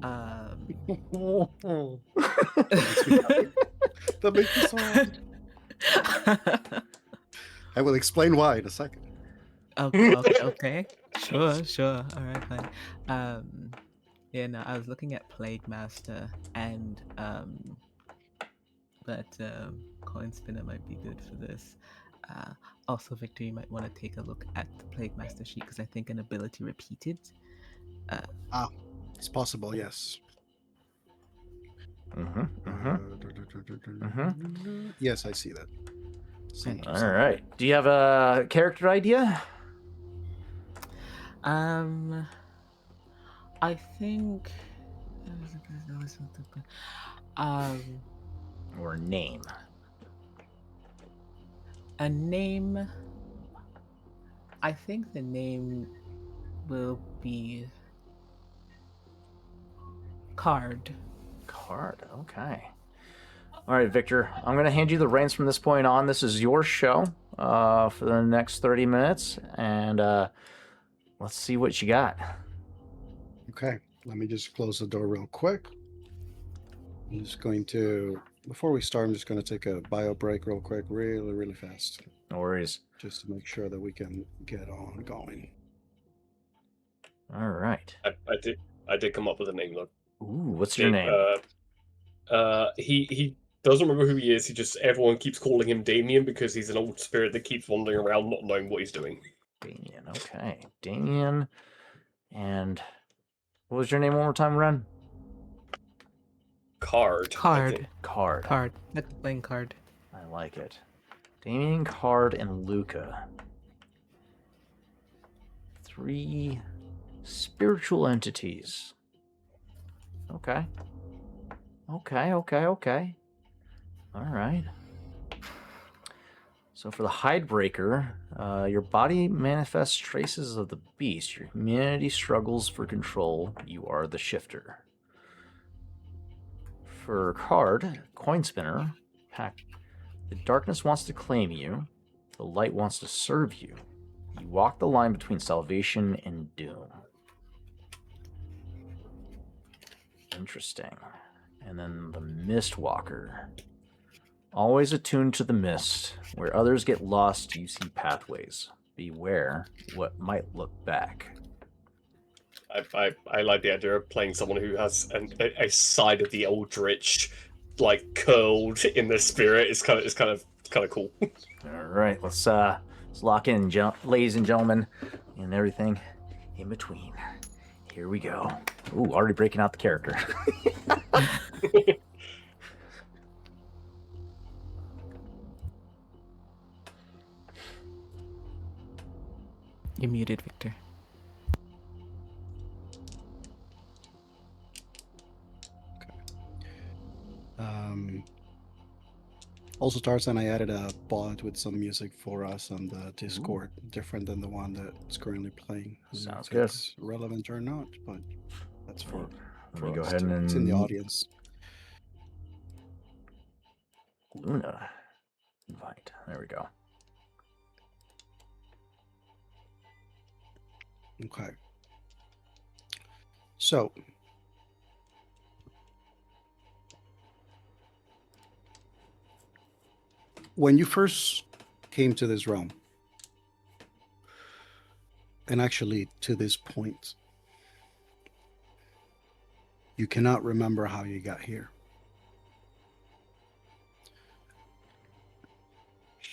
That makes me so happy. I will explain why in a second. Okay. Sure. All right, fine. I was looking at Plague Master and but coin spinner might be good for this. Also, Victor, you might want to take a look at the Plague Master sheet because I think an ability repeated. It's possible, yes. Yes, I see that. All right. Do you have a character idea? I think Or name? a name. I think the name will be Card. Okay. All right, Victor. I'm going to hand you the reins from this point on. This is your show for the next 30 minutes, and let's see what you got. Okay, let me just close the door real quick. I'm just going to, before we start, I'm just going to take a bio break real quick, really fast. No worries. Just to make sure that we can get on going. All right. I did come up with a name though. Ooh, what's your name? He doesn't remember who he is. Everyone keeps calling him Damien because he's an old spirit that keeps wandering around not knowing what he's doing. Damien. Okay. Damien. And what was your name one more time, Ren? Card. I Card. think. Card. Card. Like playing card. I like it. Damien, Card, and Luca. 3 spiritual entities. Okay. Okay. All right. So for the Hidebreaker, your body manifests traces of the beast. Your humanity struggles for control. You are the shifter. For Card, Coin Spinner, pack. The darkness wants to claim you. The light wants to serve you. You walk the line between salvation and doom. Interesting. And then the Mistwalker. Always attuned to the mist. Where others get lost, you see pathways. Beware what might look back. I like the idea of playing someone who has a side of the Eldritch, like curled in the spirit. It's kind of cool. All right, let's lock in, ladies and gentlemen, and everything in between. Here we go. Ooh, already breaking out the character. You're muted, Victor. Also, Tarzan, I added a bot with some music for us on the Discord, different than the one that's currently playing. I don't know Sounds if good. it's relevant or not, but that's for Let me go us ahead too. and It's in the audience. Luna. Invite. There we go. Okay. So, when you first came to this realm, and actually to this point, you cannot remember how you got here.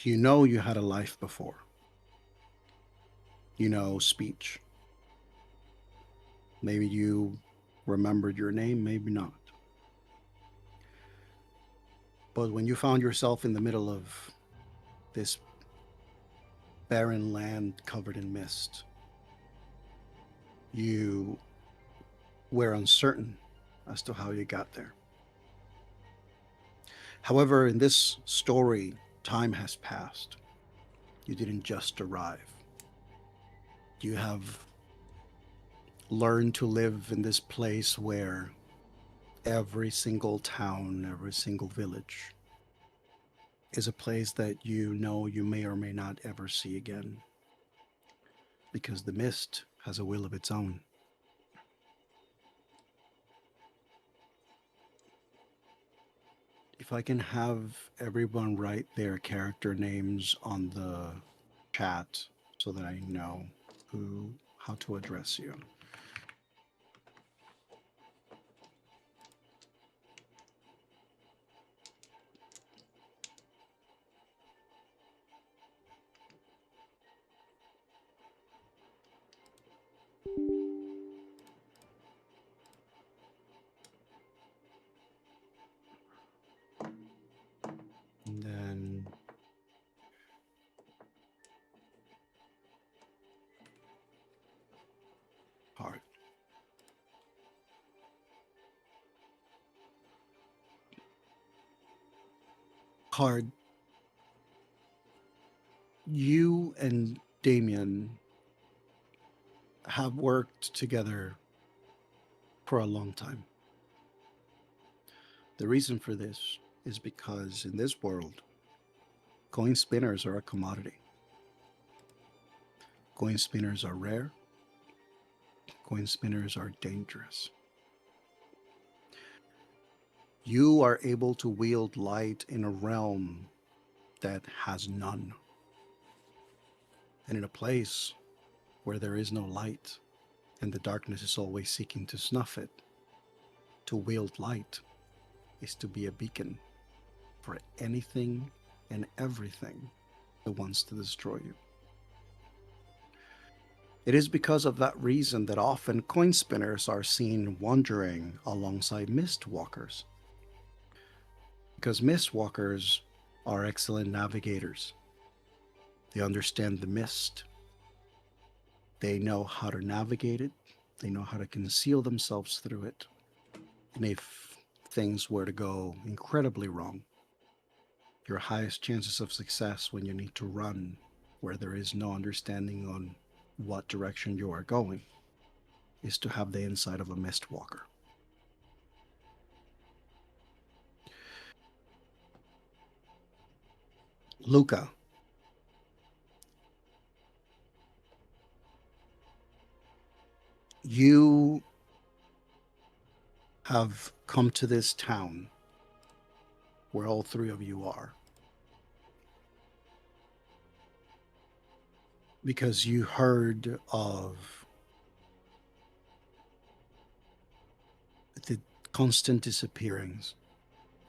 You know you had a life before. You know speech. Maybe you remembered your name, maybe not. But when you found yourself in the middle of this barren land covered in mist, you were uncertain as to how you got there. However, in this story, time has passed. You didn't just arrive. You have learned to live in this place where every single town, every single village is a place that you know you may or may not ever see again. Because the mist has a will of its own. If I can have everyone write their character names on the chat so that I know how to address you. And then heart. Card. You and Damien have worked together for a long time. The reason for this is because in this world, coin spinners are a commodity. Coin spinners are rare. Coin spinners are dangerous. You are able to wield light in a realm that has none. And in a place where there is no light, and the darkness is always seeking to snuff it, to wield light is to be a beacon for anything and everything that wants to destroy you. It is because of that reason that often coin spinners are seen wandering alongside mist walkers. Because mist walkers are excellent navigators. They understand the mist. They know how to navigate it. They know how to conceal themselves through it. And if things were to go incredibly wrong, your highest chances of success when you need to run where there is no understanding on what direction you are going is to have the insight of a mist walker. Luca, you have come to this town where all three of you are because you heard of the constant disappearings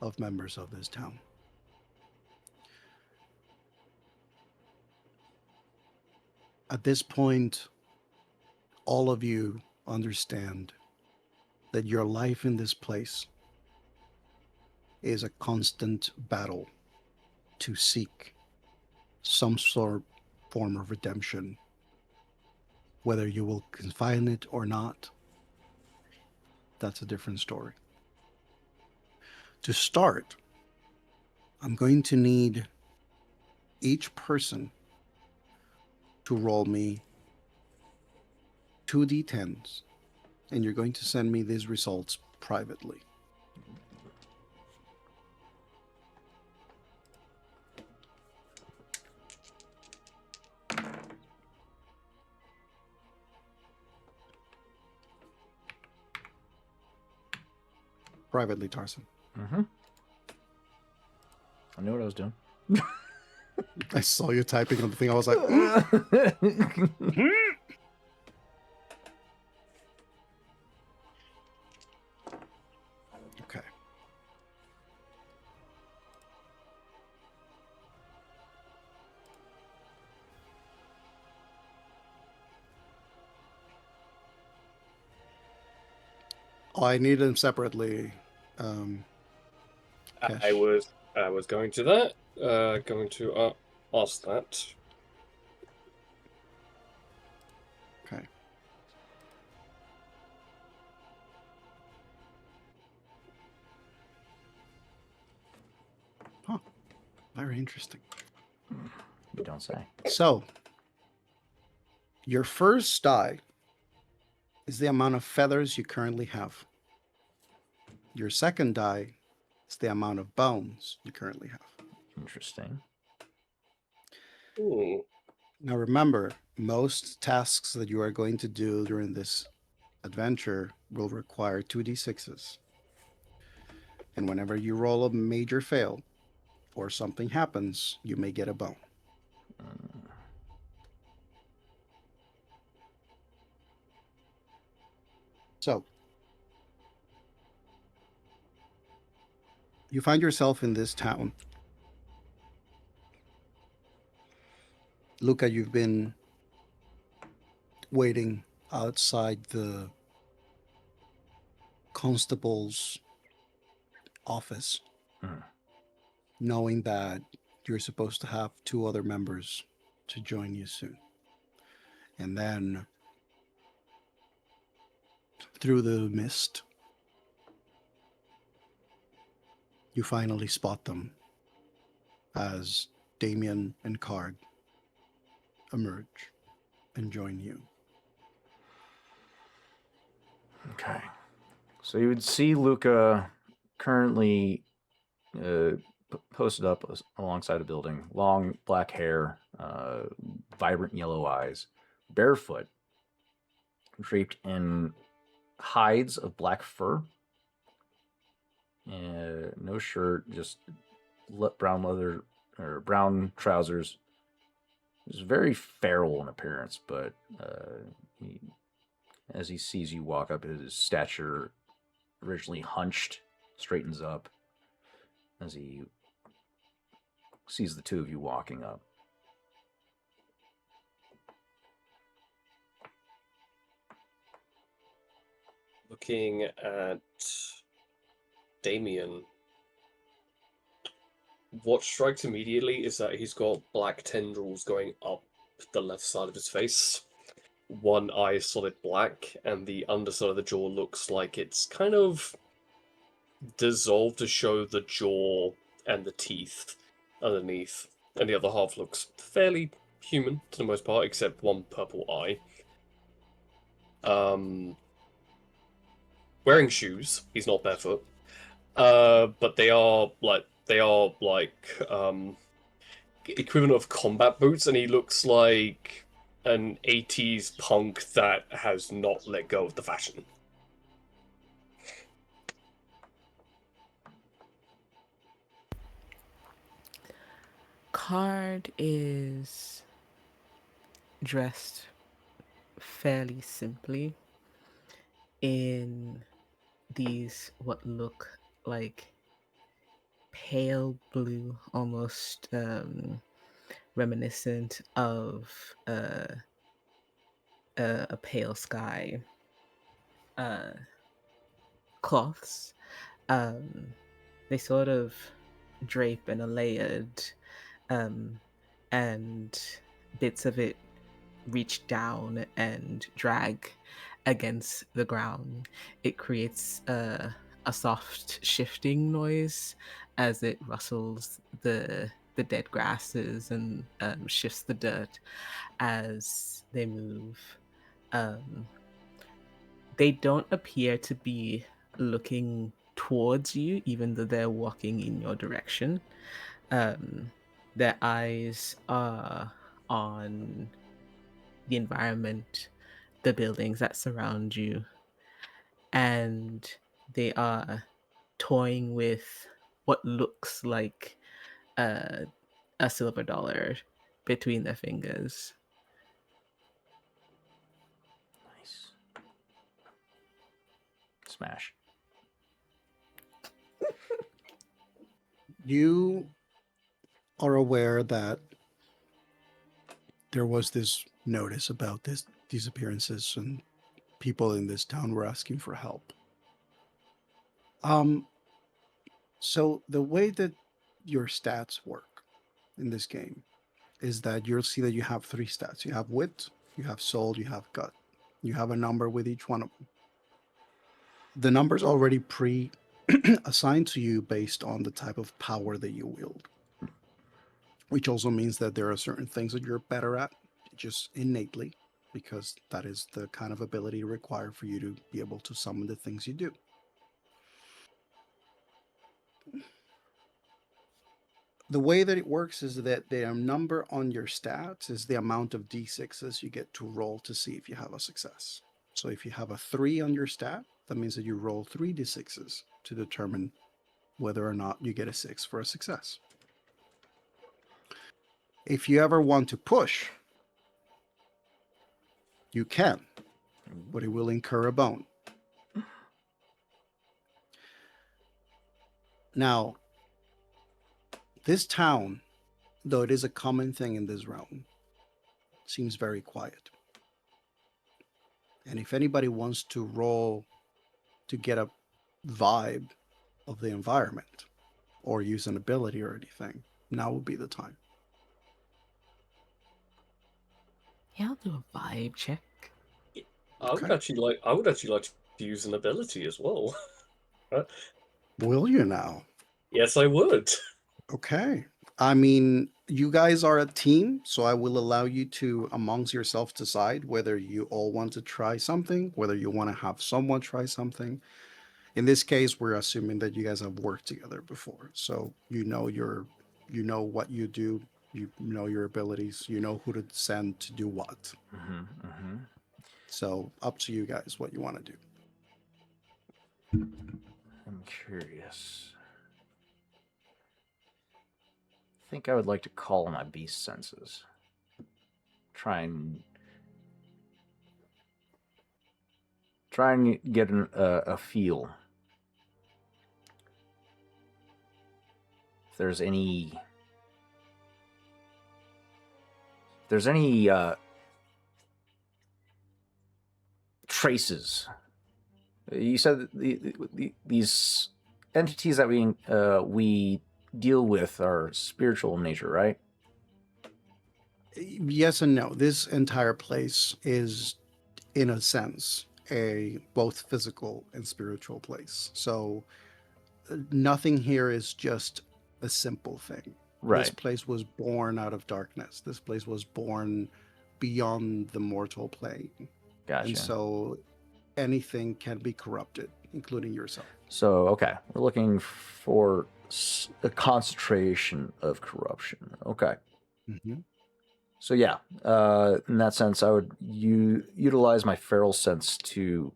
of members of this town. At this point, all of you understand that your life in this place is a constant battle to seek some sort of form of redemption. Whether you will confine it or not, that's a different story. To start, I'm going to need each person to roll me 2d10s, and you're going to send me these results privately. Privately, Tarson. Mm-hmm. I knew what I was doing. I saw you typing on the thing. I was like, okay. Oh, I need them separately. I was going to that. Going to ask that. Okay. Huh. Very interesting. You don't say. So, your first die is the amount of feathers you currently have. Your second die is the amount of bones you currently have. Interesting. Ooh. Now remember, most tasks that you are going to do during this adventure will require 2d6s. And whenever you roll a major fail or something happens, you may get a bone. So, you find yourself in this town. Luca, you've been waiting outside the constable's office, knowing that you're supposed to have 2 other members to join you soon. And then through the mist, you finally spot them as Damien and Card emerge and join you. Okay. So you would see Luca currently posted up alongside a building, long black hair, vibrant yellow eyes, barefoot, draped in hides of black fur, no shirt, just brown leather or brown trousers. He's very feral in appearance, but as he sees you walk up, his stature, originally hunched, straightens up as he sees the 2 of you walking up. looking at Damien. What strikes immediately is that he's got black tendrils going up the left side of his face. One eye is solid black, and the underside of the jaw looks like it's kind of dissolved to show the jaw and the teeth underneath. And the other half looks fairly human to the most part, except one purple eye. Wearing shoes. He's not barefoot. But they are like equivalent of combat boots, and he looks like an 80s punk that has not let go of the fashion. Card is dressed fairly simply in these what look like pale blue, almost reminiscent of a pale sky cloths. They sort of drape and are layered, and bits of it reach down and drag against the ground. It creates a soft shifting noise as it rustles the dead grasses and shifts the dirt as they move. They don't appear to be looking towards you, even though they're walking in your direction. Their eyes are on the environment, the buildings that surround you, and they are toying with what looks like a silver dollar between their fingers. Nice. Smash. You are aware that there was this notice about these appearances, and people in this town were asking for help. So the way that your stats work in this game is that you'll see that you have 3 stats. You have wit, you have soul, you have gut. You have a number with each one of them. The number's already assigned to you based on the type of power that you wield, which also means that there are certain things that you're better at just innately, because that is the kind of ability required for you to be able to summon the things you do. The way that it works is that the number on your stats is the amount of d6s you get to roll to see if you have a success. So if you have a 3 on your stat, that means that you roll 3 d6s to determine whether or not you get a 6 for a success. If you ever want to push, you can, but it will incur a bone. Now, this town, though it is a common thing in this realm, seems very quiet. And if anybody wants to roll to get a vibe of the environment or use an ability or anything, now would be the time. Yeah, I'll do a vibe check. I would actually like to use an ability as well. Will you now? Yes, I would. Okay. I mean, you guys are a team, so I will allow you to, amongst yourself, decide whether you all want to try something, whether you want to have someone try something. In this case, we're assuming that you guys have worked together before, so you know what you do, you know your abilities, you know who to send to do what. So up to you guys what you want to do. I'm curious. I think I would like to call on my beast senses. Try and get a feel. If there's any traces You said that these entities that we deal with are spiritual in nature, right? Yes and no. This entire place is, in a sense, a both physical and spiritual place. So nothing here is just a simple thing. This Right. place was born out of darkness. This place was born beyond the mortal plane. Gotcha. And so anything can be corrupted, including yourself. So, okay, we're looking for a concentration of corruption. Okay. Mm-hmm. So yeah, in that sense, I would utilize my feral sense to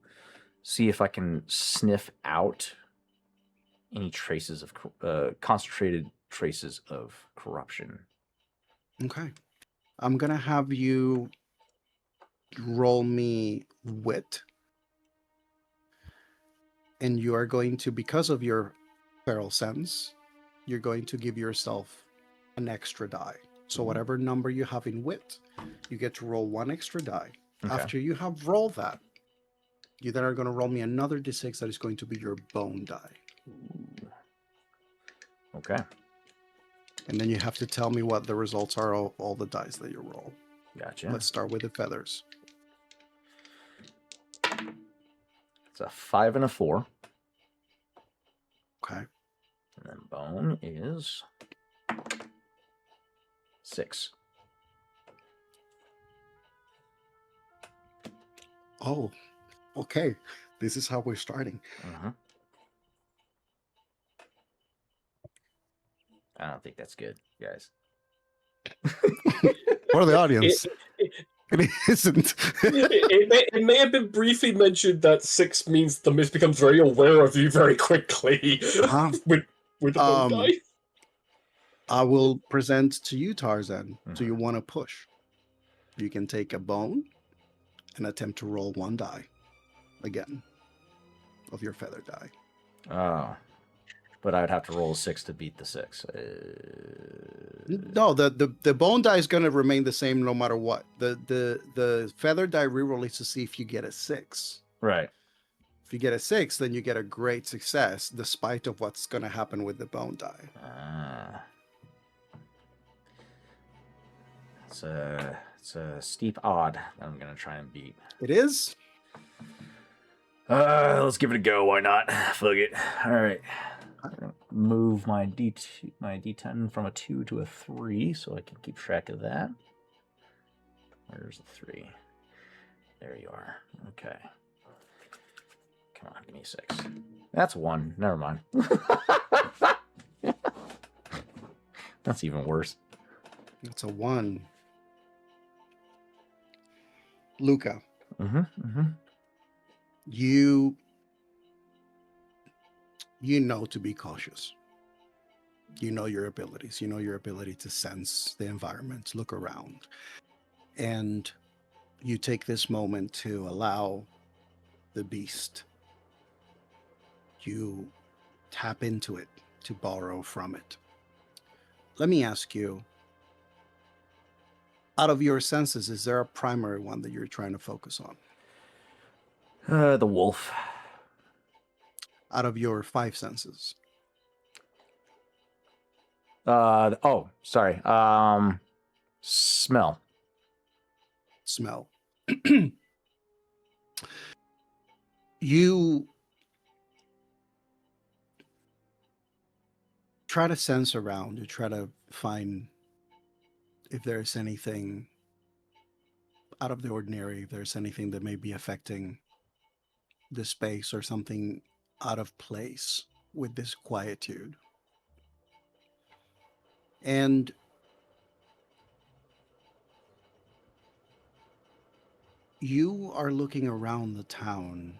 see if I can sniff out any traces of concentrated traces of corruption. Okay. I'm going to have you roll me wit. And you are going to, because of your feral sense, you're going to give yourself an extra die. So whatever number you have in wit, you get to roll one extra die. Okay. After you have rolled that, you then are going to roll me another d6 that is going to be your bone die. Ooh. Okay. And then you have to tell me what the results are of all the dice that you roll. Gotcha. Let's start with the feathers. It's a 5 and a 4. Okay. And then bone is 6. Oh, okay. This is how we're starting. Mm-hmm. I don't think that's good, guys. For the audience, it isn't. It may have been briefly mentioned that 6 means the mist becomes very aware of you very quickly with the bone die. I will present to you, Tarzan. Mhm. Do you want to push? You can take a bone and attempt to roll one die again of your feather die. Oh. But I'd have to roll a 6 to beat the 6. No, the bone die is going to remain the same no matter what. The feather die reroll is to see if you get a 6. Right. If you get a 6, then you get a great success, despite of what's going to happen with the bone die. It's a steep odd that I'm gonna try and beat. It is. Let's give it a go. Why not? Fuck it. All right. Move my D10 from a 2 to a 3 so I can keep track of that. Where's the 3? There you are. Okay. Come on, give me a 6. That's 1. Never mind. That's even worse. It's a 1. Luca, you know to be cautious. You know your abilities. You know your ability to sense the environment, look around. And you take this moment to allow the beast. You tap into it to borrow from it. Let me ask you, out of your senses, is there a primary one that you're trying to focus on? The wolf. Out of your 5 senses? Oh, sorry. Smell. Smell. You try to sense around. You try to find if there's anything out of the ordinary, if there's anything that may be affecting the space or something out of place with this quietude. And you are looking around the town,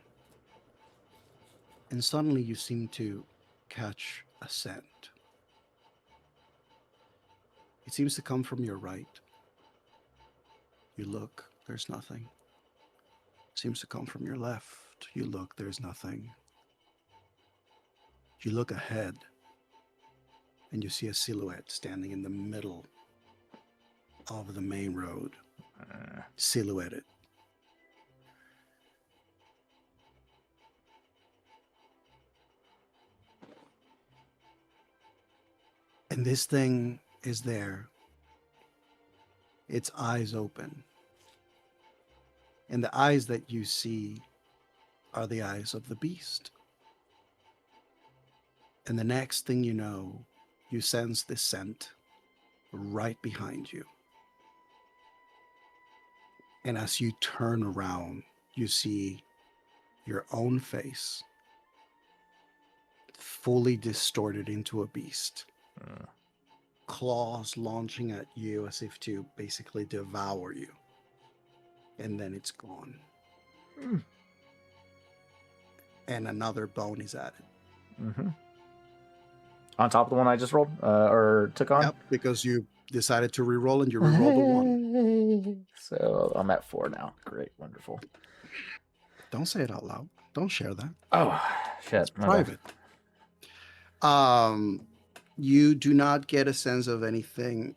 and suddenly you seem to catch a scent. It seems to come from your right. You look, there's nothing. It seems to come from your left. You look, there's nothing. You look ahead, and you see a silhouette standing in the middle of the main road, silhouetted. And this thing is there. Its eyes open. And the eyes that you see are the eyes of the beast. And the next thing you know, you sense this scent right behind you. And as you turn around, you see your own face fully distorted into a beast. Claws launching at you as if to basically devour you. And then it's gone. And another bone is added. Mm-hmm. On top of the one I just rolled or took on? Yep, because you decided to reroll and you rerolled a 1. So I'm at 4 now. Great, wonderful. Don't say it out loud. Don't share that. Oh, shit. It's private. You do not get a sense of anything.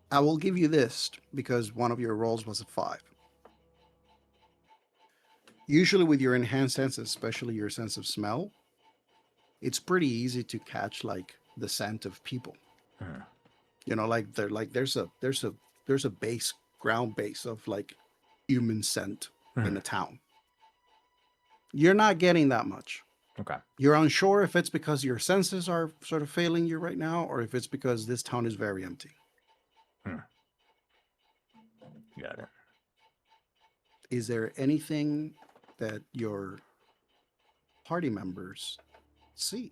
I will give you this because one of your rolls was a 5. Usually with your enhanced senses, especially your sense of smell, it's pretty easy to catch like the scent of people. You know, like there's a base, ground base of like human scent in the town. You're not getting that much. Okay. You're unsure if it's because your senses are sort of failing you right now, or if it's because this town is very empty. Got it. Is there anything that your party members see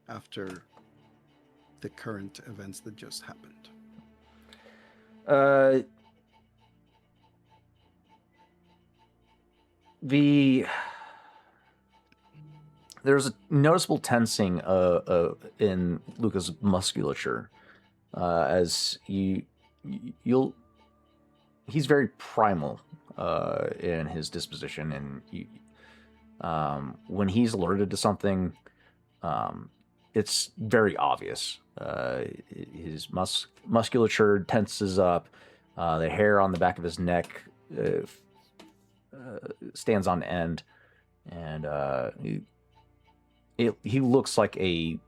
after the current events that just happened? There's a noticeable tensing in Luca's musculature as you'll. He's very primal in his disposition, and when he's alerted to something, it's very obvious. His musculature tenses up. The hair on the back of his neck stands on end, and he looks like it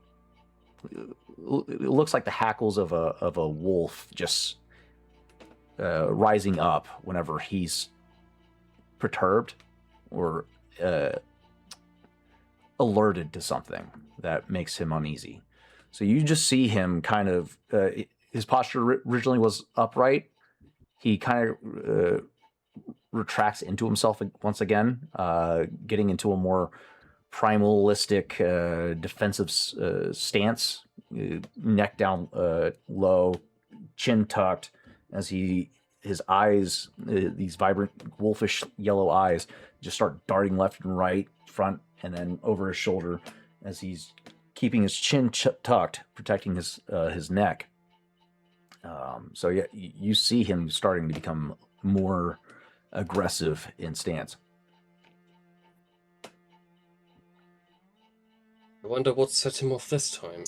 looks like the hackles of a wolf just rising up whenever he's perturbed or alerted to something that makes him uneasy. So you just see him kind of his posture originally was upright. He kind of retracts into himself once again, getting into a more primalistic defensive stance, neck down low, chin tucked, as his eyes, these vibrant wolfish yellow eyes, just start darting left and right, front and then over his shoulder, as he's keeping his chin tucked, protecting his neck. So yeah, you see him starting to become more aggressive in stance. I wonder what set him off this time.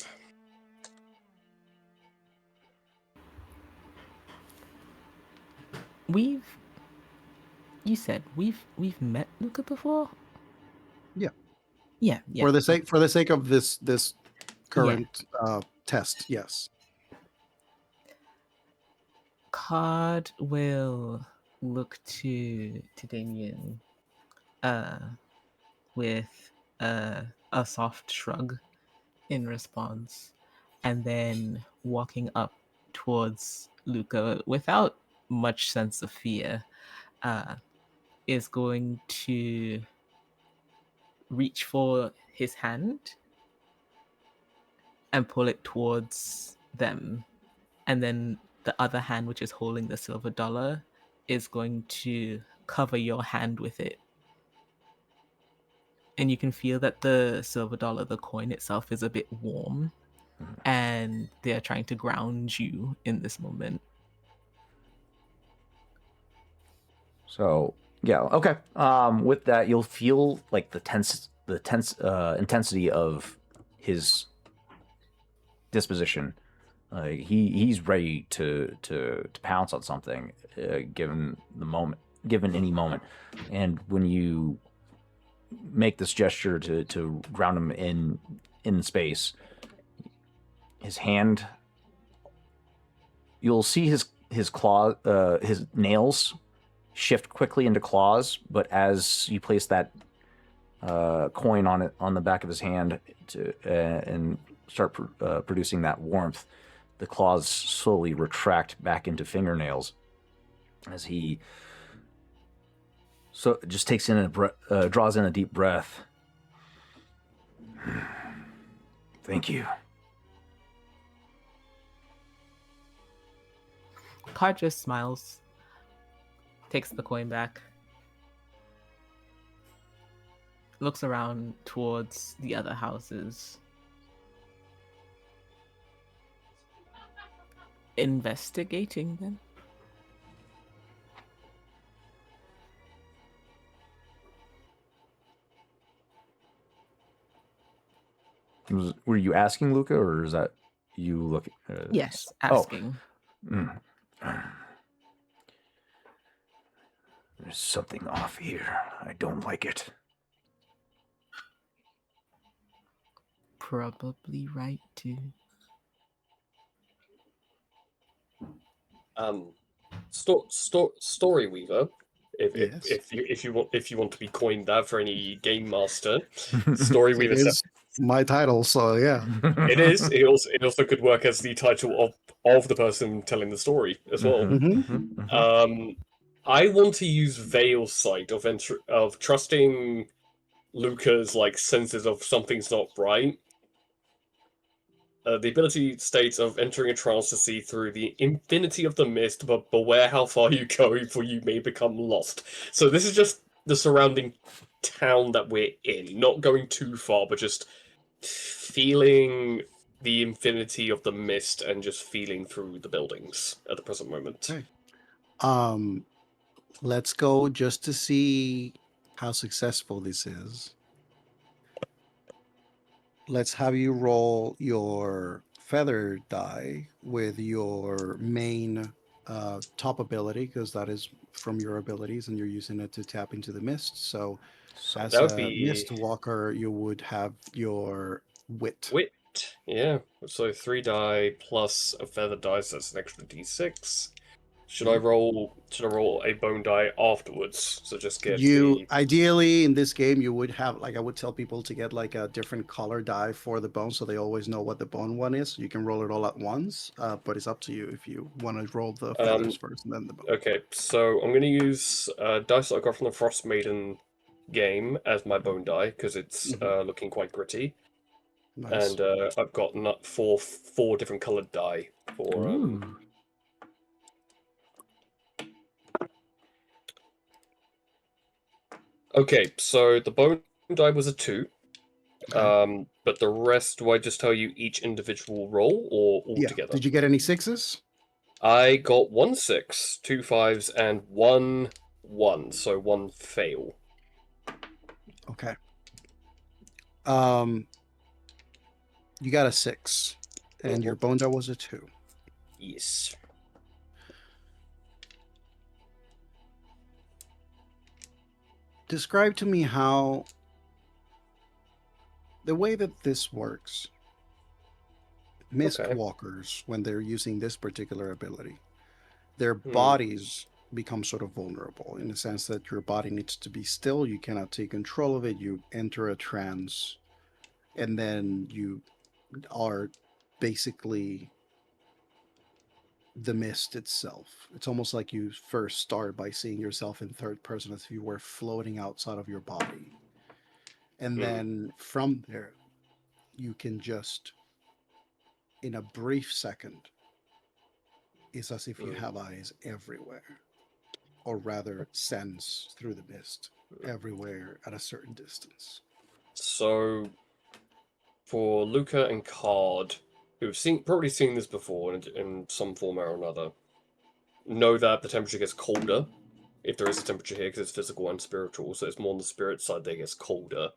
You said we've met Luca before? Yeah. Yeah. For the sake of this current test, yes. Card will look to Damien with a soft shrug in response, and then walking up towards Luca without much sense of fear, is going to reach for his hand and pull it towards them, and then the other hand, which is holding the silver dollar, is going to cover your hand with it. And you can feel that the silver dollar, the coin itself, is a bit warm, and they're trying to ground you in this moment. So yeah, okay. With that, you'll feel like the tense intensity of his disposition. He's ready to pounce on something, given any moment. And when you make this gesture to ground him in space, his hand. You'll see his claw, his nails shift quickly into claws, but as you place that coin on the back of his hand and start producing that warmth, the claws slowly retract back into fingernails as he just takes in draws in a deep breath. Thank you. Card just smiles, takes the coin back, looks around towards the other houses. Investigating then? Were you asking Luca, or is that you looking? Yes, asking. There's something off here. I don't like it. Probably right too. Story Weaver. Yes. If you want to be coined that for any game master, Story Weaver It is my title, so yeah. It is. It also could work as the title of the person telling the story as well. I want to use Veil's Sight of trusting Luca's like senses of something's not right. The ability states of entering a trance to see through the infinity of the mist, but beware how far you go, for you may become lost. So this is just the surrounding town that we're in, not going too far, but just feeling the infinity of the mist and just feeling through the buildings at the present moment. Okay. Let's go just to see how successful this is. Let's have you roll your feather die with your main top ability, because that is from your abilities and you're using it to tap into the mist. So as a mist walker, you would have your wit. Yeah. So 3 die plus a feather die, so that's an extra d6. Should I roll a bone die afterwards? So just get ideally in this game you would have, like, I would tell people to get like a different color die for the bone, so they always know what the bone one is. You can roll it all at once, but it's up to you if you want to roll the feathers first and then the bone. Okay, so I'm going to use dice that I got from the Frost Maiden game as my bone die because it's looking quite gritty. Nice. And I've got four different colored die for. Okay, so the bone die was a 2. Okay. But the rest, do I just tell you each individual roll or all together? Did you get any 6s? I got 1 6, 2 5s, and 1 1, so 1 fail. Okay. You got a 6, and your bone die was a 2. Yes. Describe to me how the way that this works. Mist walkers, when they're using this particular ability, their bodies become sort of vulnerable in the sense that your body needs to be still. You cannot take control of it. You enter a trance, and then you are basically the mist itself. It's almost like you first start by seeing yourself in third person as if you were floating outside of your body. And then from there, you can just, in a brief second, it's as if you have eyes everywhere. Or rather, sense through the mist everywhere at a certain distance. So, for Luca and Card, who've probably seen this before in some form or another, know that the temperature gets colder if there is a temperature here, because it's physical and spiritual, so it's more on the spirit side that it gets colder.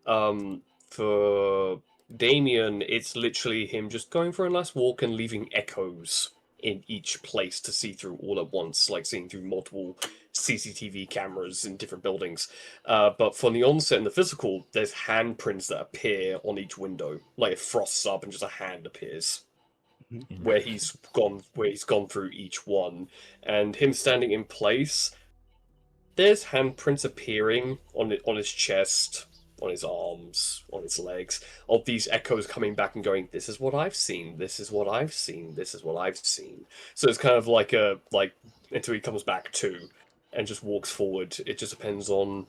For Damien, it's literally him just going for a nice walk and leaving echoes in each place to see through all at once, like seeing through multiple CCTV cameras in different buildings. But for the onset and the physical, there's handprints that appear on each window, like it frosts up and just a hand appears where he's gone through each one, and him standing in place. There's handprints appearing on his chest, on his arms, on his legs, of these echoes coming back and going, "This is what I've seen. This is what I've seen. This is what I've seen." So it's kind of like until he comes back to, and just walks forward. It just depends on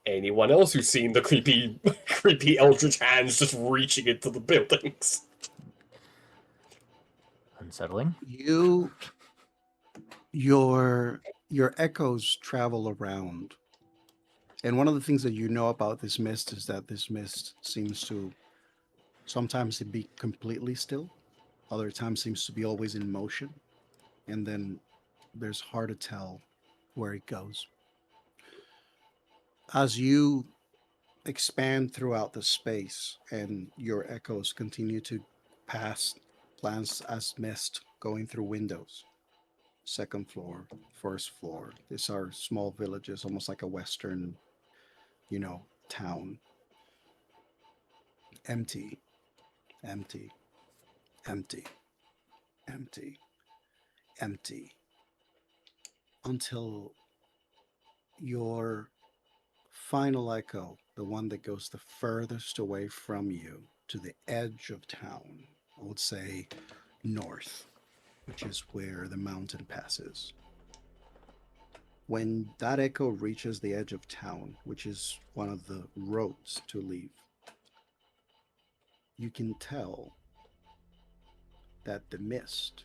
anyone else who's seen the creepy, creepy eldritch hands just reaching into the buildings. Unsettling. Your echoes travel around, and one of the things that you know about this mist is that this mist seems to sometimes it be completely still, other times seems to be always in motion, and then there's hard to tell where it goes. As you expand throughout the space and your echoes continue to glance as mist going through windows, second floor, first floor. These are small villages, almost like a Western, town. Empty, empty, empty, empty, empty. Until your final echo, the one that goes the furthest away from you to the edge of town, I would say north, which is where the mountain passes. When that echo reaches the edge of town, which is one of the roads to leave, you can tell that the mist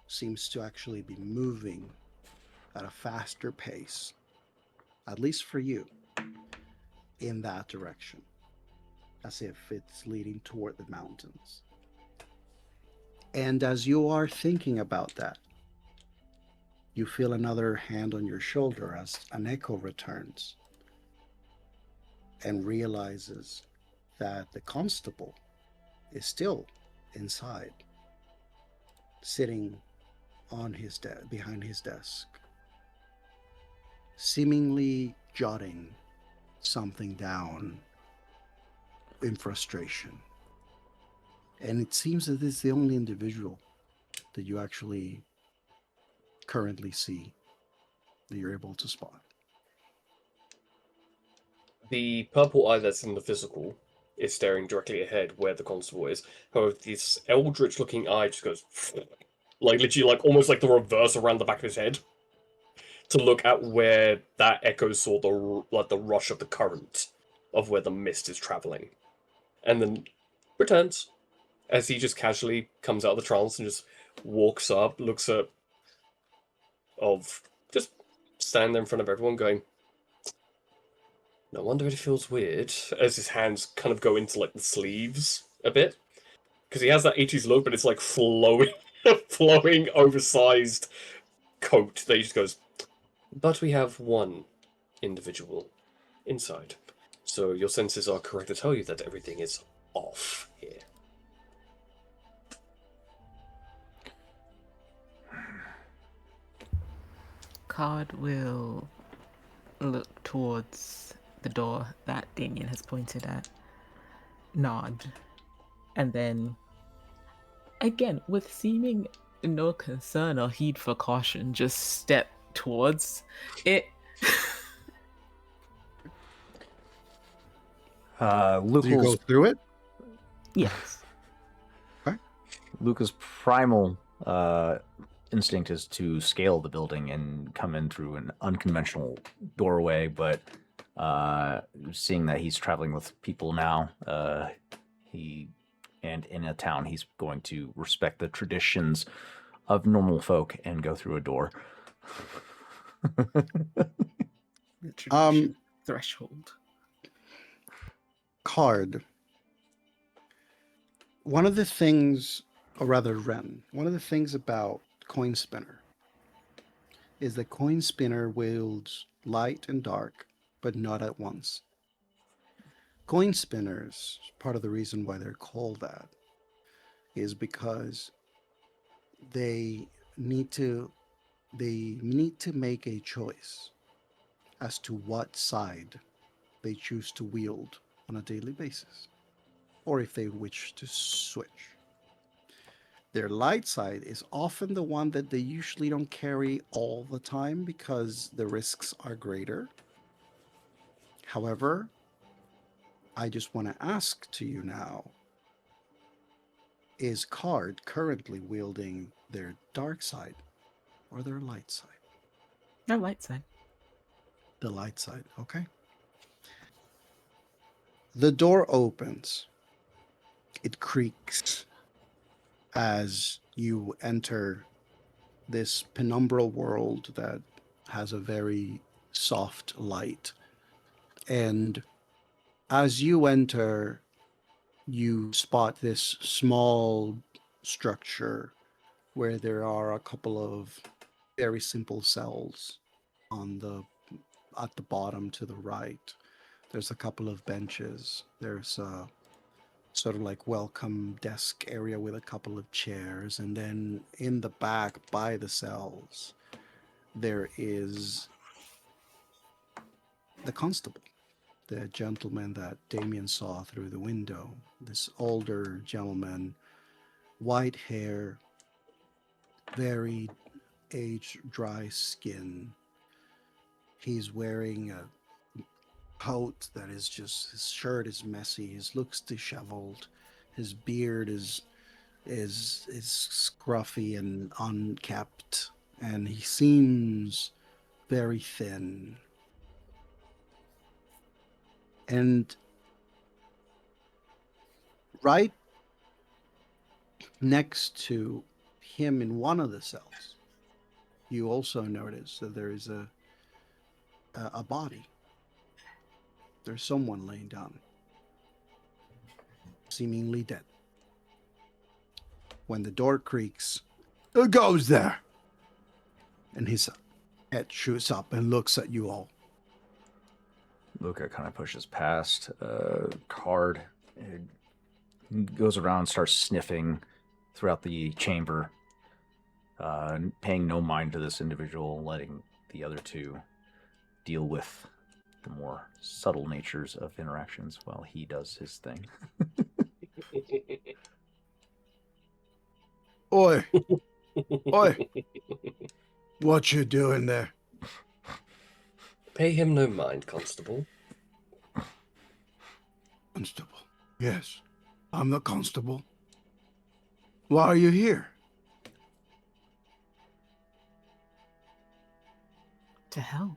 seems to actually be moving at a faster pace, at least for you, in that direction, as if it's leading toward the mountains. And as you are thinking about that, you feel another hand on your shoulder as an echo returns and realizes that the constable is still inside, sitting on his behind his desk, seemingly jotting something down in frustration. And it seems that it's the only individual that you actually currently see that you're able to spot. The purple eye that's in the physical is staring directly ahead where the constable is. However, this eldritch-looking eye just goes, like literally, like almost like the reverse around the back of his head, to look at where that echo saw the rush of the current of where the mist is traveling, and then returns as he just casually comes out of the trance and just walks up, looks at just standing there in front of everyone, going, "No wonder it feels weird," as his hands kind of go into like the sleeves a bit, because he has that 80s look, but it's like flowing, flowing oversized coat that he just goes, "But we have one individual inside, so your senses are correct to tell you that everything is off here." Card will look towards the door that Damien has pointed at, nod, and then, again, with seeming no concern or heed for caution, just step towards it. Do you go Lucas, through it? Yes. Lucas' primal instinct is to scale the building and come in through an unconventional doorway, but seeing that he's traveling with people now, and in a town, he's going to respect the traditions of normal folk and go through a door. The tradition threshold. Card. One of the things, or rather Ren, one of the things about Coin Spinner is that Coin Spinner wields light and dark, but not at once. Coin spinners, part of the reason why they're called that, is because they need to make a choice as to what side they choose to wield on a daily basis, or if they wish to switch. Their light side is often the one that they usually don't carry all the time because the risks are greater. However, I just want to ask to you now, is Card currently wielding their dark side or their light side? No light side. The light side, okay. The door opens. It creaks as you enter this penumbral world that has a very soft light. And as you enter, you spot this small structure where there are a couple of very simple cells at the bottom to the right. There's a couple of benches. There's a sort of like welcome desk area with a couple of chairs, and then in the back by the cells there is the constable, the gentleman that Damien saw through the window. This older gentleman, white hair, very aged, dry skin. He's wearing a coat that is just, his shirt is messy, his looks disheveled, his beard is scruffy and unkept, and he seems very thin. And right next to him in one of the cells, you also notice that there is a body. There's someone laying down, seemingly dead. When the door creaks, who goes there? And his head shoots up and looks at you all. Luca kind of pushes past Card. It goes around, starts sniffing throughout the chamber, paying no mind to this individual, letting the other two deal with the more subtle natures of interactions while he does his thing. Oi! Oi! What you doing there? Pay him no mind, Constable. Constable. Yes, I'm the constable. Why are you here? To help.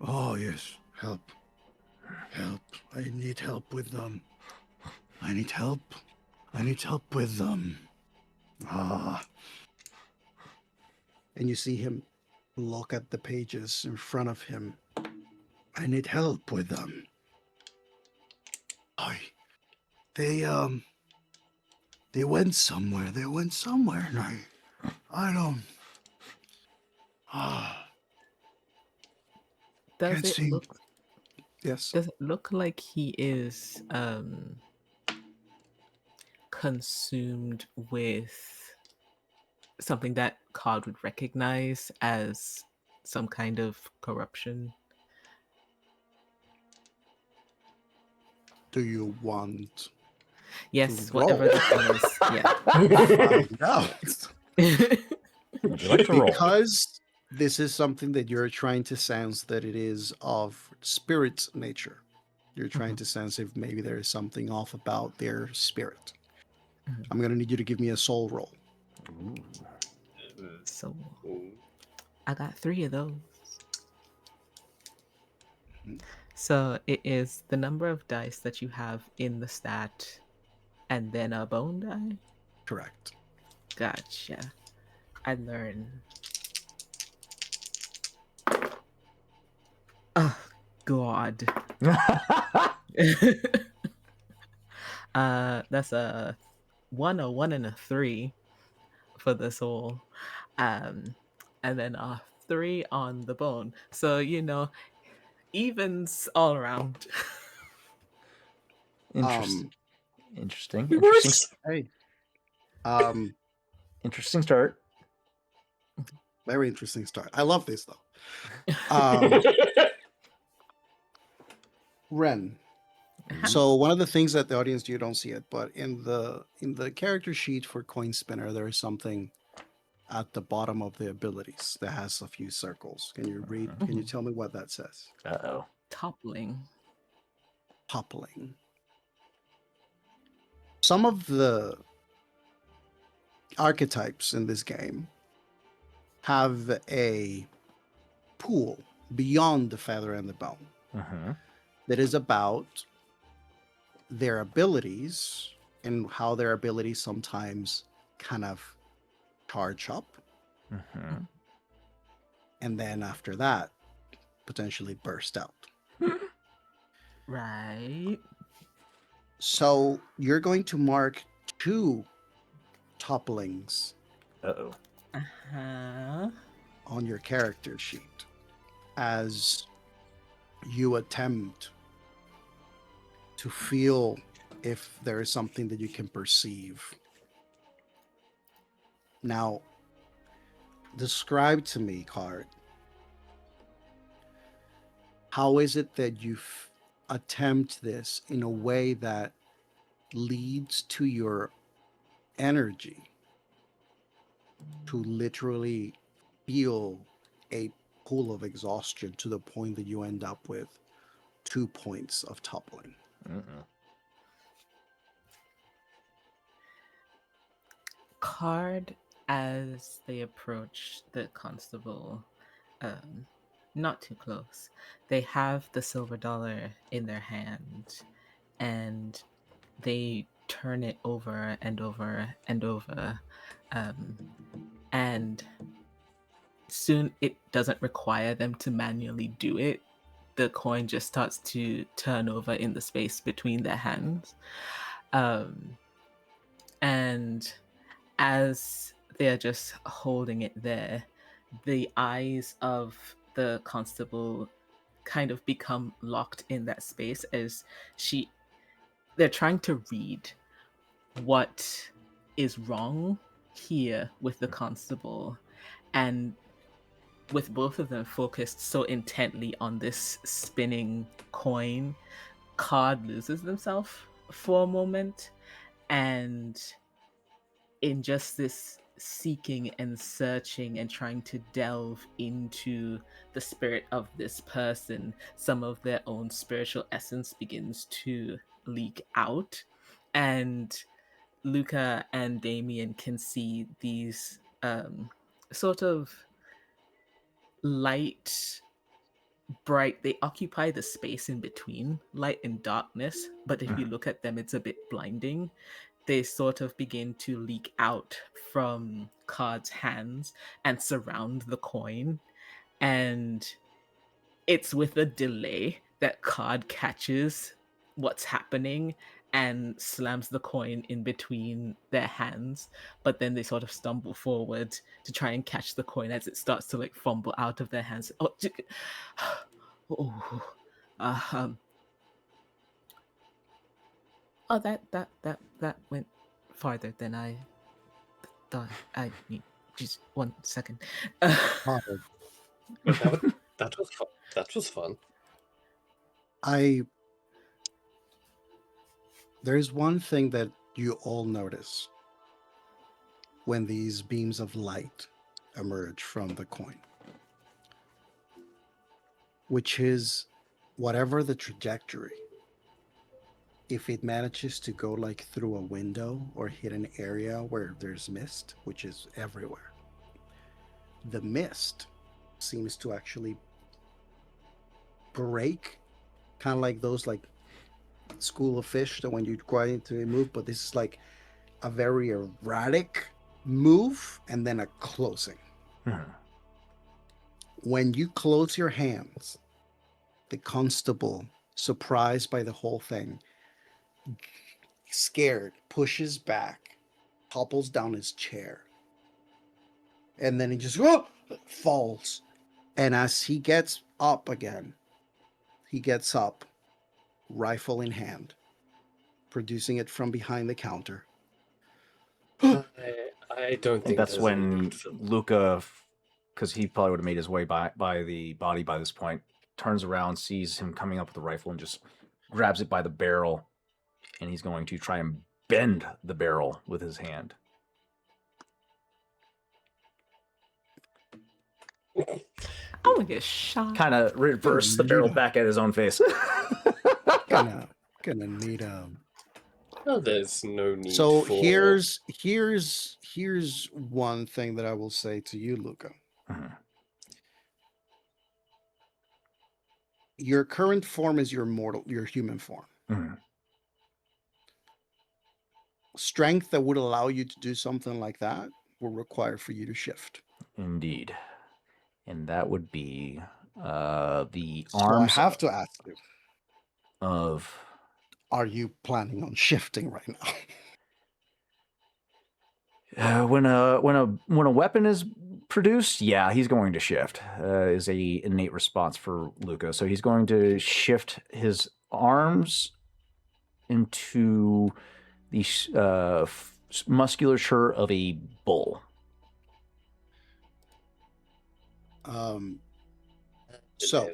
Oh, yes. Help. Help. I need help with them. I need help. I need help with them. Ah. And you see him look at the pages in front of him. I need help with them. They went somewhere. They went somewhere, and I don't. Ah. Does Can't it seem- look? Yes. Does it look like he is consumed with something that Cod would recognize as some kind of corruption? Do you want Yes, to whatever roll? that one is. Find out? Yeah. Would you like to roll? Because this is something that you're trying to sense that it is of spirit nature. You're trying to sense if maybe there is something off about their spirit. Mhm. I'm going to need you to give me a soul roll. Ooh. So Ooh. I got 3 of those. Mhm. So it is the number of dice that you have in the stat and then a bone die? Correct. Gotcha. I learn. Oh, God. That's a 1, a 1, and a 3 for the soul. And then a 3 on the bone. So, evens all around. Interesting. Interesting. We Interesting. were Hey, Um, Interesting start. very interesting start. I love this though. Um, Ren. Uh-huh. So one of the things that the audience, you don't see it, but in the character sheet for Coin Spinner, there is something at the bottom of the abilities that has a few circles. Can you read? Can you Mhm. tell me what that says? Uh-oh. Toppling. Toppling. Some of the archetypes in this game have a pool beyond the feather and the bone Mm-hmm. that is about their abilities and how their abilities sometimes kind of charge up, Mm-hmm. and then after that potentially burst out. Right. So you're going to mark 2 topplings Uh-oh. Uh-huh. on your character sheet as you attempt to feel if there is something that you can perceive. Now, describe to me, Card, how is it that you attempt this in a way that leads to your energy to literally feel a pool of exhaustion to the point that you end up with 2 points of toppling? Mm-mm. Card, as they approach the constable, um, not too close, they have the silver dollar in their hand and they turn it over and over and over. And soon it doesn't require them to manually do it. The coin just starts to turn over in the space between their hands. And as they're just holding it there, the eyes of the constable kind of become locked in that space as they're trying to read what is wrong here with the constable, and with both of them focused so intently on this spinning coin, Card loses themselves for a moment, and in just this seeking and searching and trying to delve into the spirit of this person, some of their own spiritual essence begins to leak out. And Luca and Damien can see these sort of light, bright, they occupy the space in between light and darkness, but if you look at them, it's a bit blinding. They sort of begin to leak out from Card's hands and surround the coin. And it's with a delay that Card catches what's happening and slams the coin in between their hands, but then they sort of stumble forward to try and catch the coin as it starts to like fumble out of their hands. Oh, um, oh, that went farther than I thought. I need just 1 second. Card, That was fun. That was fun. There's one thing that you all notice when these beams of light emerge from the coin, which is whatever the trajectory, if it manages to go like through a window or hit an area where there's mist, which is everywhere, the mist seems to actually break, kind of like those like school of fish that when you go into a move, but this is like a very erratic move and then a closing. When you close your hands, the constable, surprised by the whole thing, scared, pushes back, topples down his chair, and then he just falls. And as he gets up again, he gets up, rifle in hand, producing it from behind the counter. I don't I think think that's there's any when need for them. Luca, because he probably would have made his way by the body by this point, turns around, sees him coming up with the rifle, and just grabs it by the barrel, and he's going to try and bend the barrel with his hand. I'm gonna get shot. Kind of reverse the barrel back at his own face. Gonna need No, there's no need So for. here's one thing that I will say to you, Luca. Mhm. Your current form is your human form. Mhm. Strength that would allow you to do something like that will require for you to shift. Indeed. And that would be the So I arms have to ask you, of. are you planning on shifting right now? When a weapon is produced, yeah, he's going to shift. Is a innate response for Luca. So he's going to shift his arms into the musculature of a bull. So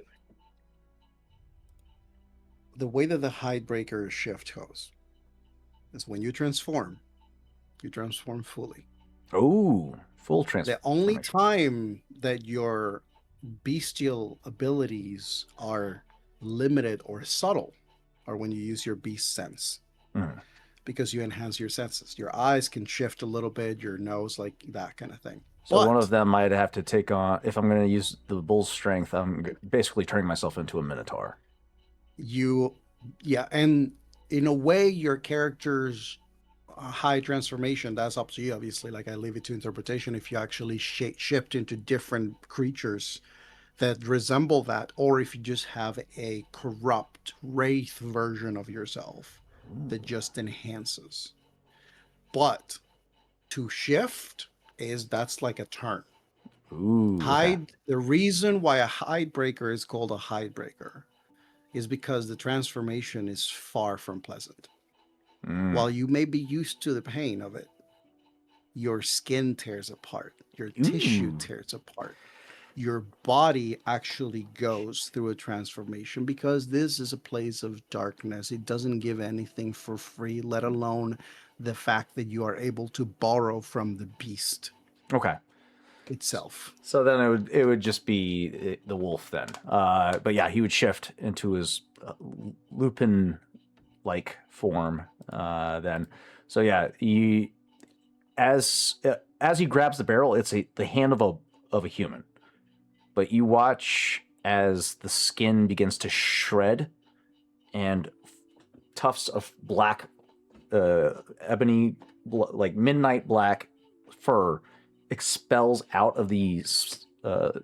the way that the Hidebreaker shift goes is when you transform fully. Oh, full The transformation. only time that your bestial abilities are limited or subtle are when you use your beast sense. Mhm. Because you enhance your senses. Your eyes can shift a little bit, your nose, like that kind of thing. So one But of them might have to take on. If I'm going to use the bull's strength, I'm basically turning myself into a minotaur. and in a way, your character's high transformation, that's up to you, obviously. Like, I leave it to interpretation if you actually shift into different creatures that resemble that, or if you just have a corrupt wraith version of yourself that just enhances. But to shift that's like a turn. Ooh. Okay. The reason why a Hidebreaker is called a Hidebreaker is because the transformation is far from pleasant. Mm. While you may be used to the pain of it, your skin tears apart, your tissue Ooh. tears apart. Your body actually goes through a transformation because this is a place of darkness. It doesn't give anything for free, let alone the fact that you are able to borrow from the beast Okay. itself. So then it would just be the wolf then. But yeah, he would shift into his lupin like form then. So yeah, as he grabs the barrel, it's the hand of a human. But you watch as the skin begins to shred and tufts of black ebony, like midnight black fur expels out of these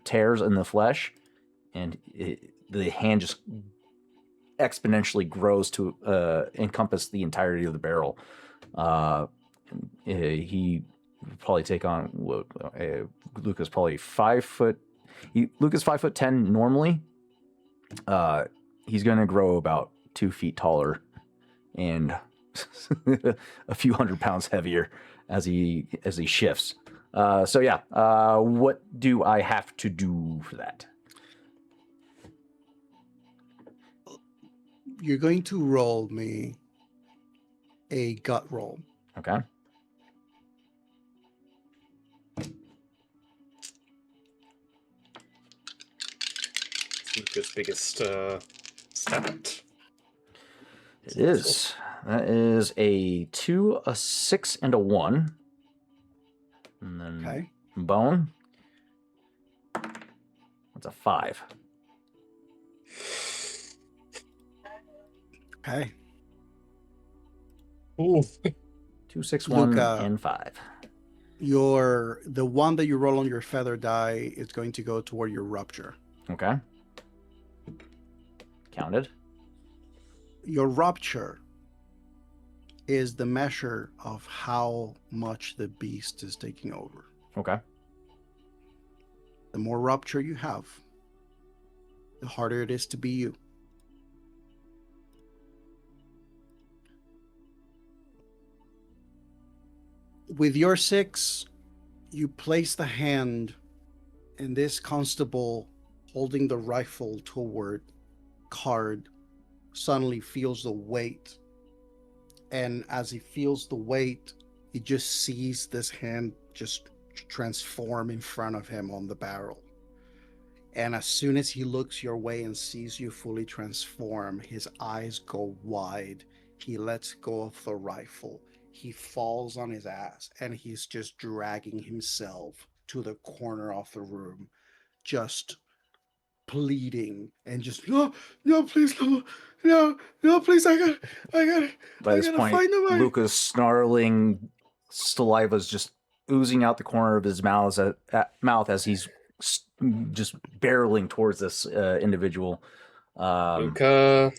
tears in the flesh, and the hand just exponentially grows to encompass the entirety of the barrel. He would probably take on Luca's probably 5 foot. Luca's 5'10" normally. He's going to grow about 2 feet taller and a few 100 pounds heavier as he shifts. So yeah, what do I have to do for that? You're going to roll me a gut roll. Okay. Luca's biggest stat. It is. That is a 2, a 6, and a 1. And then Okay. bone. That's a 5. Okay. Ooh. 2, 6, 1, Luca. and 5. The one that you roll on your feather die is going to go toward your rupture. Okay. Counted. Your rupture is the measure of how much the beast is taking over. Okay. The more rupture you have, the harder it is to be you. With your 6, You place the hand, and this constable holding the rifle toward Card suddenly feels the weight. And as he feels the weight, he just sees this hand just transform in front of him on the barrel. And as soon as he looks your way and sees you fully transform, his eyes go wide. He lets go of the rifle. He falls on his ass, and he's just dragging himself to the corner of the room, just pleading and just no, please, no, please, I got By this point, find the money. Luca's snarling saliva's just oozing out the corner of his mouth as he's just barreling towards this individual. Luca.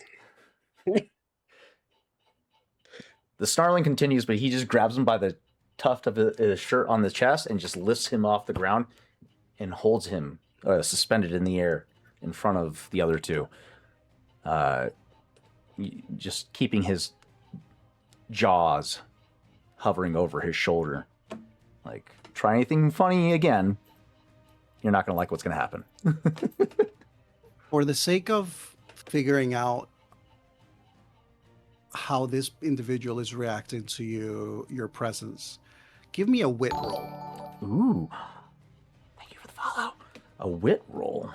The snarling continues, but he just grabs him by the tuft of his shirt on the chest and just lifts him off the ground and holds him suspended in the air in front of the other two. Just keeping his jaws hovering over his shoulder. Like, try anything funny again, you're not going to like what's going to happen. For the sake of figuring out how this individual is reacting to your presence, give me a wit roll. Ooh. Thank you for the follow. A wit roll.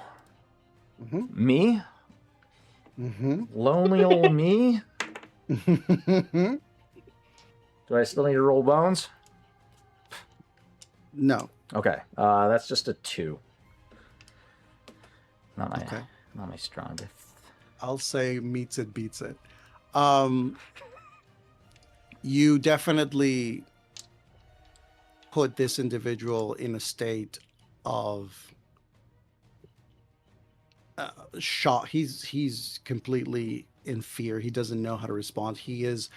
Mm-hmm. Me? Mm-hmm. Lonely old me? Do I still need to roll bones? No. Okay. That's just a 2. Not Okay. my strongest. I'll say meets it, beats it. You definitely put this individual in a state of shock. He's completely in fear. He doesn't know how to respond. His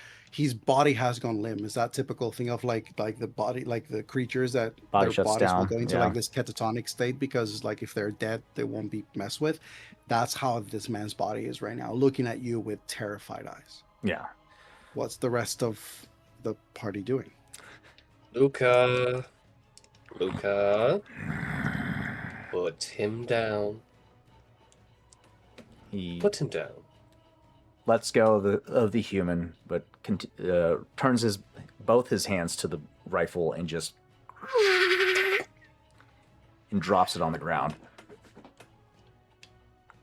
body has gone limp. Is that typical thing of like the body, like the creatures that Body their shuts bodies will down, go into yeah. like this catatonic state because like if they're dead, they won't be messed with. That's how this man's body is right now, looking at you with terrified eyes. Yeah. What's the rest of the party doing? Luca. Put him down. He Put him down. lets go of the human, but turns both his hands to the rifle and just and drops it on the ground.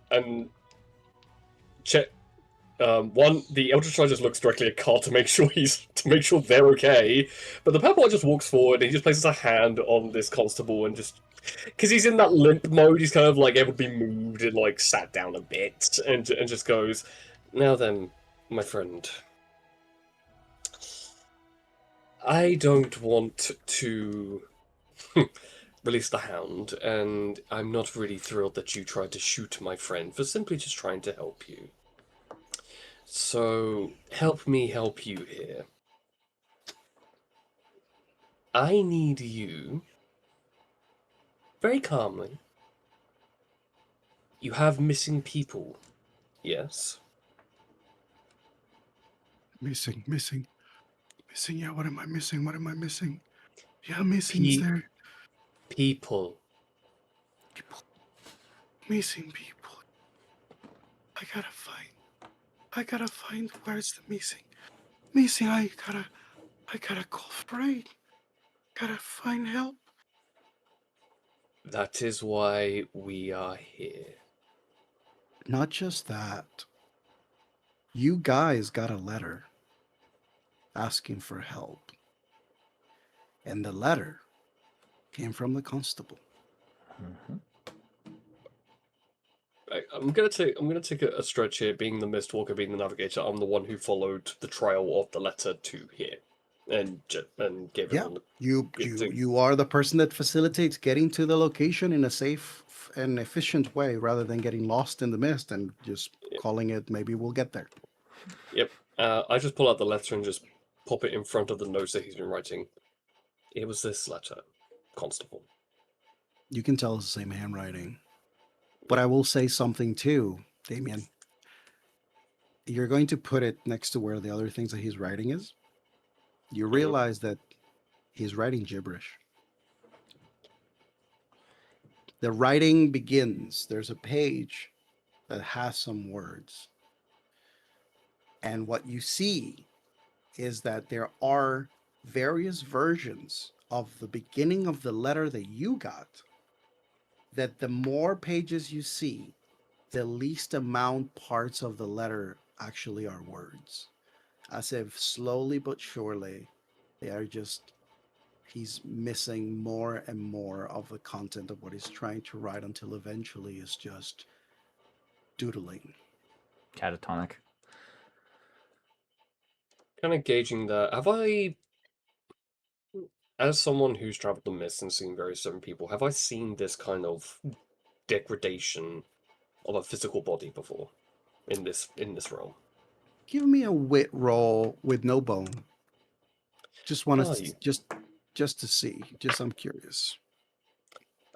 And check. The Eldritch Knight just looks directly at Carl to make sure they're okay. But the Purple One just walks forward and he just places a hand on this constable and just because he's in that limp mode, he's kind of like able to be moved and like sat down a bit and just goes, "Now then, my friend, I don't want to release the hound, and I'm not really thrilled that you tried to shoot my friend for simply just trying to help you. So, help me help you here. I need you, very calmly, you have missing people, yes? Missing. Yeah, what am I missing? Yeah, missing's there. People. Missing people. I gotta find where's the missing. I gotta call for aid. Gotta find help. That is why we are here. Not just that. You guys got a letter asking for help. And the letter came from the constable. Mm-hmm. I'm gonna take a stretch here. Being the Mistwalker, being the Navigator, I'm the one who followed the trail of the letter to here, and gave Yeah, everyone you are the person that facilitates getting to the location in a safe and efficient way, rather than getting lost in the mist and just calling it. Maybe we'll get there. Yep. I just pull out the letter and just pop it in front of the notes that he's been writing. It was this letter, Constable. You can tell it's the same handwriting. But I will say something too, Damien. You're going to put it next to where the other things that he's writing is. You realize that he's writing gibberish. The writing begins. There's a page that has some words. And what you see is that there are various versions of the beginning of the letter that you got, that the more pages you see, the least amount parts of the letter actually are words. As if slowly but surely, they are just, he's missing more and more of the content of what he's trying to write until eventually it's just doodling. Catatonic. Kind of gauging that. Have I, as someone who's traveled the mist and seen various certain people, have I seen this kind of degradation of a physical body before in this realm? Give me a wit roll with no bone. Just want Oh, to you. just to see. Just I'm curious.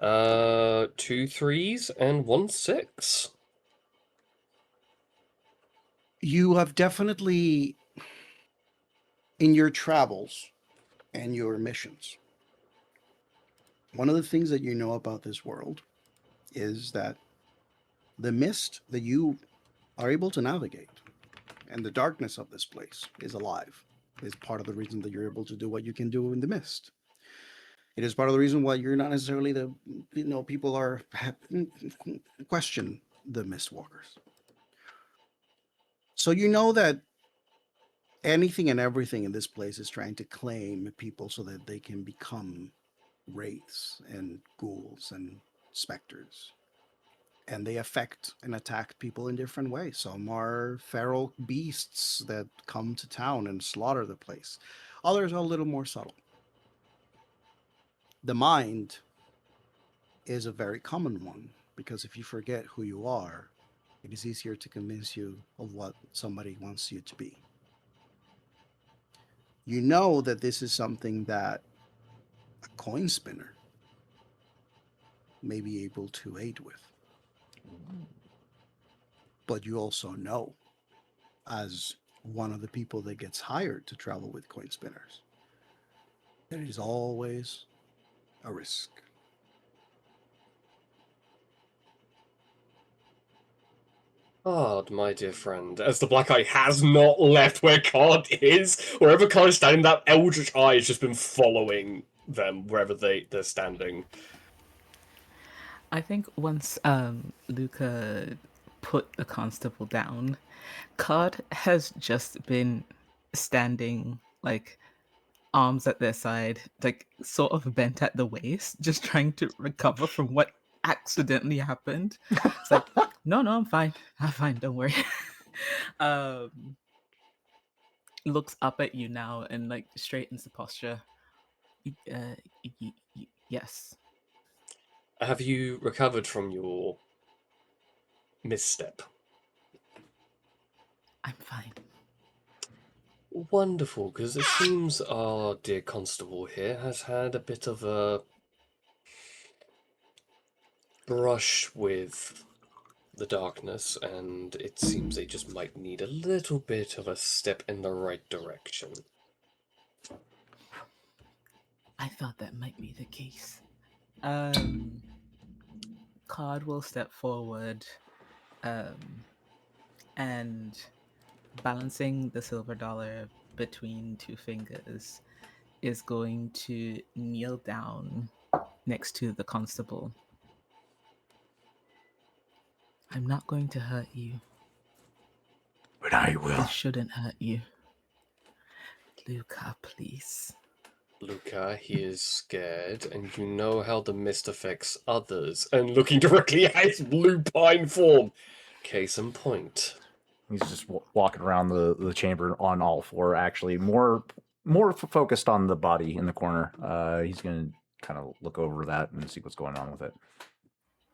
2 3s and 1 6. You have definitely, in your travels and your missions, one of the things that you know about this world is that the mist that you are able to navigate and the darkness of this place is alive. Is part of the reason that you're able to do what you can do in the mist. It is part of the reason why you're not necessarily the, people are question the Mistwalkers. So you know that anything and everything in this place is trying to claim people so that they can become wraiths and ghouls and specters. And they affect and attack people in different ways. Some are feral beasts that come to town and slaughter the place. Others are a little more subtle. The mind is a very common one, because if you forget who you are, it is easier to convince you of what somebody wants you to be. You know that this is something that a coin spinner may be able to aid with. But you also know, as one of the people that gets hired to travel with coin spinners, there is always a risk. Card, my dear friend, as the Black Eye has not left where Card is, wherever Card is standing, that Eldritch Eye has just been following them wherever they're standing. I think once Luca put the constable down, Card has just been standing, like, arms at their side, like sort of bent at the waist, just trying to recover from what accidentally happened. It's like, no, I'm fine. I'm fine, don't worry. Looks up at you now and like straightens the posture. Yes. Have you recovered from your misstep? I'm fine. Wonderful, because it seems our dear constable here has had a bit of a brush with the darkness, and it seems they just might need a little bit of a step in the right direction. I thought that might be the case. Card will step forward, and balancing the silver dollar between two fingers, is going to kneel down next to the constable. I'm not going to hurt you. But I will. This shouldn't hurt you. Luca, please. Luca, he is scared, and you know how the mist affects others. And looking directly at his blue pine form. Case in point. He's just walking around the chamber on all four, actually. More focused on the body in the corner. He's going to kind of look over that and see what's going on with it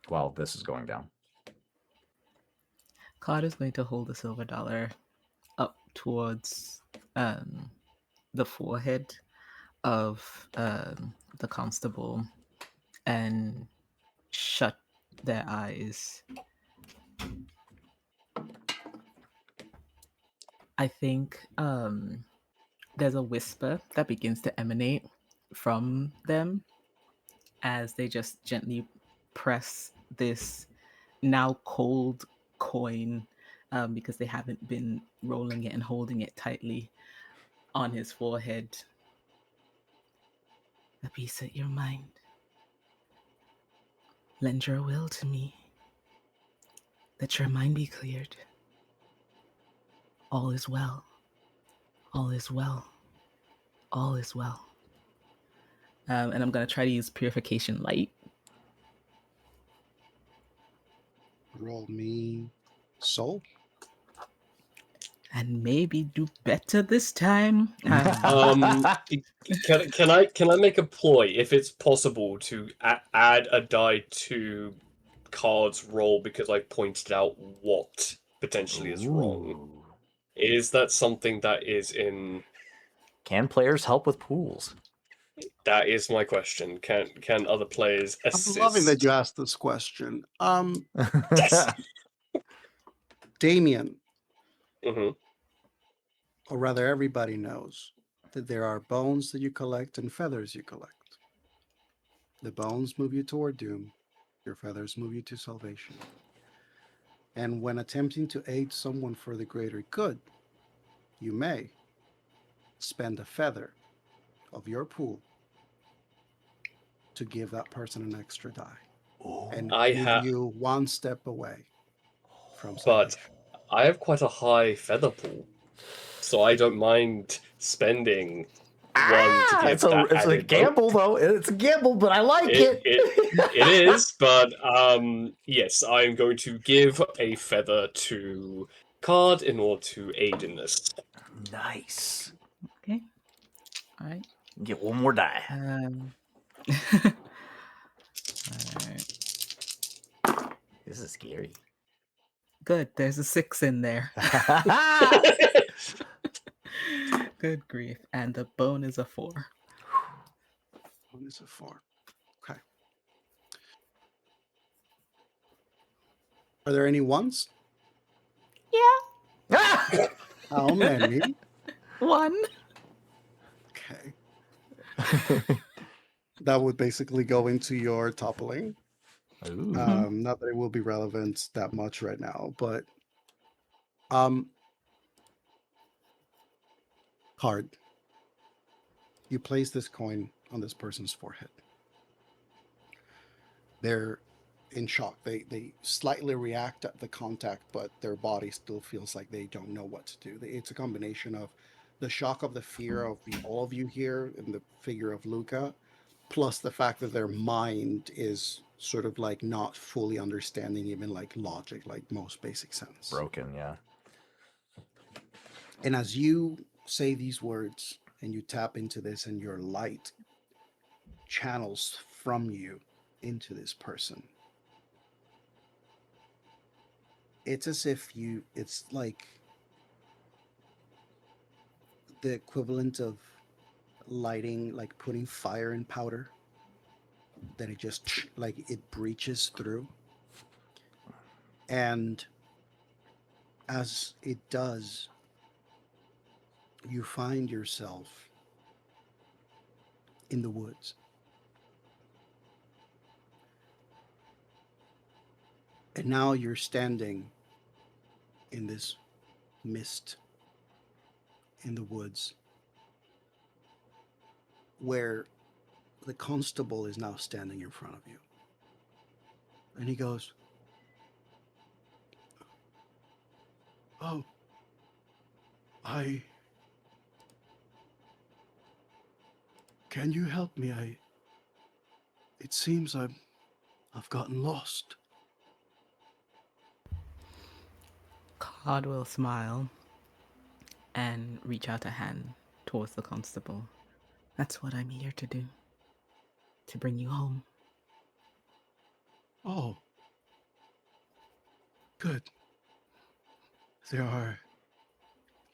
while this is going down. Card is going to hold the silver dollar up towards the forehead of the constable and shut their eyes. I think there's a whisper that begins to emanate from them as they just gently press this now cold coin, because they haven't been rolling it and holding it tightly, on his forehead. A piece of your mind. Lend your will to me. Let your mind be cleared. All is well. All is well. All is well. And I'm going to try to use Purification Light. Roll me soul. And maybe do better this time. Can I make a ploy, if it's possible, to add a die to Card's roll because I pointed out what potentially is wrong? Ooh. Is that something that is in? Can players help with pools? That is my question. Can other players assist? I'm loving that you asked this question. Yes. Damien, hmm or rather everybody knows that there are bones that you collect and feathers you collect. The bones move you toward doom. Your feathers move you to salvation. And when attempting to aid someone for the greater good, you may spend a feather of your pool to give that person an extra die and move you one step away from But salvation. I have quite a high feather pool, so I don't mind spending one to give it's that a added gamble, though. It's a gamble, but I like it. It is, but yes, I'm going to give a feather to Card in order to aid in this. Nice. Okay. All right. Get one more die. All right. This is scary. Good. There's a 6 in there. Good grief. And the bone is a 4. One is a 4. Okay. Are there any ones? Yeah. How many? 1. Okay. That would basically go into your toppling. Ooh. Not that it will be relevant that much right now, but Card. You place this coin on this person's forehead. They're in shock. They slightly react at the contact, but their body still feels like they don't know what to do. It's a combination of the shock of the fear of all of you here in the figure of Luca, plus the fact that their mind is sort of like not fully understanding even like logic, like most basic sense. Broken, yeah. And as you say these words and you tap into this and your light channels from you into this person, it's as if it's like the equivalent of lighting, like putting fire in powder, that it just like it breaches through. And as it does, you find yourself in the woods. And now you're standing in this mist in the woods, where the constable is now standing in front of you. And he goes, "Oh, can you help me? It seems I've gotten lost." Card will smile and reach out a hand towards the constable. That's what I'm here to do. To bring you home. "Oh, good. There are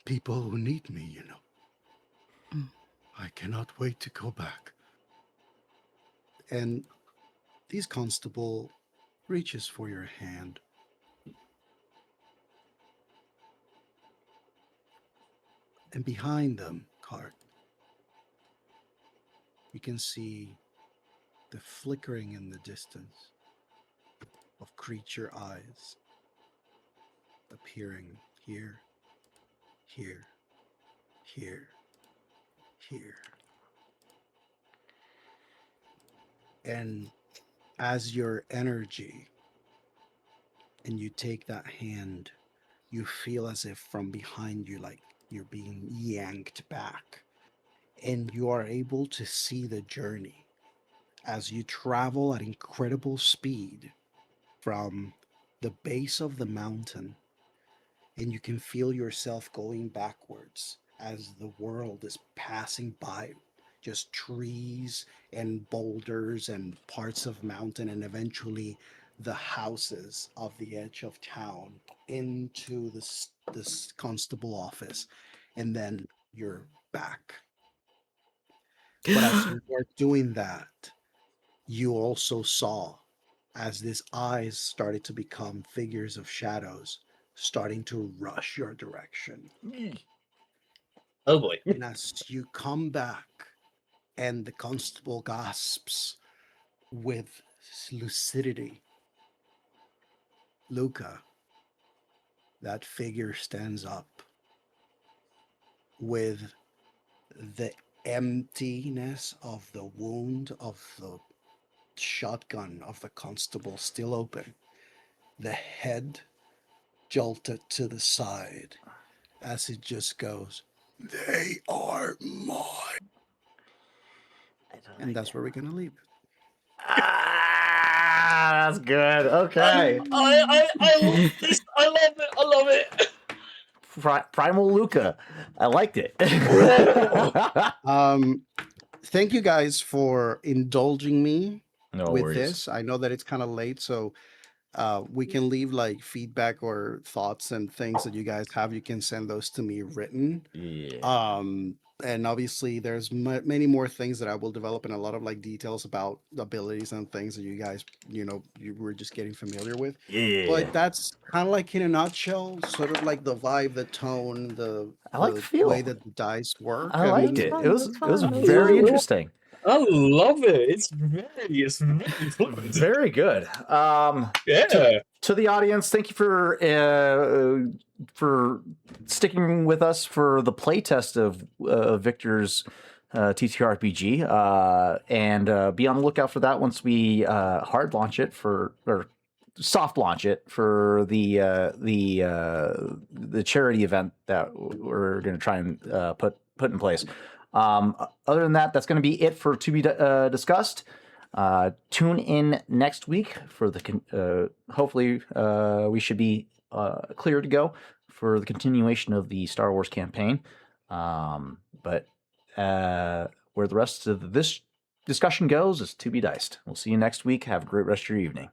people who need me, you know. I cannot wait to go back." And this constable reaches for your hand. And behind them, Card, you can see the flickering in the distance of creature eyes appearing here, here, here, here. And as your energy, and you take that hand, you feel as if from behind you, like you're being yanked back. And you are able to see the journey as you travel at incredible speed from the base of the mountain. And you can feel yourself going backwards as the world is passing by. Just trees and boulders and parts of mountain, and eventually the houses of the edge of town into this constable office, and then you're back. But as you were doing that, you also saw as these eyes started to become figures of shadows starting to rush your direction. Oh boy. And as you come back, and the constable gasps with lucidity, Luca, that figure stands up with the emptiness of the wound of the shotgun of the constable still open, the head jolted to the side as it just goes, "They are mine." And that's where we're gonna leave. Ah, that's good. I Okay. love this. I love it. I love it. Primal Luca. I liked it. Thank you guys for indulging me No with worries. this. I know that it's kind of late, so we can leave like feedback or thoughts and things that you guys have. You can send those to me written. Yeah. And obviously there's many more things that I will develop, and a lot of like details about abilities and things that you guys, you were just getting familiar with. Yeah. But that's kind of like in a nutshell, sort of like the vibe, the tone, I like the feel. way that the dice work. I liked and it. fun, It was that's it was fun, that's very fun. interesting. I love it. It's very good. Very good. Yeah. To the audience, thank you for sticking with us for the playtest of Victor's TTRPG, and be on the lookout for that once we hard launch it or soft launch it for the charity event that we're going to try and put in place. Other than that, that's going to be it for To Be Discussed. Tune in next week for the hopefully we should be clear to go for the continuation of the Star Wars campaign. But where the rest of this discussion goes is to be diced. We'll see you next week. Have a great rest of your evening.